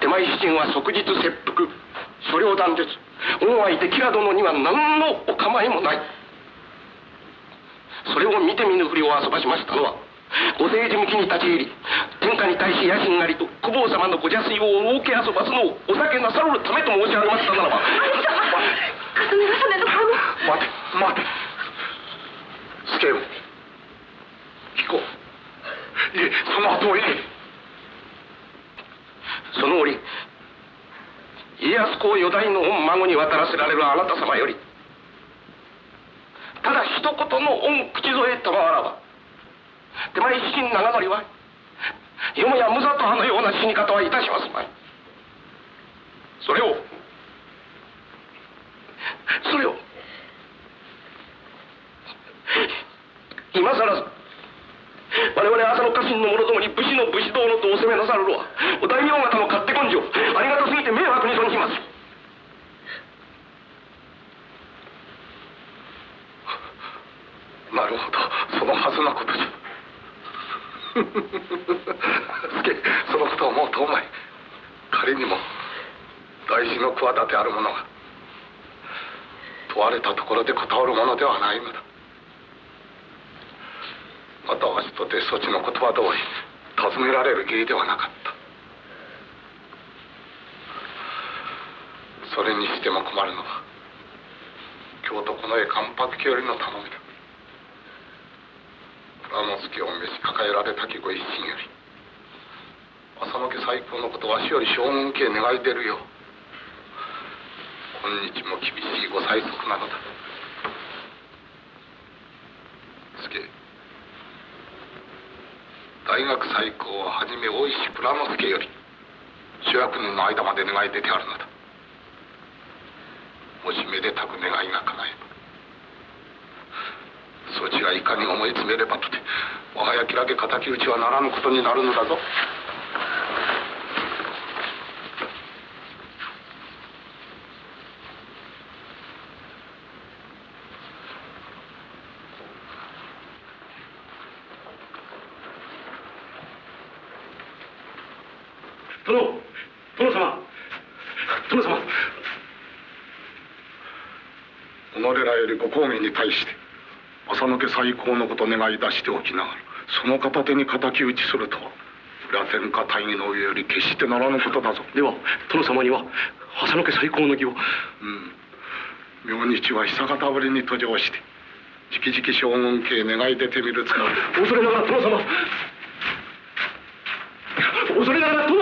手前詩人は即日切腹、所領断絶恩愛で吉良殿には何のお構いもない。それを見て見ぬふりを遊ばしましたのはご政治向きに立ち入り天下に対し野心ありと公方様のご邪推をお受け遊ばすのをお避けなさるためと申し上げましたならば。かすみがさねの顔。待て助よ聞こう。いえその後をいえ。その折家康公四代の御孫に渡らせられるあなた様よりただ一言の御口添えたまわらば手前自身長則はよもや無里派のような死に方はいたしますまい。それを今さら我々浅野家臣の者どもに武士の武士道のとお責めなさるのはお大名方の勝手根性ありがたすぎて迷惑に存じます。なるほどそのはずなことじゃ。助そのことはもう遠まい。仮にも大事の企てある者が問われたところで断るものではないのだ。またわしとてそちの言葉通り尋ねられる義理ではなかった。それにしても困るのは京都この絵関白家よりの頼みだ。蔵之助を召し抱えられたきご一心より浅野家再興のことわしより将軍家へ願い出るよう今日も厳しいご催促なのだ。助大学再興をはじめ大石蔵之助より諸役人の間まで願い出てあるのだ。もしめでたく願いが叶えばそちがいかに思い詰めればとて我が焼きらげ敵討ちはならぬことになるのだぞ。殿様己らよりご公儀に対して浅野家再興のこと願い出しておきながらその片手に敵討ちするとは裏天下大義の上より決してならぬことだぞ。では殿様には浅野家再興の儀を。明日は久方ぶりに登場して直々将軍家へ願い出てみるつもり。恐れながら殿様恐れながら殿。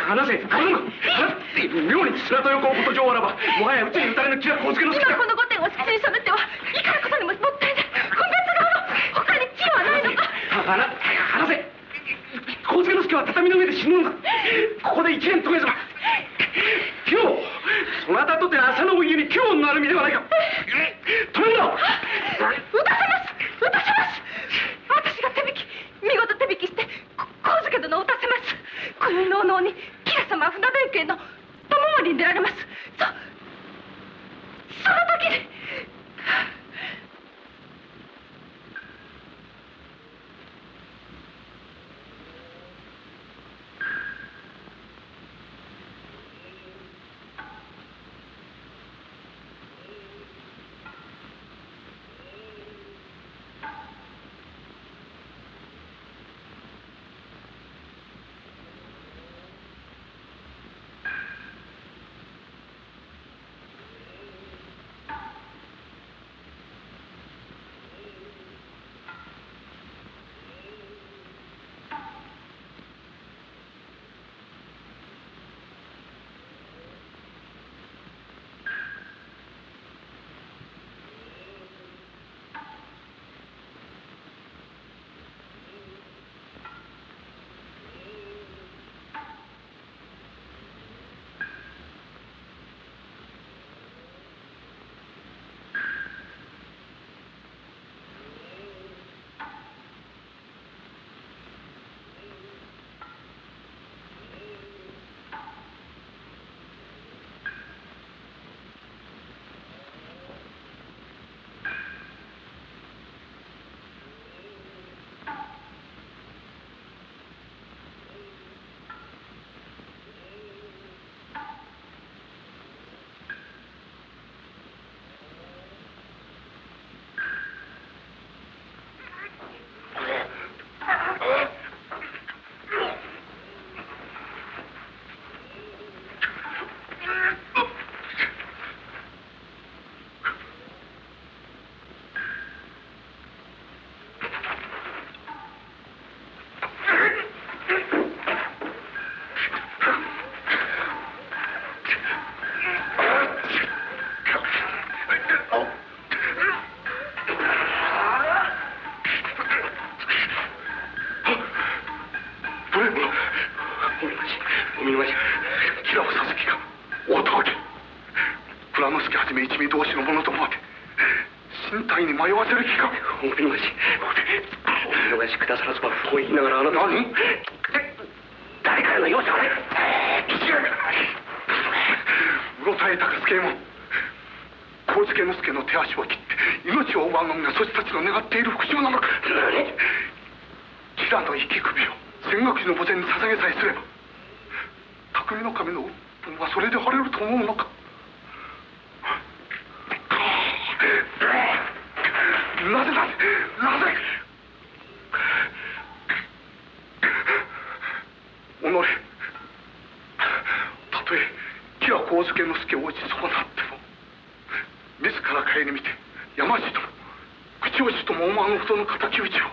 話せ妙に砂と横をこと上あらばもはやうちに打たれぬ気は小助の好きだ。今この御殿を先にされてはいかなことにももったいない。今月が他に地はないのか。話せ小助の助は畳の上で死ぬのだ。ここで一年遂げずば今日そなたとて浅野の家に今日のある身ではないか。止めんだ。撃たせます。私が見事手引きして小助殿を撃たせます。今宵のお能に吉良様は船弁慶の友森に出られます。その時に見逃し吉良を佐々木か大田脇蔵之助はじめ一味同士の者ともあって身体に迷わせる気か。お見逃しくださらずば不本意ながらあなた何誰かへの容赦はない。うろたえたか助右衛門上野介の手足を切って命を奪うのがそちたちの願っている復讐なのか。何吉良の生き首を泉岳寺の墓前に捧げさえすれば匠の神の鬱憤はそれで晴れると思うのか。なぜ己たとえ吉良上野介を打ち損なっても自ら顧みて山路とも口惜しとも思わぬほどの敵討ちを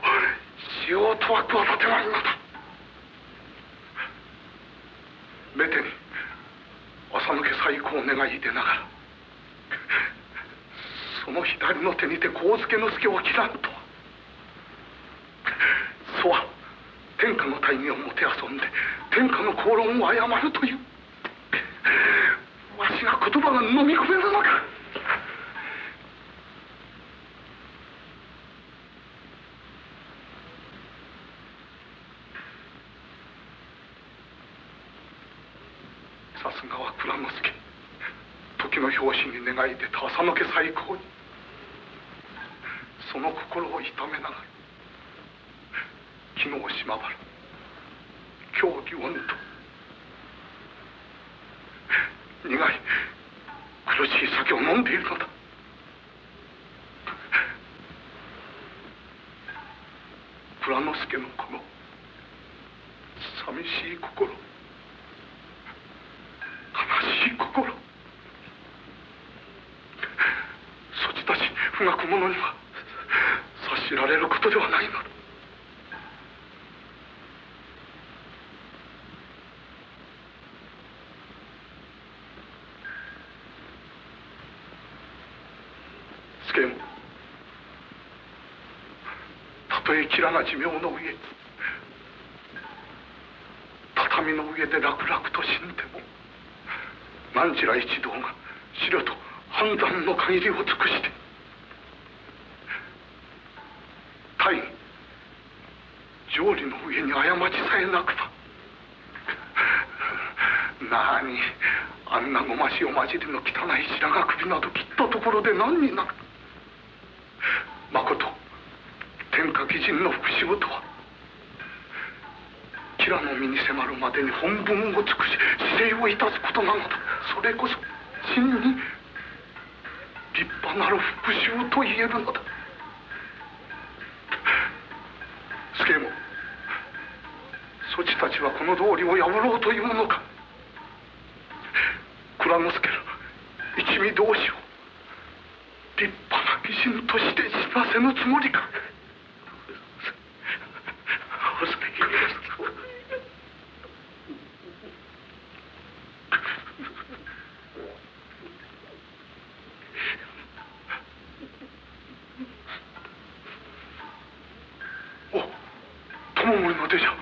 しようとは企てないのだ。めてに浅野家再興を願い出ながらその左の手にて上野介を切らんとは。そは天下の大名をもてあそんで天下の公論を誤るというわしが言葉が飲み込めるのか。さすがは蔵之助時の拍子に願い出た浅野家再興にその心を痛めながら昨日島原今日祇園と苦い苦しい酒を飲んでいるのだ。蔵之助のこの寂しい心悲しい心そちたち不学者には察しられることではないのだ。助右衛門たとえ吉良が寿命の上畳の上で楽々と死んでも何時ら一同が思慮と判断の限りを尽くして大義条理の上に過ちさえなくばなにあんなごましおまじりの汚い白髪首など切ったところで何になる。まこと天下義人の復讐とは吉良の身に迫るまでに本分を尽くし姿勢をいたすことなのだ。それこそ真に立派なる復讐と言えるのだ。助右衛門そちたちはこの道理を破ろうというのか。蔵之助ら一味同士を立派な義人として死なせぬつもりか。お友森の出じゃ。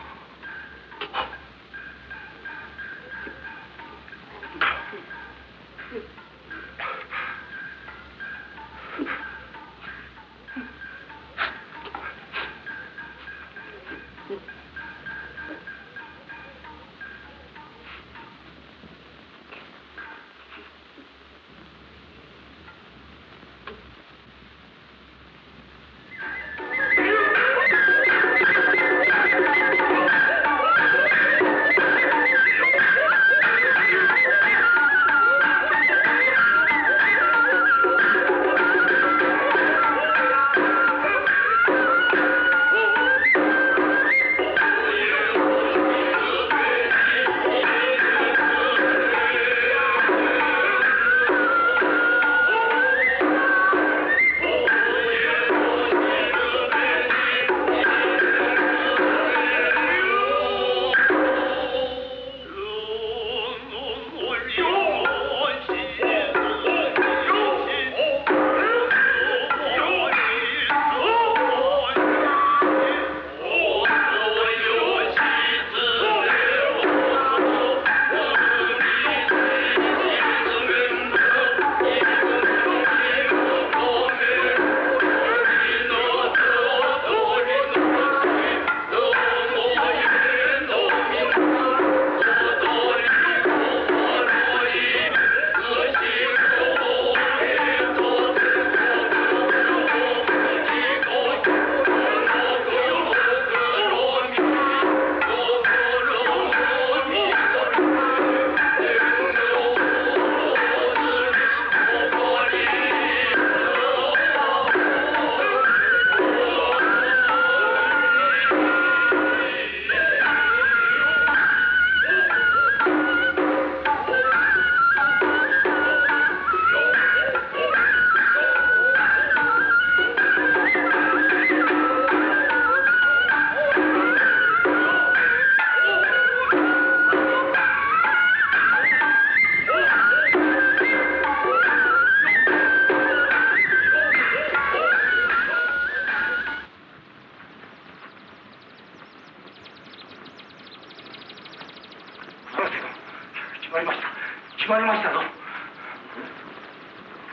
決まりましたぞ。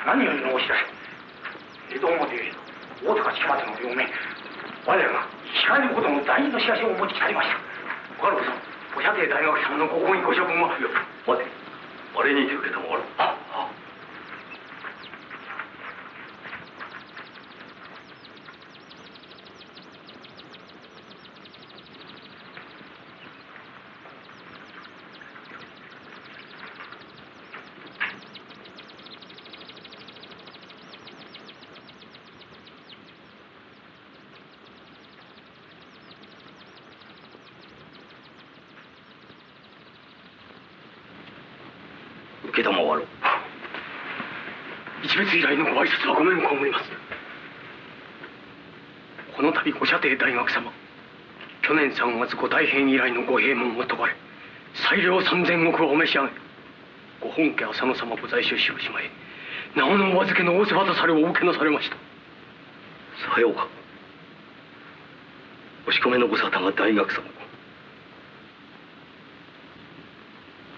何よりのお知らせ。江戸表へ大高近松の両面、我らが控えることの大事の知らせを持ち帰りました。ご家老さん、お舎弟大学様のご婚姻ご処分は。待て、あれにて受けたまわる。受けたまわろう。一別以来のご挨拶はごめん被ります。この度ご舎弟大学様、去年3月ご大変以来のご閉門を解かれ、裁量3000石をお召し上げ、ご本家浅野様ご在所広島へなおのお預けの仰せ渡されをお受けなされました。さようか。押し込めのご沙汰が大学様、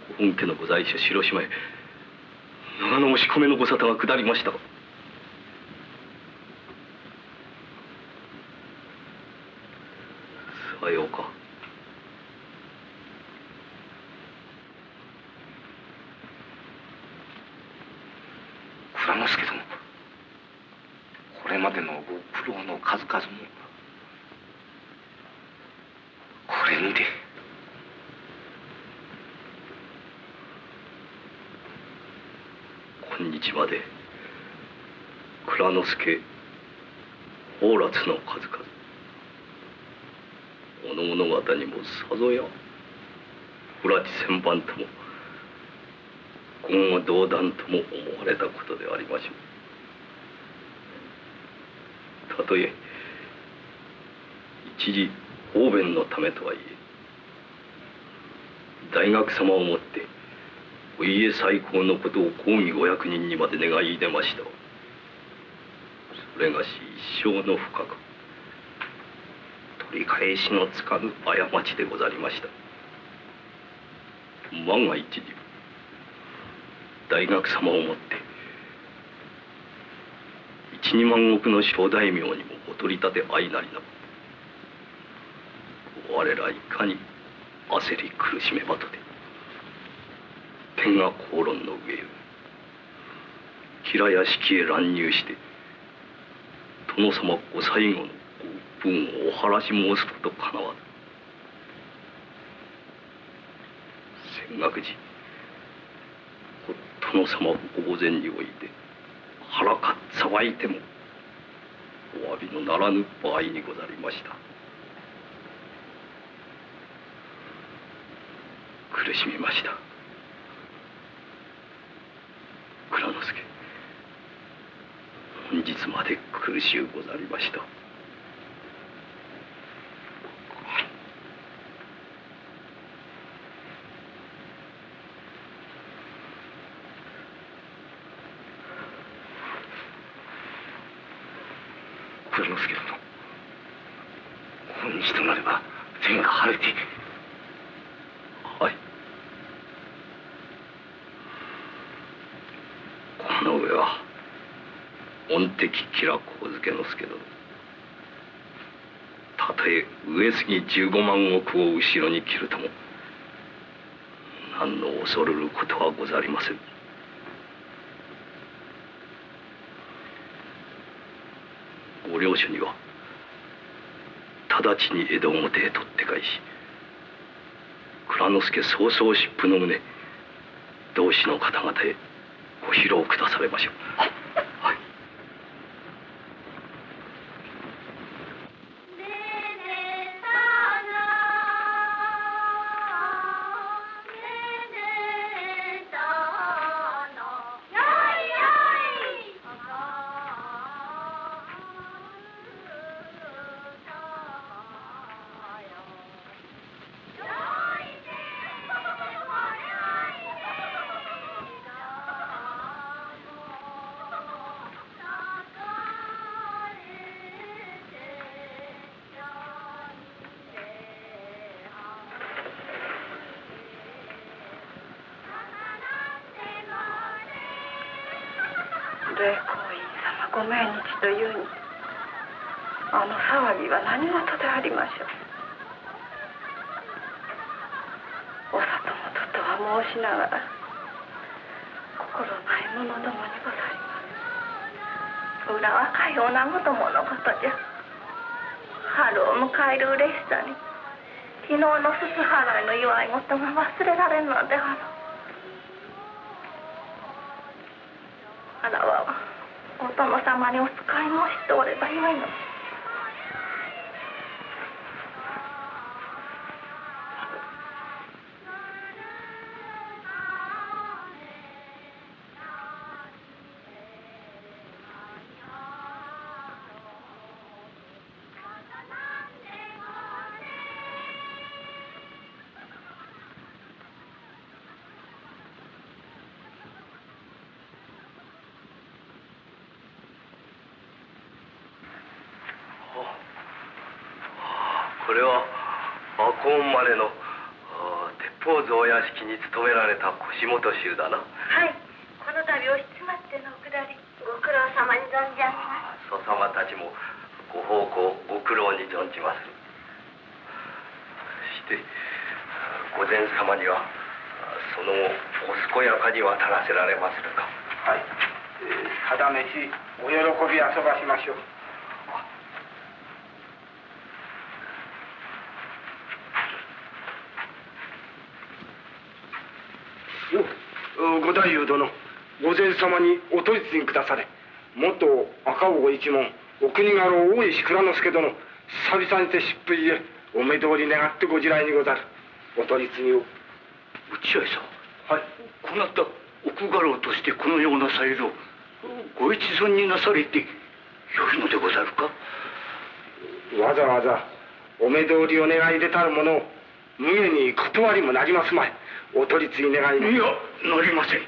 ご本家のご在所広島へ長野押し込めのご沙汰が下りましたが、さようか。蔵之助殿、これまでのご苦労の数々もこれにて。今日まで蔵之助宝埒の数々、おの物語にもさぞや不埒千番とも言語道断とも思われたことでありましょう。たとえ一時方便のためとはいえ、大学様をもってお家再興のことを公儀500人にまで願い出ました。それがし一生の不覚、取り返しのつかぬ過ちでござりました。万が一に大学様をもって1、2万石の小大名にもお取り立て相なりなば、我らいかに焦り苦しめばとて、天下公論の上平屋敷へ乱入して殿様ご最後のご分をお晴らし申すことかなわず、泉岳寺殿様御前において腹かっ騒いてもお詫びのならぬ場合にござりました。苦しみました。蔵之助、本日まで苦しゅうござりました。蔵之助殿、本日となれば天が晴れて。はい。この上は御敵吉良上野介殿、たとえ上杉15万石を後ろに切るとも何の恐るることはござりません。ご領主には直ちに江戸表へ取って返し、蔵之助早々疾風の旨同志の方々へご披露くだされましょう。はい。霊光院様ご命日というにあの騒ぎは何事でありましょう。お里元とは申しながら心ない者どもにござります。裏はかようなことものことじゃ。春を迎える嬉しさに昨日のすす払いの祝い事が忘れられんのであろう。あらわはお殿様にお仕え申しておればよいの。これは赤穂生まれの鉄砲蔵屋敷に勤められた腰元衆だな。はい、この度お七松でのお下りご苦労様に存じ上げます。祖様たちもご奉公ご苦労に存じます。して御前様にはその後お健やかに渡らせられまするか。はい、ただ飯お喜び遊ばしましょう。五太夫殿、御前様にお取り次ぎくだされ。元赤穂一門お国家老大石蔵之介殿、久々にて疾風ゆえお目通り願ってご自来にござる。お取り次ぎを。内合さん、はい、こなた奥家老としてこのような才能ご一存になされてよいのでござるか。わざわざお目通りを願い出たる者を無下に断りもなりますまい。お取り次ぎ願います。いや、なりません。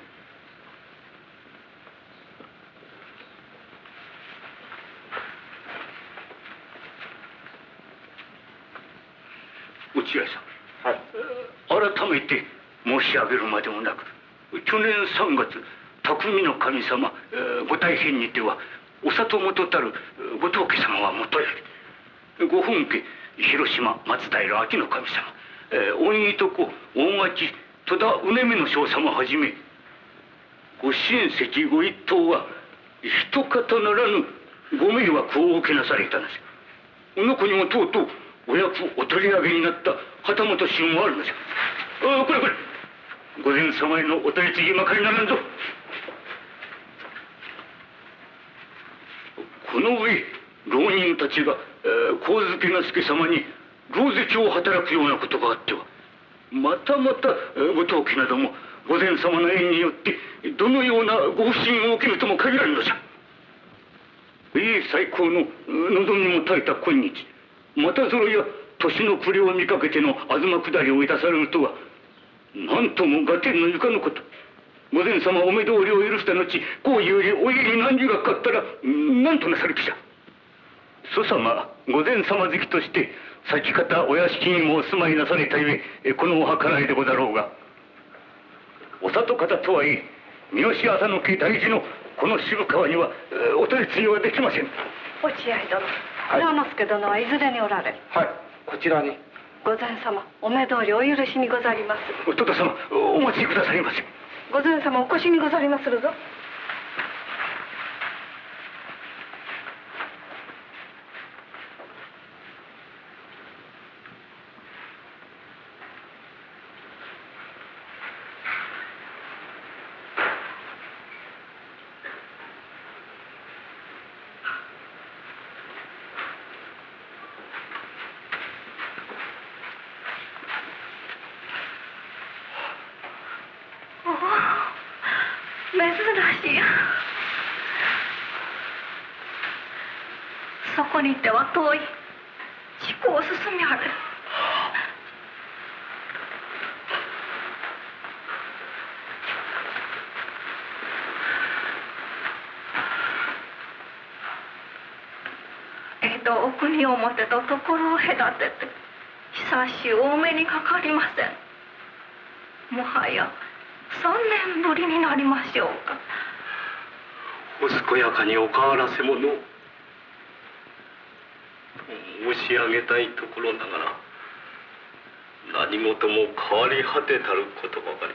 内合さん、はい、改めて申し上げるまでもなく、去年3月匠の神様ご大変にてはお里元たるご当家様はもとよりご本家広島松平明の神様御いとこ大垣戸田うねみの将様はじめご親戚ご一党は一方ならぬご迷惑をお受けなされたのです。この子にもとうとうお役お取り上げになった旗本衆もあるのじゃ。これ御前様へのお取り次ぎまかりならんぞ。この上浪人たちが上野之助様に狼藉を働くようなことがあってはまたご当家なども御前様の縁によってどのようなご不審を受けるとも限らんのじゃ。栄最高の望みも絶えた今日またぞろや年の暮れを見かけての東下りをいたされるとはなんとも合点のゆかぬこと。御前様お目通りを許した後こういうよりお家に何時がかかったら何となさる気じゃ。祖様御前様好きとして先方お屋敷にもお住まいなされたゆえこのお計らいでござろうが、お里方とはいえ三好浅野家大事のこの渋川にはお取り次ぎはできません。落合殿、蔵之介殿はいずれにおられる。はい、こちらに。御前様お目通りお許しにござります。戸田様お待ちくださいませ。御前様お越しにござりまするぞ。珍しい。そこにいては遠い地区を進みある。江戸お国表と所を隔てて久しお目にかかりません。もはや3年ぶりになりましょうか。お健やかにお変わらせものと申し上げたいところながら、何事も変わり果てたることばかり。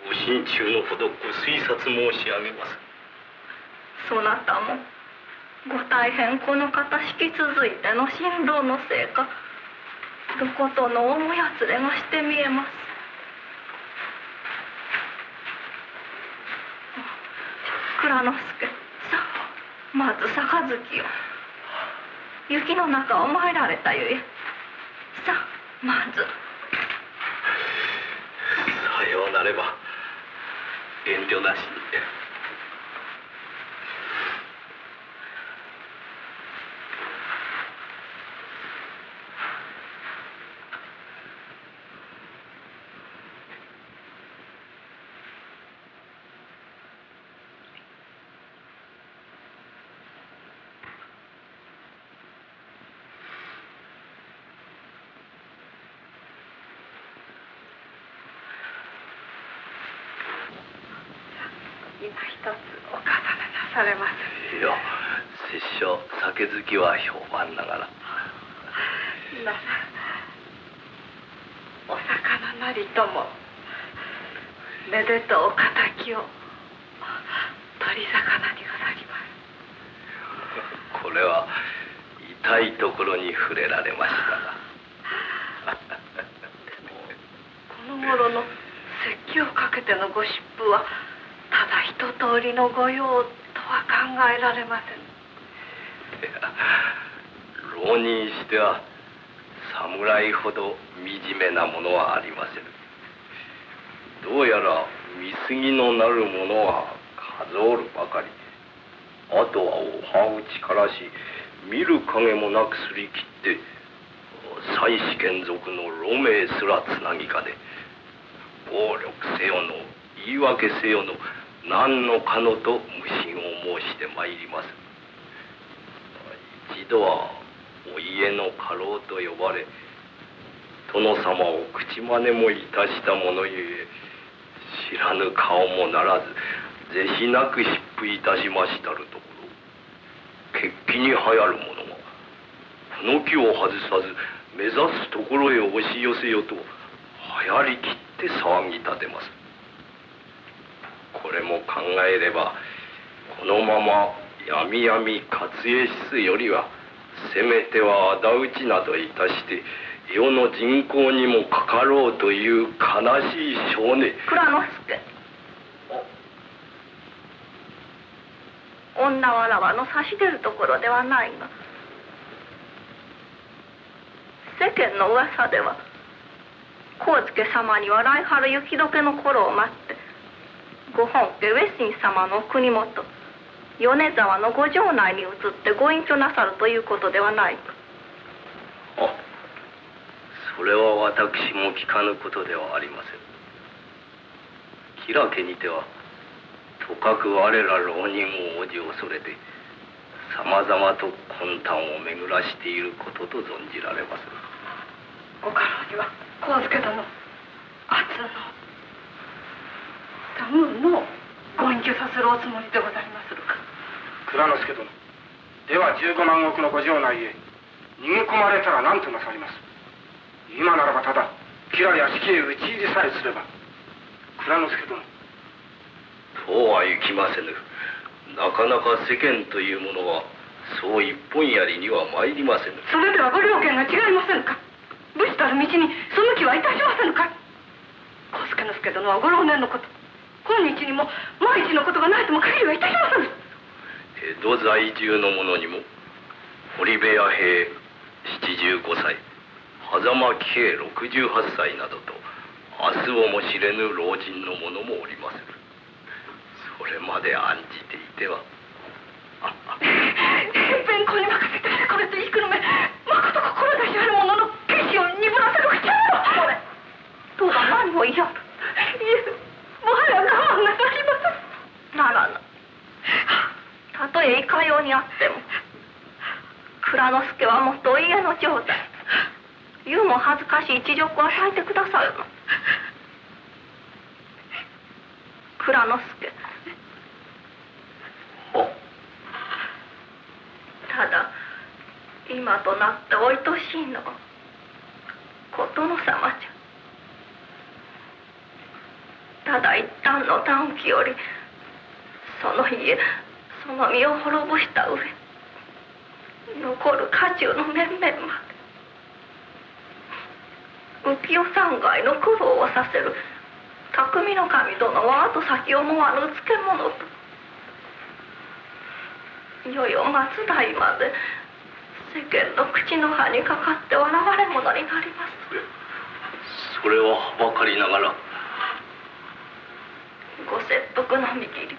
ご心中のほどご推察申し上げます。そなたもご大変この方引き続いての心労のせいか、どことの思やつれがして見えます。蔵之助、さあまず杯を。雪の中を参られたゆえ、さあまず。さようなれば遠慮なしに。今一つお重ねなされます。いや、拙者酒好きは評判ながら。ならお魚なりともめでとう敵を鳥魚にござります。これは痛いところに触れられましたがこの頃の説教をかけてのご疾風はただ一通りの御用とは考えられません。いや、浪人しては侍ほど惨めなものはありません。どうやら見過ぎのなるものは数おるばかり。あとはお歯打ちからし見る影もなくすり切って妻子眷属の路命すらつなぎかね、暴力せよの言い訳せよの何のかのと無心を申してまいります。一度はお家の家老と呼ばれ、殿様を口真似もいたしたものゆえ、知らぬ顔もならず是非なく疾風いたしましたるところ、決起に流行る者がこの気を外さず目指すところへ押し寄せよと流行りきって騒ぎ立てます。これも考えれば、このままやみやみ活営しすよりは、せめては仇討ちなどいたして世の人口にもかかろうという悲しい性根。蔵之助、女わらわの差し出るところではないが、世間の噂では幸助様には来春雪解けの頃を待ってご本家上杉様の国元米沢のご城内に移ってご隠居なさるということではないか。あ、それは私も聞かぬことではありません。吉良家にてはとかく我ら浪人を王子を恐れてさまざまと魂胆を巡らしていることと存じられます。ご家老には幸助殿、厚の多分のご隠居させるおつもりでございまするか。蔵之助殿、では15万石のご城内へ逃げ込まれたら何となさります。今ならばただ吉良屋敷へ討ち入りさえすれば。蔵之助殿。そうはいきませぬ。なかなか世間というものはそう一本やりには参りませぬ。それではご了見が違いませんか。武士たる道にその気はいたしませぬか。小助之助殿はご老年のこと、今日にも万一のことがないとも限りはいたしませぬ。江戸在住の者にも堀部屋兵75歳、狭間喜兵68歳などと明日をも知れぬ老人の者もおりまする。それまで案じていては。弁公に任せてこれと言いくるめ、まこと志ある者の決心を鈍らせる口はこれ。どうだ何を言いやる。いえ、もはや我慢なさります。ならぬ。たとえいかようにあっても、蔵之助はもっとお家の状態。言うも恥ずかしい恥辱を与えてくださるの。蔵之助、今となっておいとしいのはことの様じゃ。ただ一旦の短期よりその家その身を滅ぼした上残る家中の面々まで浮世三害の苦労をさせる匠の神殿は後先思わぬ漬物といよいよ松代まで世間の口の歯にかかって笑われ者になります。それははばかりながらご切腹の見切り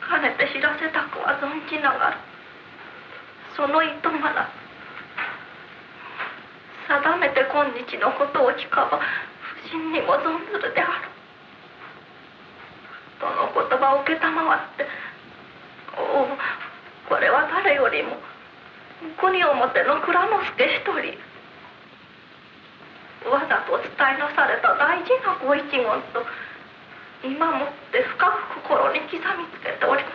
かねて知らせたくは存じながらその意図がな定めて今日のことを聞かば不審にも存ずるであるとの言葉を承っておおこれは誰よりも国表の蔵之助一人わざと伝えなされた大事なご一言と今もって深く心に刻みつけております。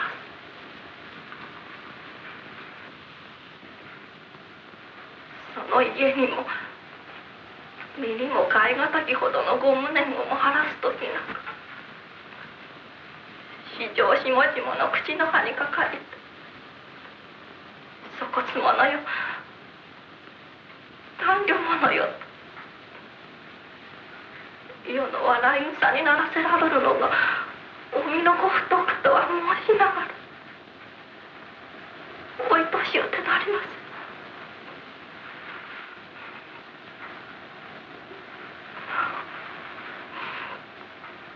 その家にも身にも代え難きほどのご無念をも晴らす時なく四条下々の口の歯にかかりそこつものよ男女者よ世の笑い草にならせられるのがお身のご不徳とは申しながらおいとしゅうてなります。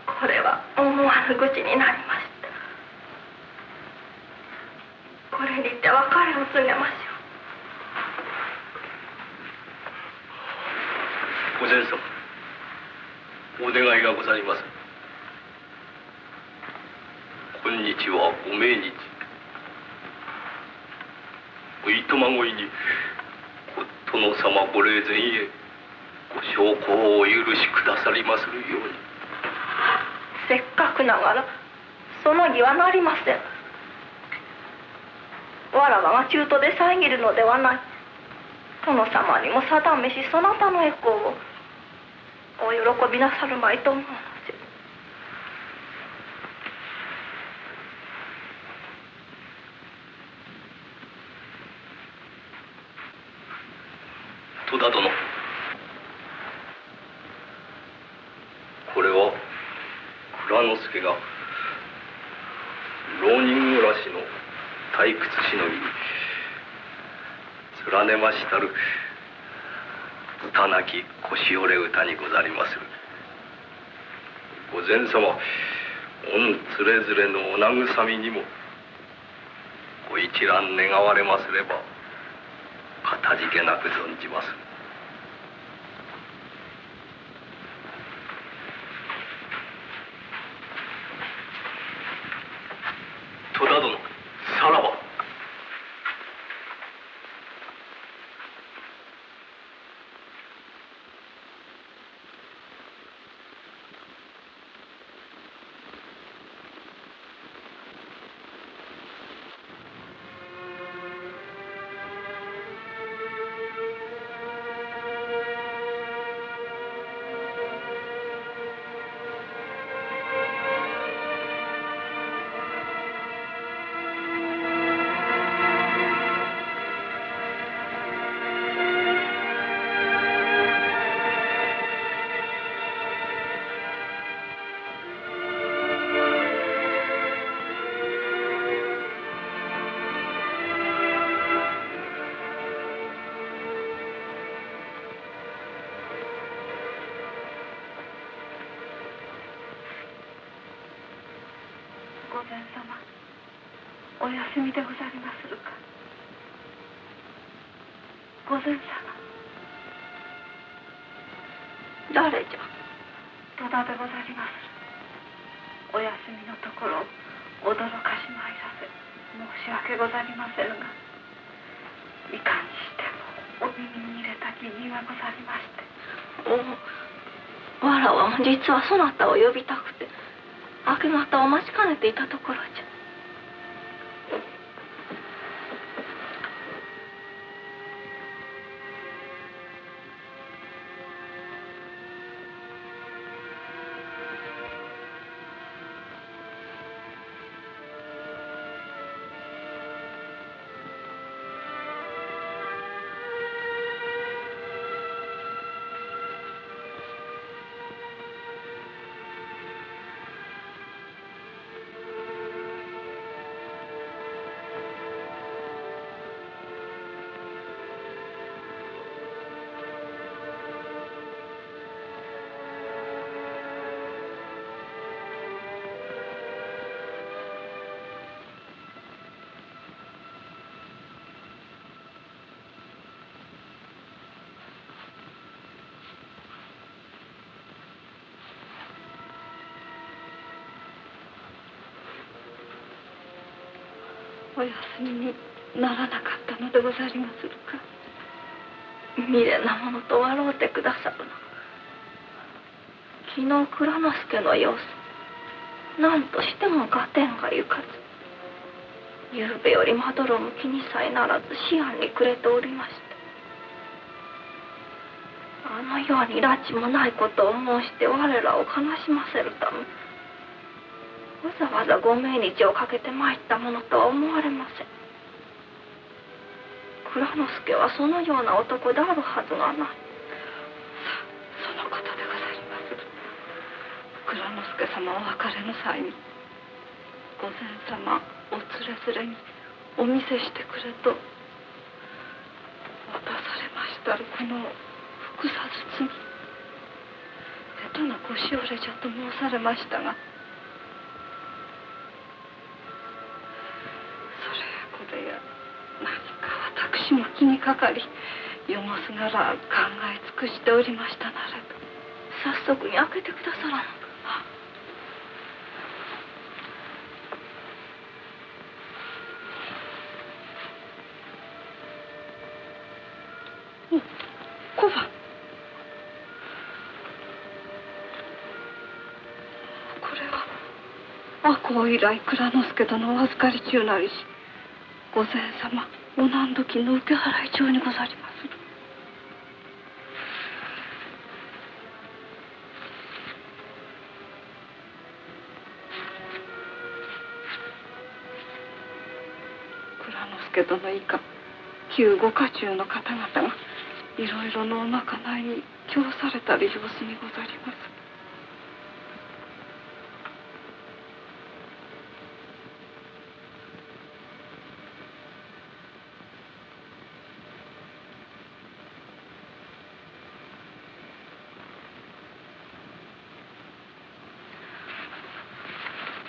これは思わぬ愚痴になりました。これにて別れを告げましょう。御前様お願いがございます。今日はご命日お糸まごいに殿様ご霊前へご焼香をお許しくださりまするように。せっかくながらその儀はなりません。わらわが中途で遮るのではない。殿様にも定めしそなたの栄光をお喜びなさるまいと思うのです。戸田殿これは蔵之助が浪人暮らしの退屈しのぎに連ねましたる拙なき腰折れ歌にござりまする。御前様御つれづれのお慰みにもご一覧願われますればかたじけなく存じます。戸田殿さらば。御前様お休みでござりまするか。御前様誰じゃ。戸田でござりまする。お休みのところ驚かしまいらせ申し訳ござりませぬがいかにしてもお耳に入れた気にはござりまして。わらわも実はそなたを呼びたくて明け方お待ちかねていたところじゃ。お休みにならなかったのでござりまするか。未練なものと笑うてくださるの。昨日蔵之助の様子、何としても合点がゆかず、ゆうべよりまどろむ気にさえならず思案に暮れておりました。あのように拉致もないことを申して我らを悲しませるため、わざわざご命日をかけて参ったものとは思われません。蔵之助はそのような男であるはずがない。そのことでございまする。蔵之助様お別れの際に、御前様お連れ連れにお見せしてくれと渡されましたるこの複雑罪、下手なごしおれじゃと申されましたが、それやこれや何か私も気にかかり、よもすなら考え尽くしておりましたなれと。早速に開けてくださらぬか。小判。これは赤穂以来蔵之助殿お預かり中なりし、御前様お何時の受け払い帳にござりまする。蔵之助殿以下旧ご家中の方々がいろいろのおまかないに供されたる様子にござります。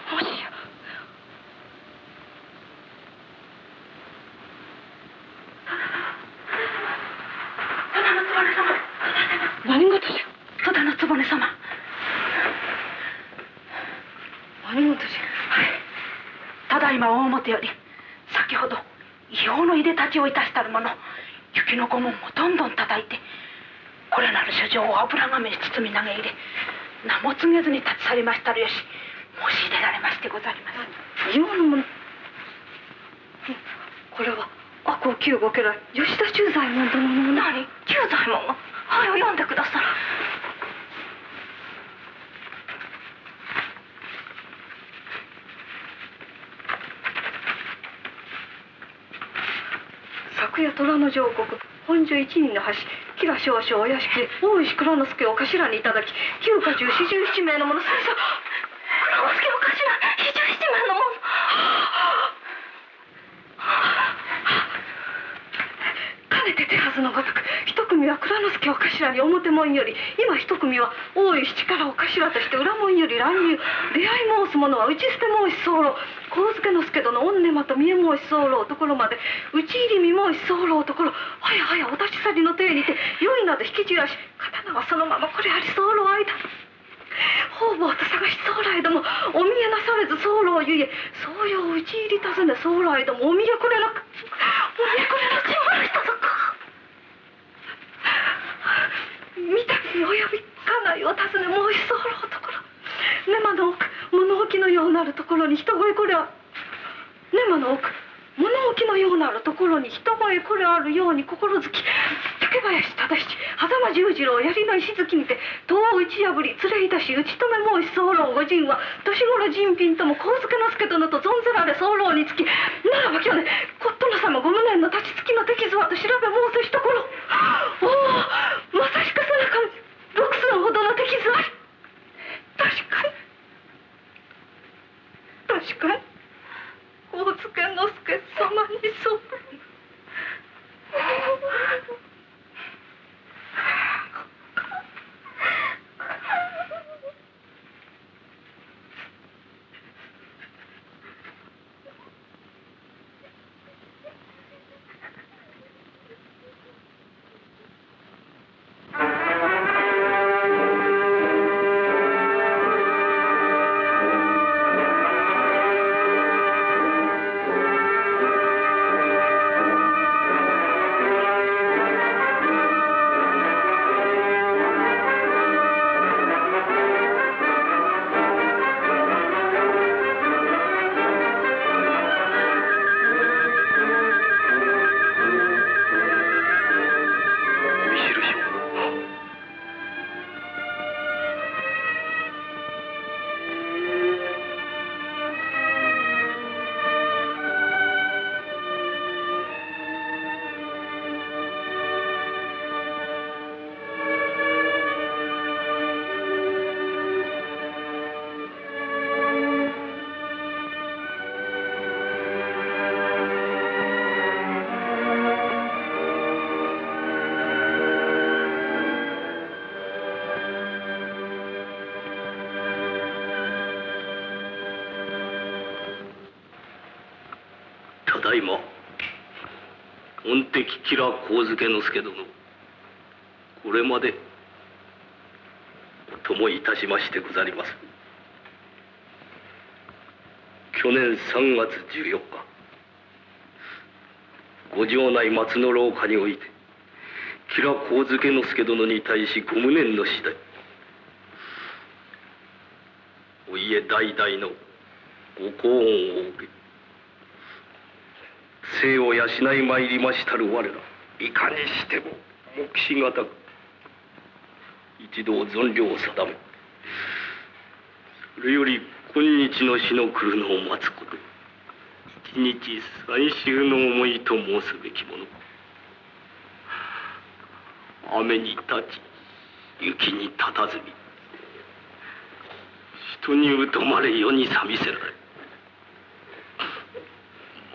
もしや何事じゃ。戸田の局様。何事じゃ。はい。ただいま大表より先ほど異様のいでたちをいたしたる者、雪の御門をどんどん叩いて、これなる書状を油紙に包み投げ入れ、名も告げずに立ち去りましたるよし申し入れられましてござります。異様の者。これは赤穂旧御家来吉田忠左衛門殿の。何、忠左衛門が。はい、読んでください。昨夜虎の上国本所一人の橋吉良少々お屋敷で大石蔵之助を頭にいただき、旧家中47名の者。先生、蔵之助を頭47名の者。かねて手はずのごとく、一組は蔵之助を頭に表門より、今一組は大石力を頭として裏門より乱入。出会い申す者は打ち捨て申し候。上野之助殿御根間と見え申し候ところまで、討ち入り見申し候ところ、はやはやお立ち去りの体にて酔いなど引き散らし、刀はそのままこれあり候間。方々と探し候どもお見えなされず候ゆえ、そうよ討ち入り尋ね候どもお見えこれなく、お見えこれなくしましたぞか。三度に及び家内を訪ね申し候ところ、根間の奥物置のようなるところに人声これは、根間の奥物置のようなるところに人声これあるように心づき、竹林忠七狭間十次郎槍の石突きにて戸を打ち破り連れいたし、打ち止め申し候御仁は年頃人品とも上野之助殿と存ぜられ候につき、ならば去年骨殿様ご無念の立ちつきの手傷はと調べ申せしところ、おお、まさしくそなかに6寸ほどの手傷あり。確かに上野之助様にそうたいま御敵吉良上野介殿、これまでお供いたしましてござります。去年3月14日、ご城内松の廊下において吉良上野介殿に対しご無念の次第、お家代々のご幸恩を受け生を養い参りましたる我ら、いかにしても目視がたく一同存領を定め、それより今日の日の来るのを待つこと、一日三秋の思いと申すべきもの。雨に立ち雪に立たずに、人に疎まれ世に寂せられ、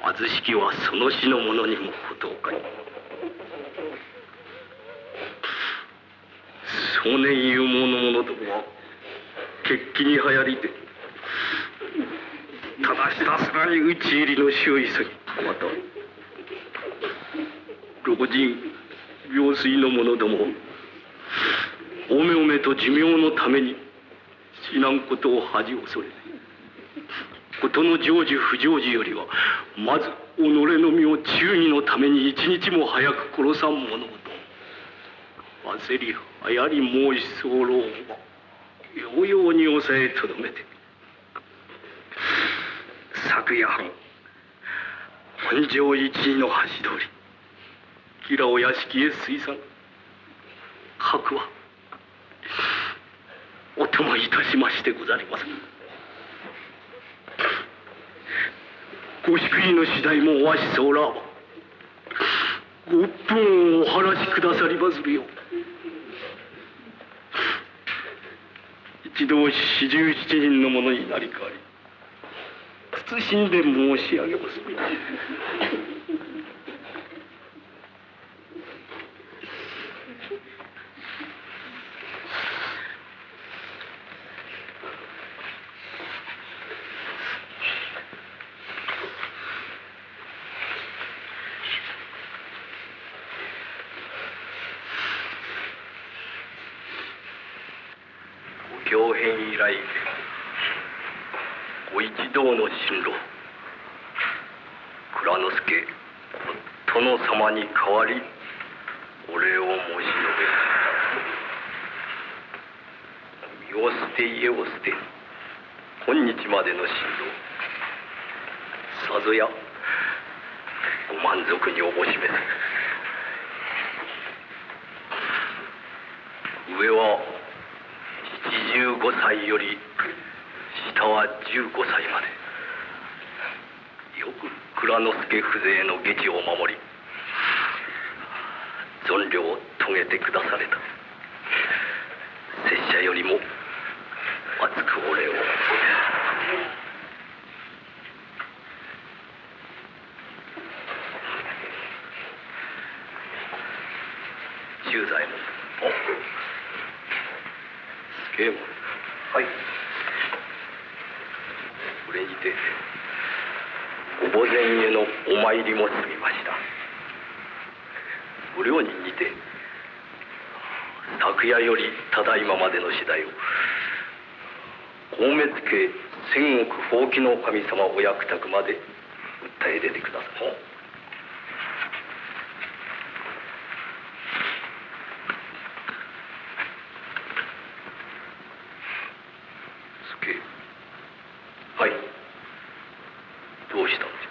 貧しきはその死の者にもことをかに。少年有望の者どもは決起に流行りで、ただひたすらに討ち入りの死を急ぎ、また老人病衰の者どもはおめおめと寿命のために死なんことを恥恐れ、事の成就不成就よりはまず己の身を忠義のために一日も早く殺さん者と焦りはやり申し候はようように抑えとどめて、昨夜半本城一位の橋通り吉良お屋敷へ推参、白はお供いたしましてござります。ご救いの次第もわしそうらばご鬱憤をお晴らしくださりまするよう、一同四十七人の者になり代わり謹んで申し上げます。行変以来ご一同の進路、蔵之助殿様に代わりお礼を申し述べ、身を捨て家を捨て今日までの進路、さぞやご満足におぼしめす。上は15歳より下は15歳までよく蔵之助風情の下知を守り存領を遂げてくだされた。拙者よりも厚くお礼を。忠左衛門、助右衛門、はい、これにて御墓前へのお参りも済みました。ご両人にて昨夜よりただいままでの次第を高滅家千石宝器の神様お役宅まで訴え出てください。はい、どうしたんでしょ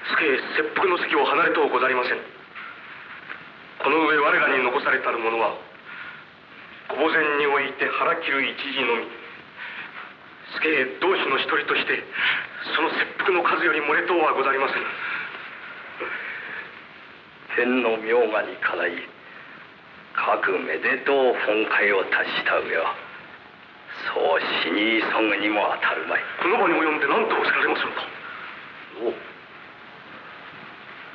う。助切腹の席を離れとうござりません。この上我らに残されたるものは御墓前において腹切る一時のみ。助同志の一人としてその切腹の数より漏れとうはござりません。天の明賀にかない各めでとう本会を達した上はそう死に急ぐにも当たるまい。この場に及んで何とおっしゃられますのか。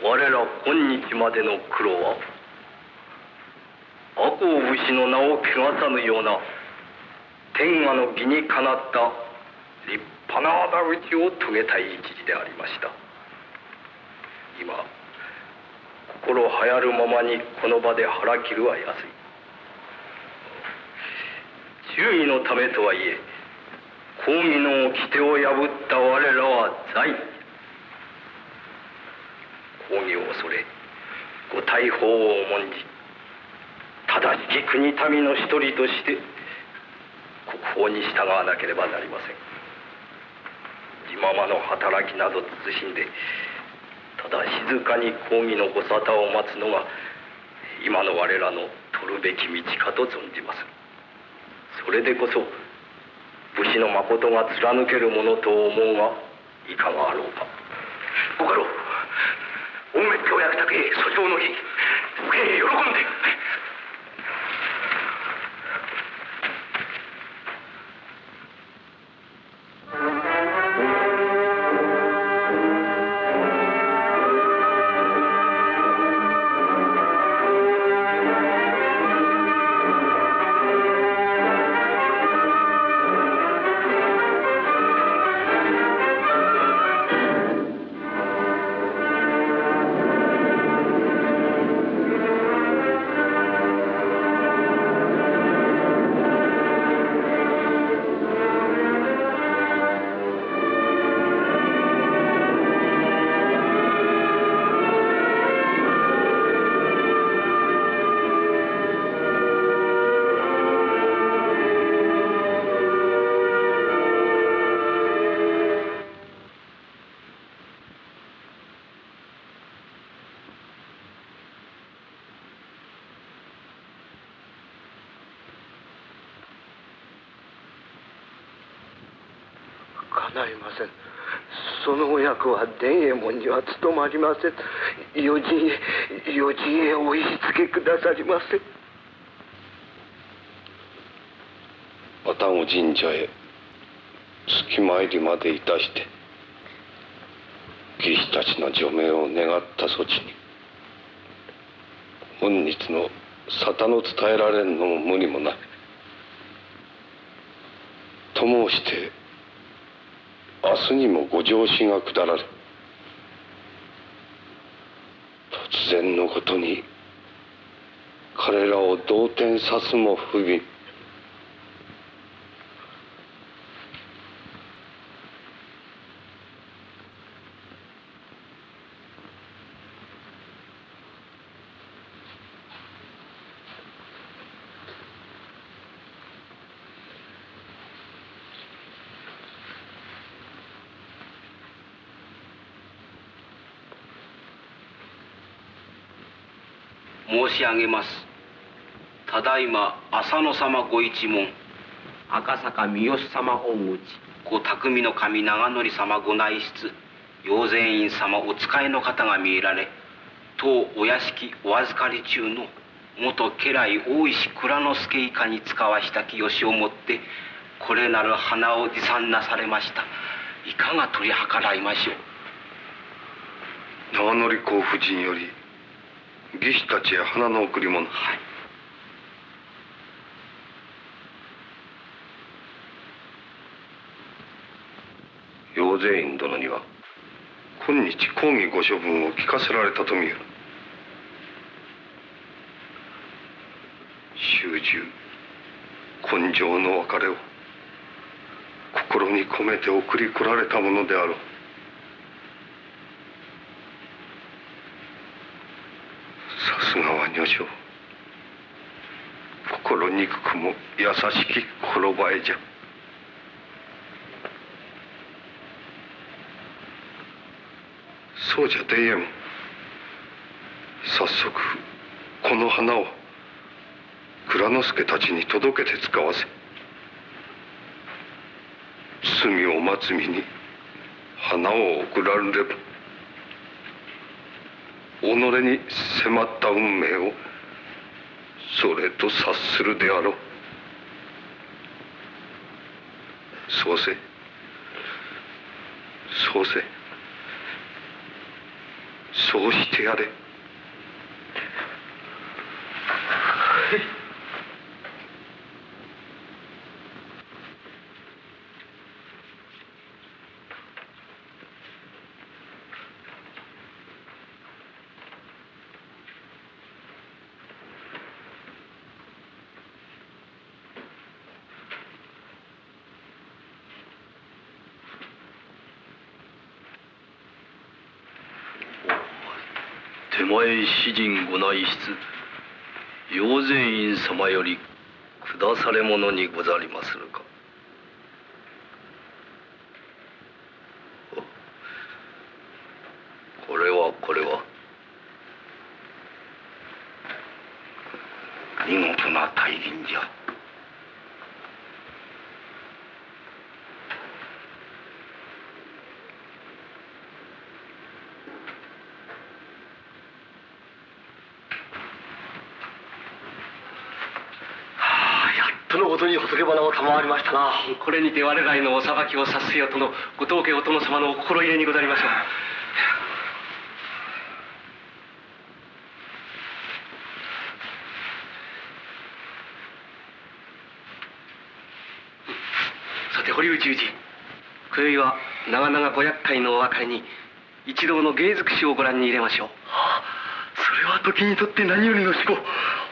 我ら今日までの苦労は赤穂武士の名を汚さぬような天下の義にかなった立パナーダ打ちを遂げたい一時でありました。今心流行るままにこの場で腹切るは安い。忠義のためとはいえ公儀の掟を破った我らは罪。公儀を恐れご大法を重んじ正しき国民の一人として国法に従わなければなりません。自ままの働きなど慎んでただ静かに公儀のご沙汰を待つのが今の我らの取るべき道かと存じます。それでこそ武士の誠が貫けるものと思うがいかがあろうか。ご家老、大目ってお役宅へ訴状の日不敬喜んで。叶いません。そのお役は伝右衛門には務まりません。余人へお言いつけくださりませ。愛宕神社へ月参りまでいたして義士たちの除名を願ったそちに本日の沙汰の伝えられんのも無理もないと申して明日にもご上司が下られ突然のことに彼らを動転さすも不憫。申し上げます。ただいま浅野様ご一門、赤坂三好様御内、ご匠の神長則様ご内室、陽前院様お使いの方が見えられ、当お屋敷お預かり中の元家来大石蔵之助以下に使わしたきよしをもってこれなる花を持参なされました。いかが取り計らいましょう。長則公夫人より義士たちへ花の贈り物。はい。陽前院殿には今日公儀ご処分を聞かせられたと見える。終終根性の別れを心に込めて送り来られたものであろう。さすがは女性、心憎くも優しき心ばえじゃ。そうじゃ伝右衛門、早速この花を蔵之助たちに届けて使わせ、罪を待つ身に花を贈られれば己に迫った運命をそれと察するであろう。そうせ、そうせ、そうしてやれ。手前詩人ご内室陽善院様より下されものにござりまするか。これは見事な大輪じゃ。とのことに仏花を賜りましたな。これにて我らへのお裁きを察せよとのご当家お殿様のお心入れにござりましょう。さて堀内氏、今宵は長々ご厄介のお別れに一同の芸尽くしをご覧に入れましょう。それは時にとって何よりの至宝。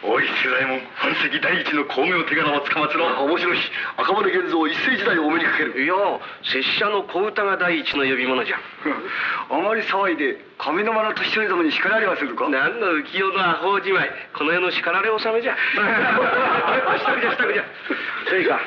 おい世左衛門、本石第一の巧妙手柄をつかまつろう。面白い。赤羽源蔵一世時代お目にかける。いや、拙者の小唄が第一の呼び物じゃ。あまり騒いで上の間の年寄りどもに叱られはするか。何の浮世のアホじまい、この世の叱られ納めじゃ。支度じゃ支度じゃ。それか。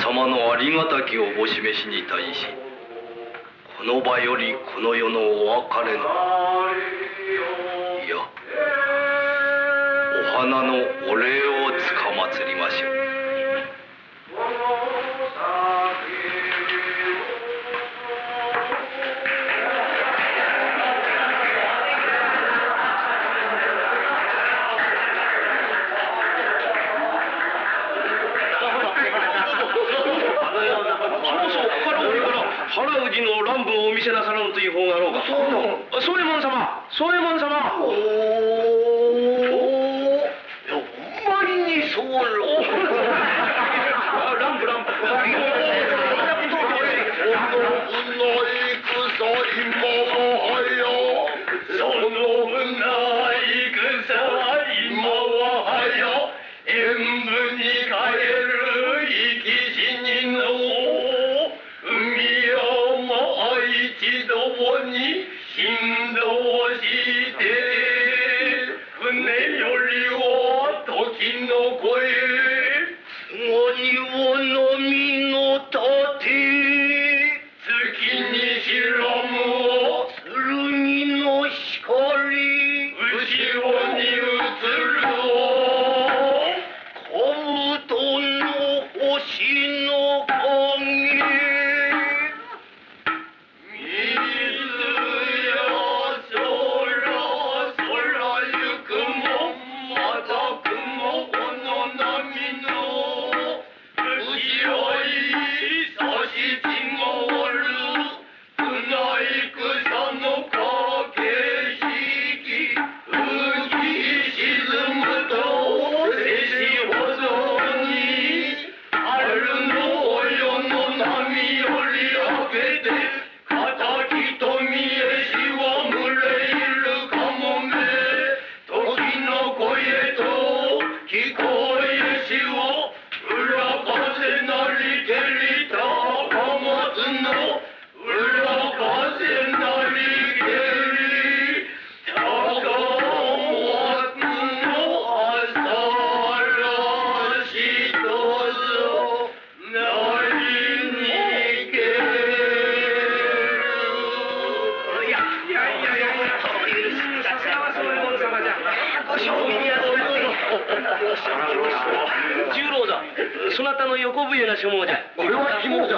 様のありがたきをお示しに対し、この場よりこの世のお別れの、いや、お花のお礼をつかまつりましょう。原氏の乱舞をお見せなさらぬという方があろうか。宗右衛門様、宗右衛門様。ほんまにそうろ。乱舞乱舞。十郎だ。そなたの横笛な所望じゃ。これは肝じゃ。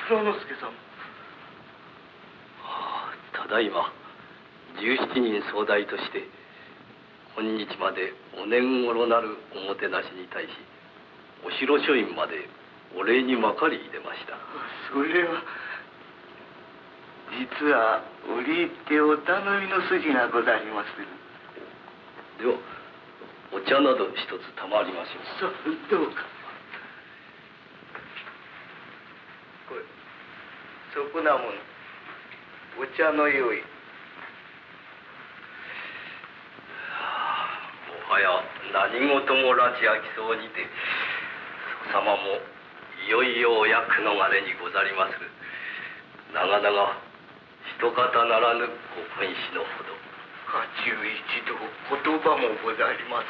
蔵之介様。ただいま17人総代として今日までお年頃なるおもてなしに対しお城書院までお礼にまかり入れました。それは実は折り入ってお頼みの筋がござりまする。ではお茶など一つ賜りましょう。どうか。これそこなものお茶の用意。もはや何事も拉致飽きそうにて祖様もいよいよお役のあれにござりまする。長々一方ならぬご君子のほど。家中一同言葉もござりません。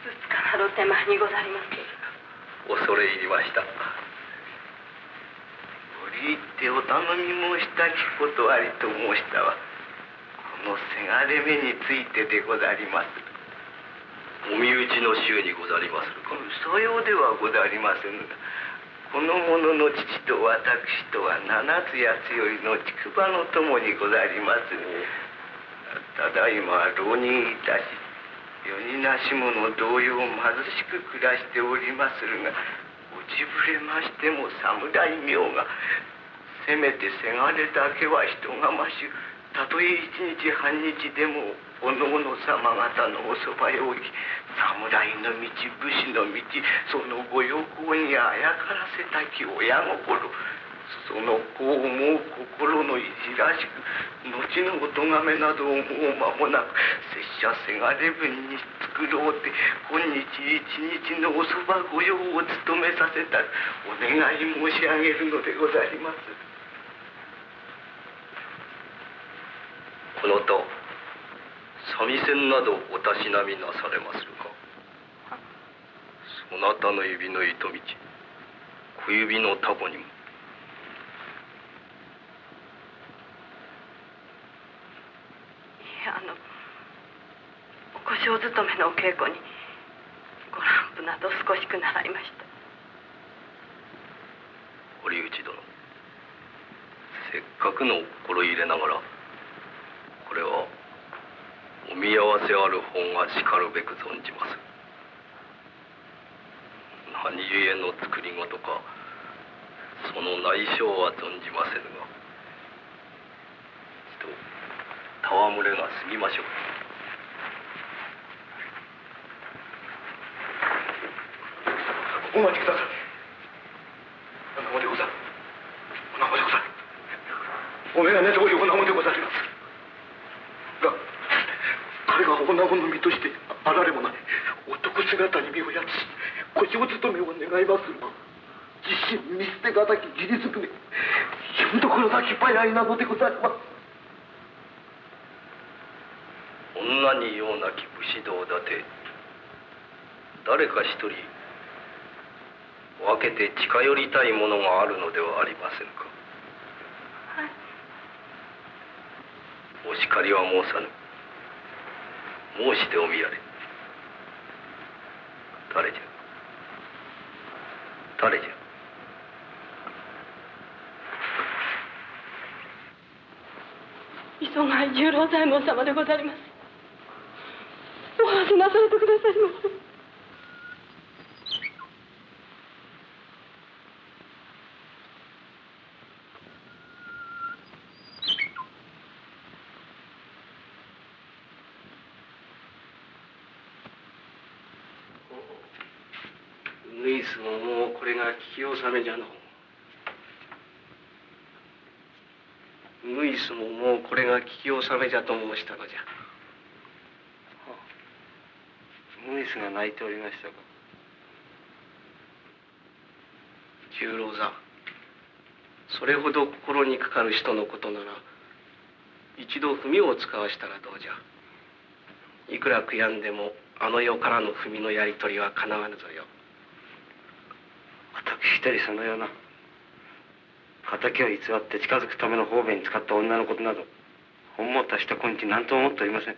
ふつつかなる手前にござります。恐れ入りました。折り入ってお頼み申したきことありと申したわ。このせがれ目についてでござります。お身内の衆にござりまするか。さようではござりませぬが、この者の父と私とは七つやつよりの竹馬の友にござりまする。ただいま浪人いたし、世になし者同様貧しく暮らしておりまするが、落ちぶれましても侍名が、せめてせがれだけは人がましゅ、たとえ一日半日でもおのおの様方のおそばへおき、侍の道、武士の道、そのご欲望にあやからせたき親心、その子を思う心のいじらしく、後のお咎めなどを思う間もなく、拙者せがれ分に作ろうて、今日一日のおそば御用を務めさせたる、お願い申し上げるのでござります。この他三味線などおたしなみなされまするか。そなたの指の糸道、小指のタコにも。いや、お小姓勤めのお稽古にごランプなど少しく習いました。堀内殿、せっかくの心入れながら、これはお見合わせある方がしかるべく存じます。何故の作り事か、その内情は存じませぬが、ちと戯れが過ぎましょう。お待ちください。おなごでござる。おなごでござる。おめがね同様おなごでござります。が、彼が女子の身としてあられもない男姿に身をやつし、小姓勤めを願いまするが、自身見捨てがたき義理ずくめ、よんどころなき早いなのでござります。女に用なき武士道だて、誰か一人分けて近寄りたいものがあるのではありませんか。はい。お叱りは申さぬ。申しておみやれ。誰じゃ。誰じゃ。磯貝十郎左衛門様でござります。お話しなされてくださいませ。ウグイスももうこれが聞き納めじゃの。ウグイスももうこれが聞き納めじゃと申したのじゃ。ウグイスが泣いておりましたか。十郎座、それほど心にかかる人のことなら一度文を使わしたらどうじゃ。いくら悔やんでもあの世からの文のやり取りはかなわぬぞよ。私一人そのような敵を偽って近づくための方便に使った女のことなど本もたした今日何とも思っておりません。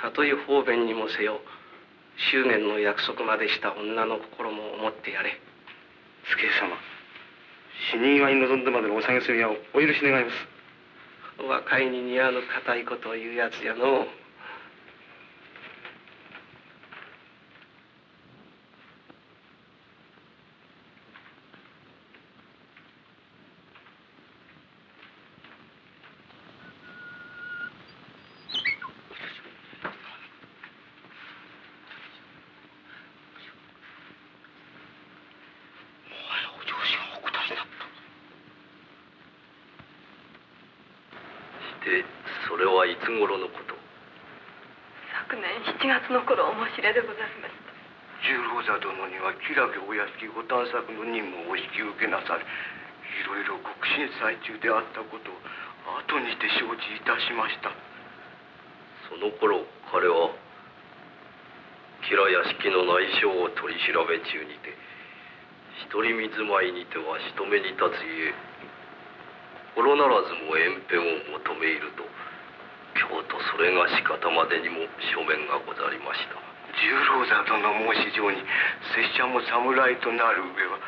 たとえ方便にもせよ執念の約束までした女の心も思ってやれ。助様、死に祝いに臨んでまでのお下げするやをお許し願います。若いに似合わぬ固いことを言うやつやのう。それはいつ頃のこと？昨年7月の頃お申し入れでございました。十郎座殿には吉良家お屋敷ご探索の任務をお引き受けなされ、いろいろご苦心最中であったことを後にて承知いたしました。その頃彼は吉良屋敷の内証を取り調べ中にて一人見住まいにては人目に立つゆえ心ならずも遠辺を求めいると京都それがし方までにも書面がござりました。十郎座殿の申し状に拙者も侍となる上は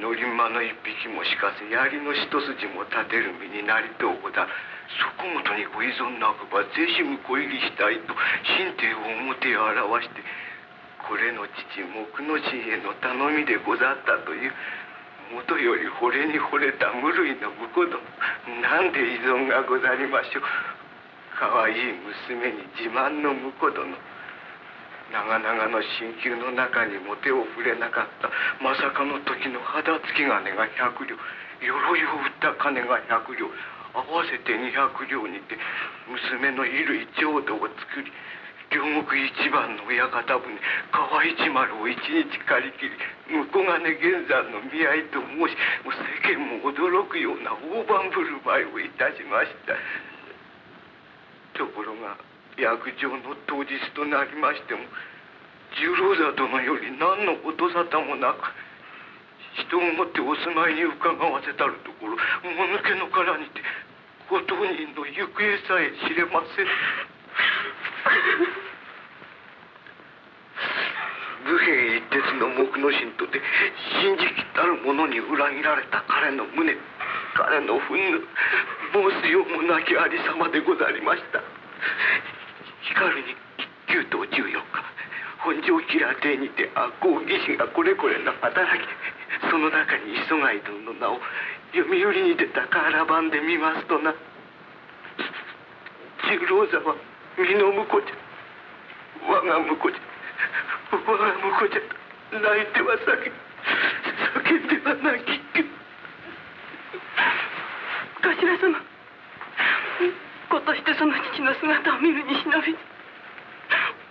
乗り馬の一匹もしかせ槍の一筋も立てる身になりとうござる。そこもとにご依存なくばぜひ婿入りしたいと神帝を表へ表してこれの父木之進への頼みでござったという。もとより惚れに惚れた無類の婿殿、なんで依存がござりましょう。かわいい娘に自慢の婿殿、長々の進級の中にも手を触れなかったまさかの時の肌付き金が100両、鎧を売った金が100両、合わせて200両にて娘の衣類浄土を作り、両国一番の親方船河一丸を一日借り切り向金現山の見合いと申し、世間も驚くような大盤振る舞いをいたしました。ところが約定の当日となりましても十郎座殿より何の音沙汰もなく、人をもってお住まいに伺わせたるところ、もぬけの殻にてご当人の行方さえ知れません。武兵一徹の木之進とて信じきったる者に裏切られた彼の胸、彼の憤怒、申すようもなきありさまでござりました。光に9等14日本城吉良邸にて悪行義士がこれこれの働き、その中に磯貝殿の名を読売に出た瓦版で見ますとな、十郎座は身の婿じゃ、我が婿じゃ、我が婿じゃと泣いては叫んでは泣き頭様、子としてその父の姿を見るに忍びず、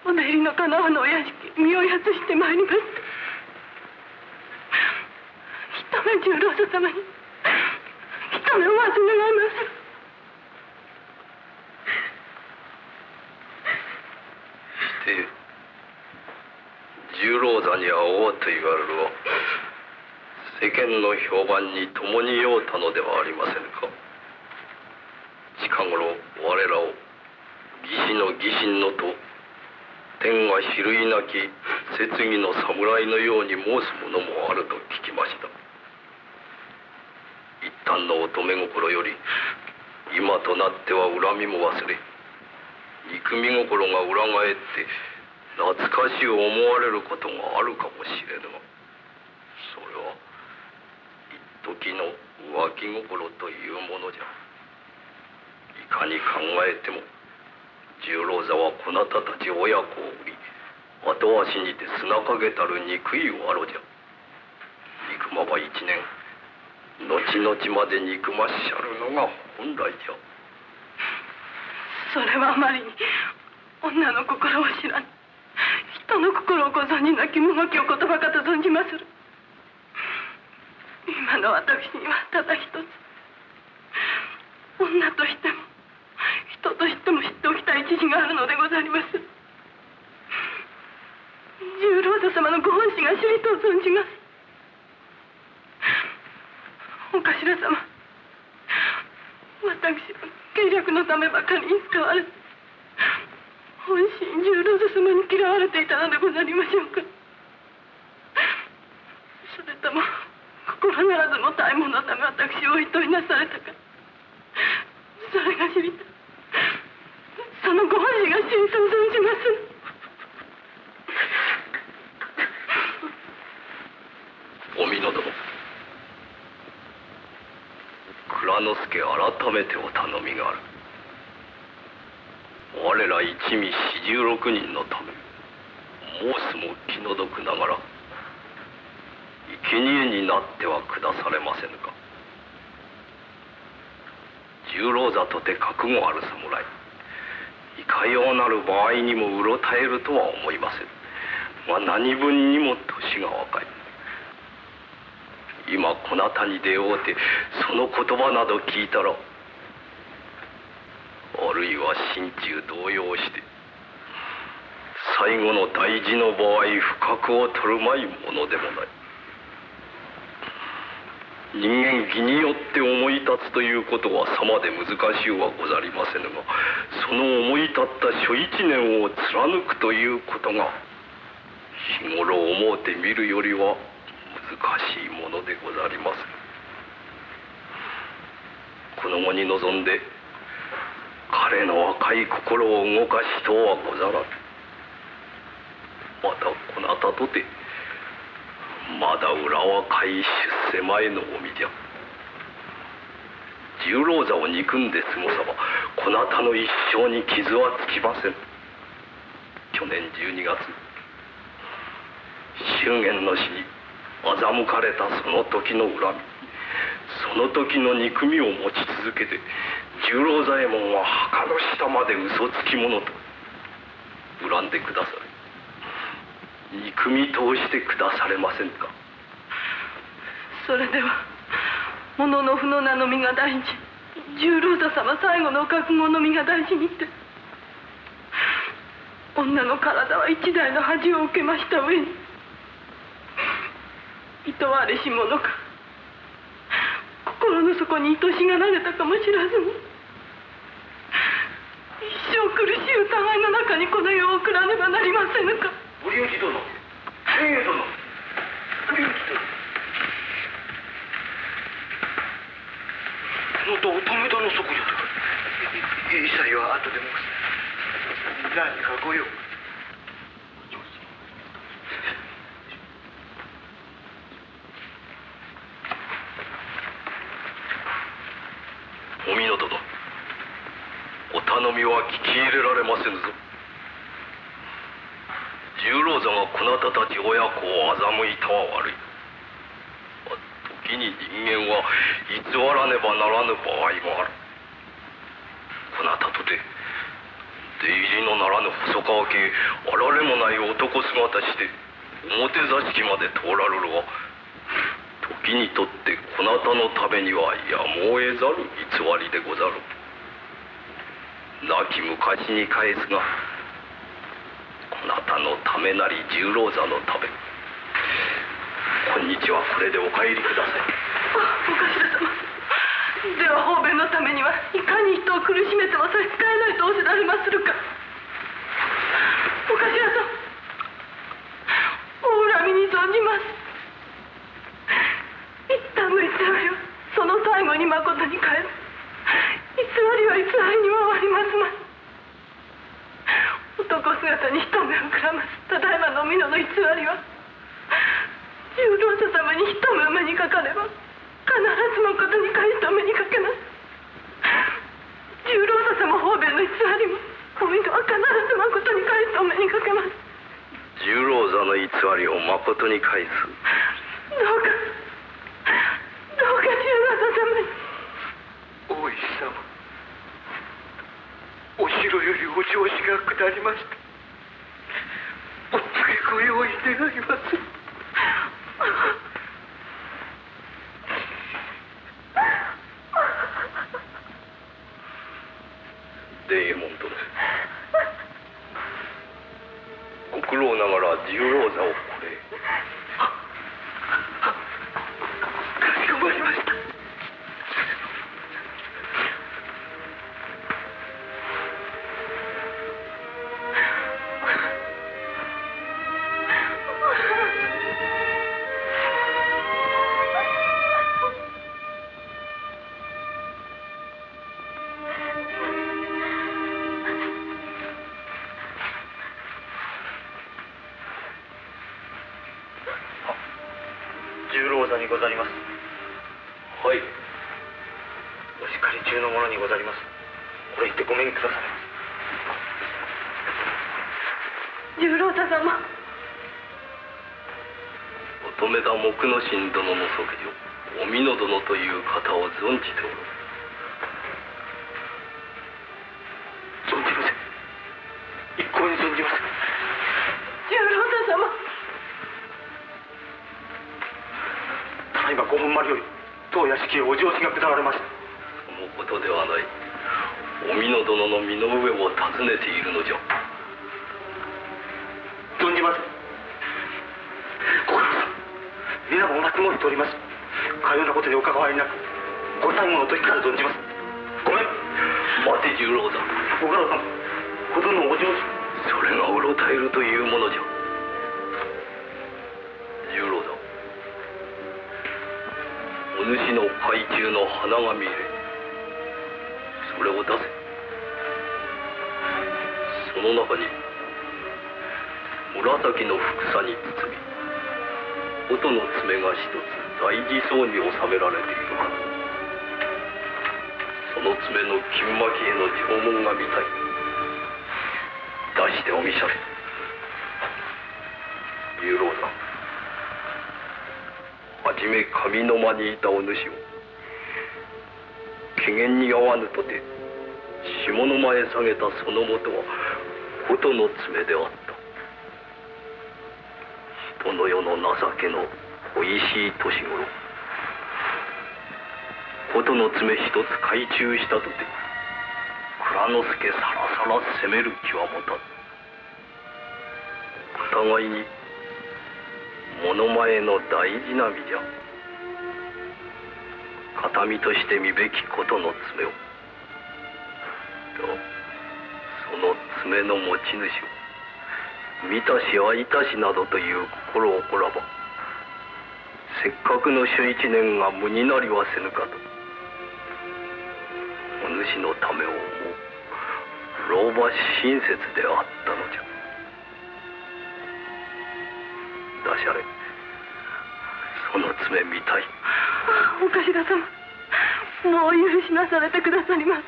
お出入りのかなわぬお屋敷身をやつしてまいりました。一目十郎座様に一目おわず願います。して十郎座に会おうと言われるは世間の評判に共に酔うたのではありませぬか。近頃我らを義士の義心のと天が比類なき摂義の侍のように申す者もあると聞きました。一旦の乙女心より今となっては恨みも忘れ憎み心が裏返って懐かしゅう思われることがあるかもしれぬが、それは一時の浮気心というものじゃ。いかに考えても十郎座はこなたたち親子を売り後足にて砂かけたる憎いわろじゃ。憎まば一年後々まで憎まっしゃるのが本来じゃ。それはあまりに女の心を知らぬ、人の心をご存じなき無ごきお言葉かと存じまする。今の私にはただ一つ、女としても人としても知っておきたい知事があるのでござります。十郎座様のご本心が知りとう存じます。お頭様、私は計略のためばかりに使われ、本心十郎座様に嫌われていたのでござりましょうか。それとも心ならずも大門のため私をお糸になされたか、それが知りたい。そのご本心が真相を存じます。お美濃殿、蔵之助改めてお頼みがある。我ら一味46人のため、申すも気の毒ながら生贄になってはくだされませぬか。十郎座とて覚悟ある侍、いかようなる場合にもうろたえるとは思いません。何分にも年が若い。今こなたに出会うてその言葉など聞いたら、あるいは心中動揺して最後の大事の場合不覚を取るまいものでもない。人間義によって思い立つということはさまで難しゅうはござりませぬが、その思い立った諸一年を貫くということが日頃思うてみるよりは難しいものでござります。この後に臨んで彼の若い心を動かしとうはござらぬ。またこなたとてまだ裏若い出世前のお身じゃ。十郎座を憎んで過ごさばこなたの一生に傷はつきません。去年12月祝言の日に欺かれたその時の恨み、その時の憎みを持ち続けて十郎左衛門は墓の下まで嘘つき者と恨んでくだされ、憎み通してくだされませんか。それでは物の負の名のみが大事、十郎座様最後の覚悟のみが大事にって、女の体は一台の恥を受けました上に、いとわれし者か心の底に愛しがられたかもしらずに、一生苦しい疑いの中にこの世を送らねばなりませぬか。堀内殿、天栄殿、堀内殿、またおためだのそこじゃと。いさいは後で申す。何かご用。お美濃殿、お頼みは聞き入れられませぬぞ。十郎座がこなたたち親子を欺いたは悪い。時に人間は偽らねばならぬ場合もある。こなたとて出入りのならぬ細川家へあられもない男姿して表座敷まで通られるが、時にとってこなたのためにはやむを得ざる偽りでござる。亡き昔に返すが、こなたのためなり十郎座のため。今日はこれでお帰りください。お頭様、では方便のためにはいかに人を苦しめても差し支えないとおっしゃられまするか。お頭様、お恨みに存じます。一旦の偽りをその最後にまことに変える。偽りは偽りにも終わりますまい。男姿に人目をくらますただいまの美濃の偽りは十郎座様に一目お目にかかれば必ずまことに返してお目にかけます。十郎座様方便の偽りもお美濃は必ずまことに返してお目にかけます。十郎座の偽りをまことに返す。どうか十郎座様に。大石様、お城よりお調子が下りました。お告げご用意願います。伝右衛門殿、ご苦労ながら十郎座をこれ。かしこまりました。にござります。はい。お叱り中の者にござります。これ言ってごめんくだされ。十郎太様。乙女田木之進殿の息女、お美濃殿という方を存じておる。存じません。一向に存じません。十郎太様。ただいま5分前より当屋敷へお上司が下られました。そのことではない。お美濃殿の身の上を尋ねているのじゃ。存じません。ご家老さん、皆もお待ち申しております。かようなことにお関わりなく、ご最後の時から存じます。ごめん。待て十郎だ。ご家老さん、ほどのお上司。それがうろたえるというものじゃ。十郎だ。お主の懐中の花紙入れ、それを出せ。その中に紫のふくさに包み、音の爪が一つ大事そうに収められているはず。その爪の金巻への縄文が見たい。出してお見しゃれ。十郎さん、はじめ上の間にいたお主を機嫌に合わぬとて下の間へ下げたそのもとは琴の爪であった。人の世の情けのおいしい年頃、琴の爪一つ懐中したとて蔵之介さらさら攻める気は持たず。お互いに物前の大事な身じゃ。形見として見べきことの爪をと、その爪の持ち主を見たし会いたしなどという心をこらば、せっかくの諸一年が無になりはせぬかと、お主のためを思う老婆親切であったのじゃ。ダシャレ、その爪見たい。お頭様、もう許しなされてくださりませ。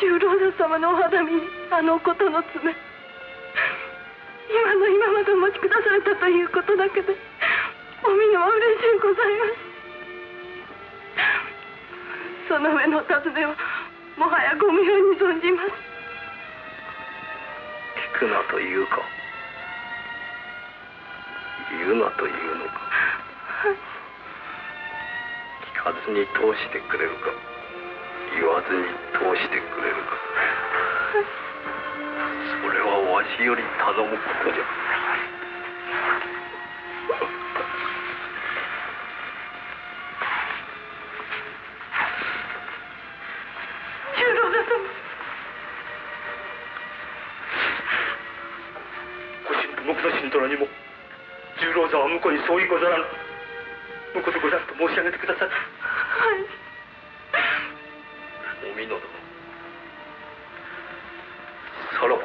十郎太様のお肌身にあのことの爪、今の今までお持ちくだされたということだけでお見のは嬉しゅうございます。その上のお尋ねはもはやご無用に存じます。聞くなというか言うなというのか。聞かずに通してくれるか、言わずに通してくれるか。それはわしより頼むことじゃ。十郎太様。ご神父木之進殿にも十郎座は婿に相違ござらぬ。婿でござると申し上げてください。はい。お美濃殿、さらば。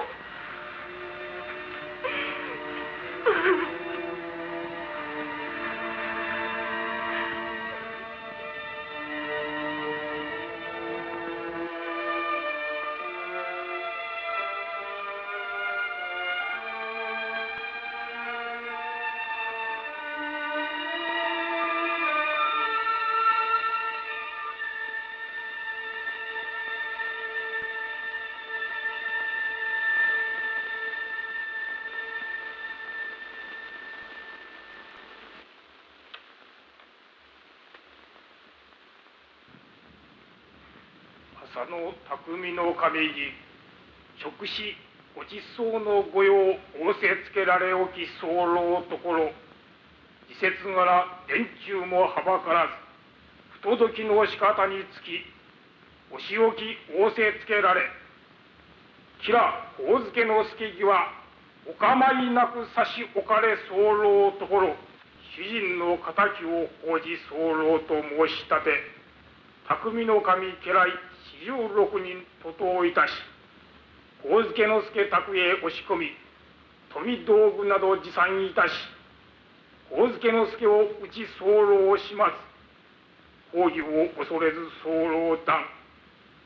浅野匠の亀入り直使ご実相の御用仰せつけられおき候ところ、時節柄電柱もはばからず不届きの仕方につきお仕置き仰せつけられ、吉良上野の助儀はお構いなく差し置かれ候ところ、主人の敵を報じ候と申し立て、匠の神家来46人徒党いたし、上野の助宅へ押し込み、富道具など持参いたし、上野之助を討ち候します。公儀を恐れず候断、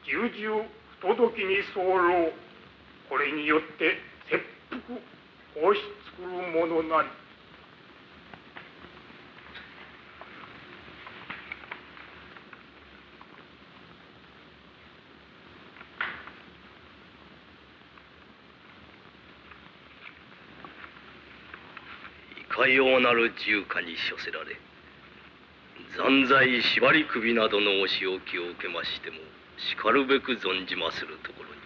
重々不届きに候。これによって切腹放し作るものなり。いかようなる重火に処せられ、残罪縛り首などのお仕置きを受けましてもしかるべく存じまするところに、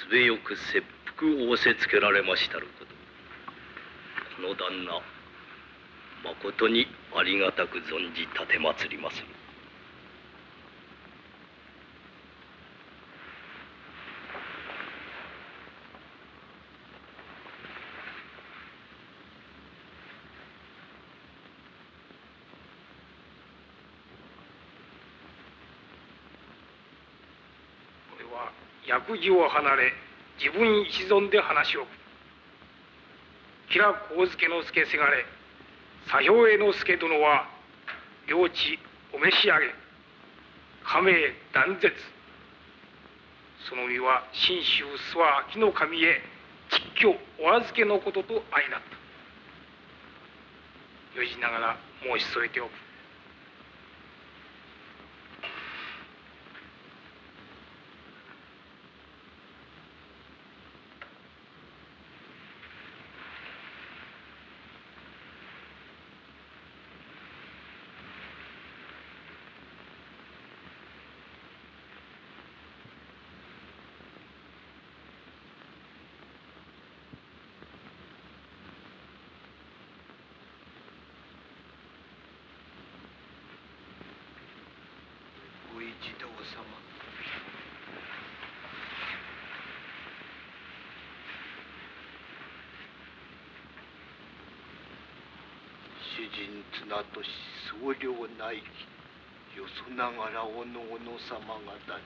すべよく切腹を仰せつけられましたること、この旦那まことにありがたく存じ奉りまする。役事を離れ自分一存で話を置く。吉良上野之助せがれ左兵衛之助殿は領地お召し上げ、家名断絶。その身は信州諏訪秋の神へ蟄居お預けのことと相なった。よじながら申し添えておく。一同様、主人綱とし総領内儀、よそながらおのおの様方に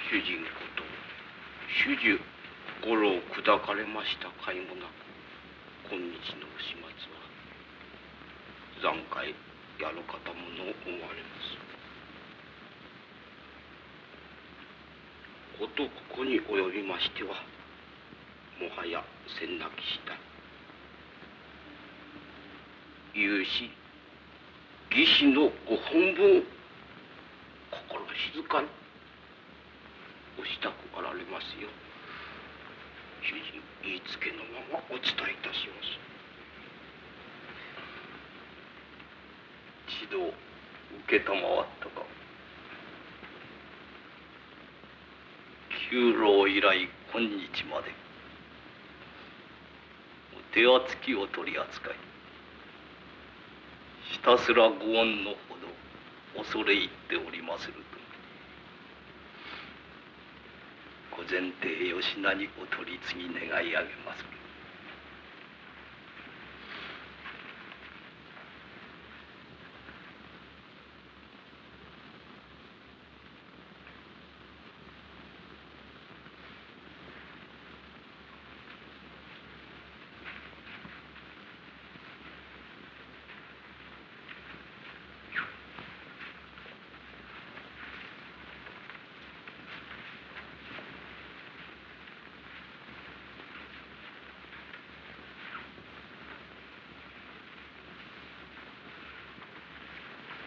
主人こと主樹五郎砕かれました甲斐もなく、今日の始末は残骸やる方もの思われます。ことここに及びましてはもはや先なき次第、有し義士のご本分心静かにおしたくあられますよ。主人言いつけのままお伝えいたします。指導受けたまわったか。9郎以来今日までお手厚きを取り扱い、ひたすらご恩のほど恐れ入っておりますると、ご前提よしなにお取り次ぎ願い上げまする。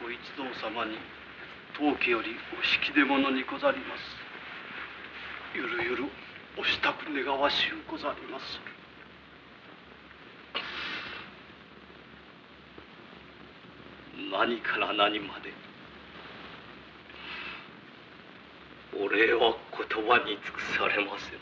ご一同様に当家よりお引き出物にござります。ゆるゆるお支度願わしゅうござります。何から何までお礼は言葉に尽くされません。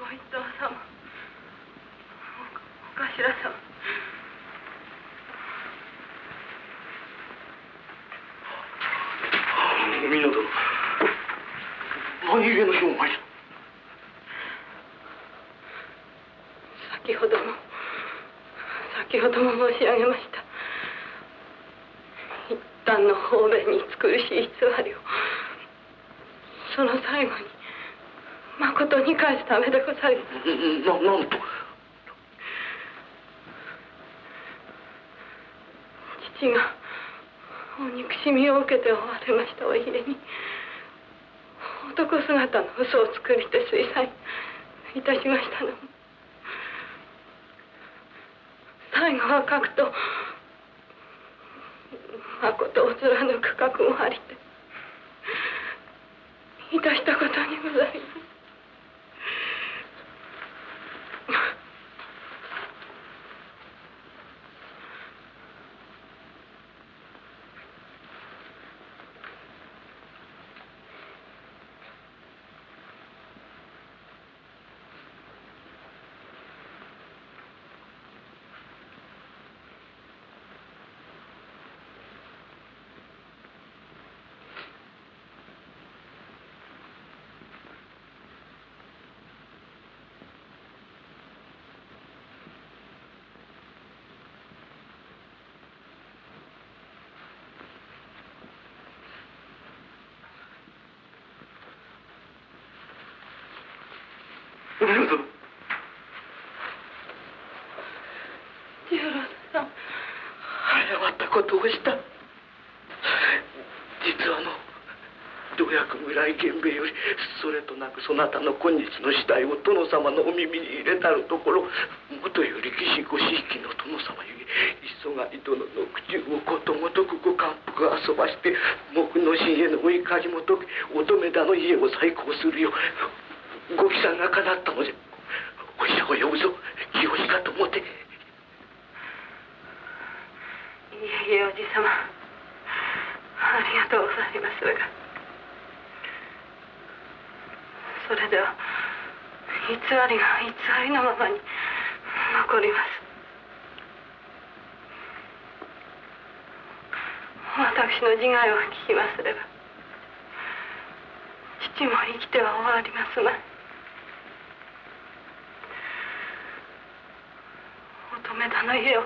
ご一同様、お頭様。美濃殿、何故の評判じゃ。先ほども申し上げました。一旦の方便に尽くしい偽りを、その最後にまことに返すためでございます。なんと。父がお憎しみを受けておられましたお家に、男姿の嘘を作りて推猜いたしましたのも、最後は書くとまことを貫く覚悟ありていたしたことにございます。美濃殿。十郎さん、誤ったことをした。実は同役村井源兵衛よりそれとなくそなたの今日の次第を殿様のお耳に入れたるところ、元より騎士ごひいきの殿様ゆえ磯貝殿の口をことごとくご感服遊ばして木の神へのお怒りも解き乙女田の家を再興するようご帰参がかなったのじゃ。お医者を呼ぶぞ、清しかと思って。いえいえ、おじ様、ありがとうございますが、それでは偽りが偽りのままに残ります。私の自害を聞きますれば、父も生きては終わりますまい。乙女田の家を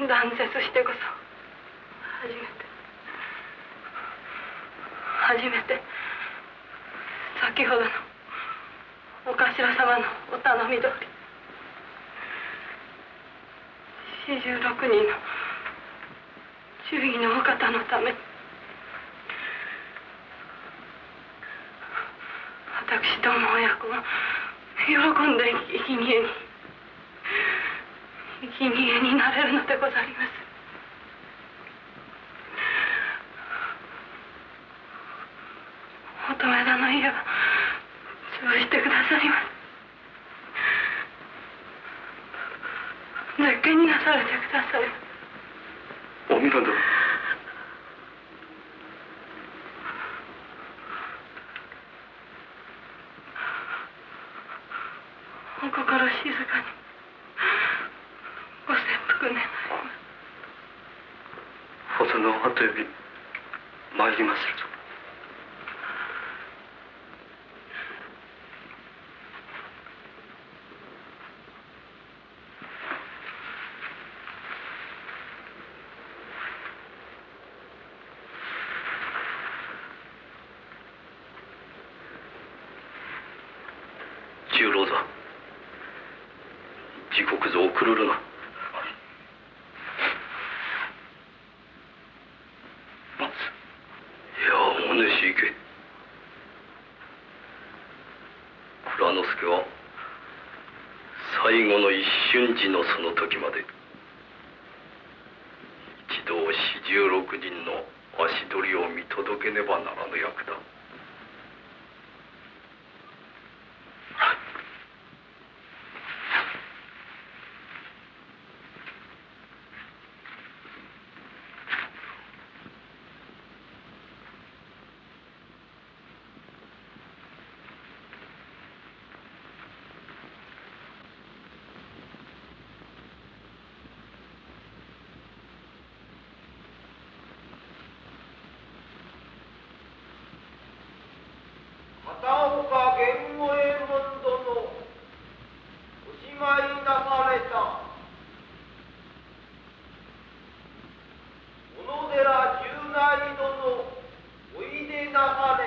断絶してこそ初めて先ほどのお頭様のお頼み通り46人の忠義のお方のために私ども親子が喜んで生贄になれるのでございます。乙女田の家は潰してくださいます。絶景になされてください。お美濃殿。お心静かにご切腹願います。細の後より参りまするぞ。狂るな。いや、お主行け。蔵之助は最後の一瞬時のその時まで一同46人の足取りを見届けねばならぬ役だ。片岡源五右衛門殿、おしまいなされた。小野寺十内殿、おいでなされ。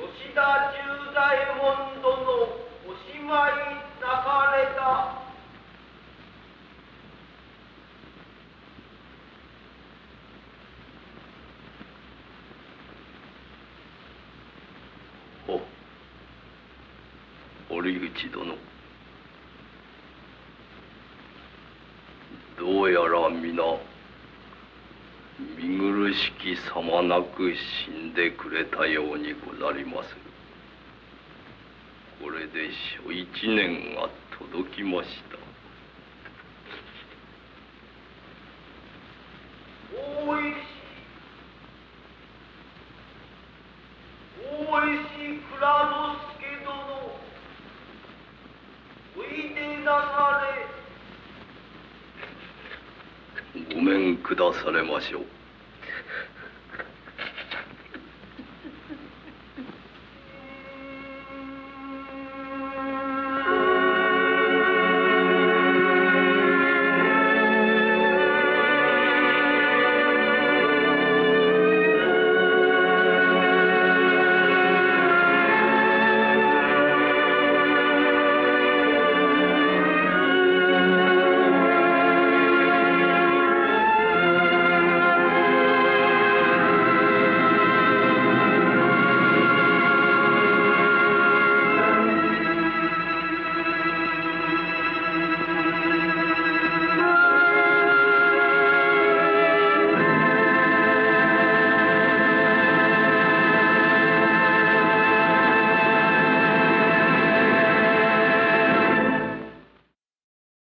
吉田十左衛門殿、おしまいなされた。お、堀口殿、どうやら皆見苦しきさまなく死んでくれたようにござりまする。これで諸一年が届きました。大石蔵之助殿、おいでなされ。ごめんくだされましょう。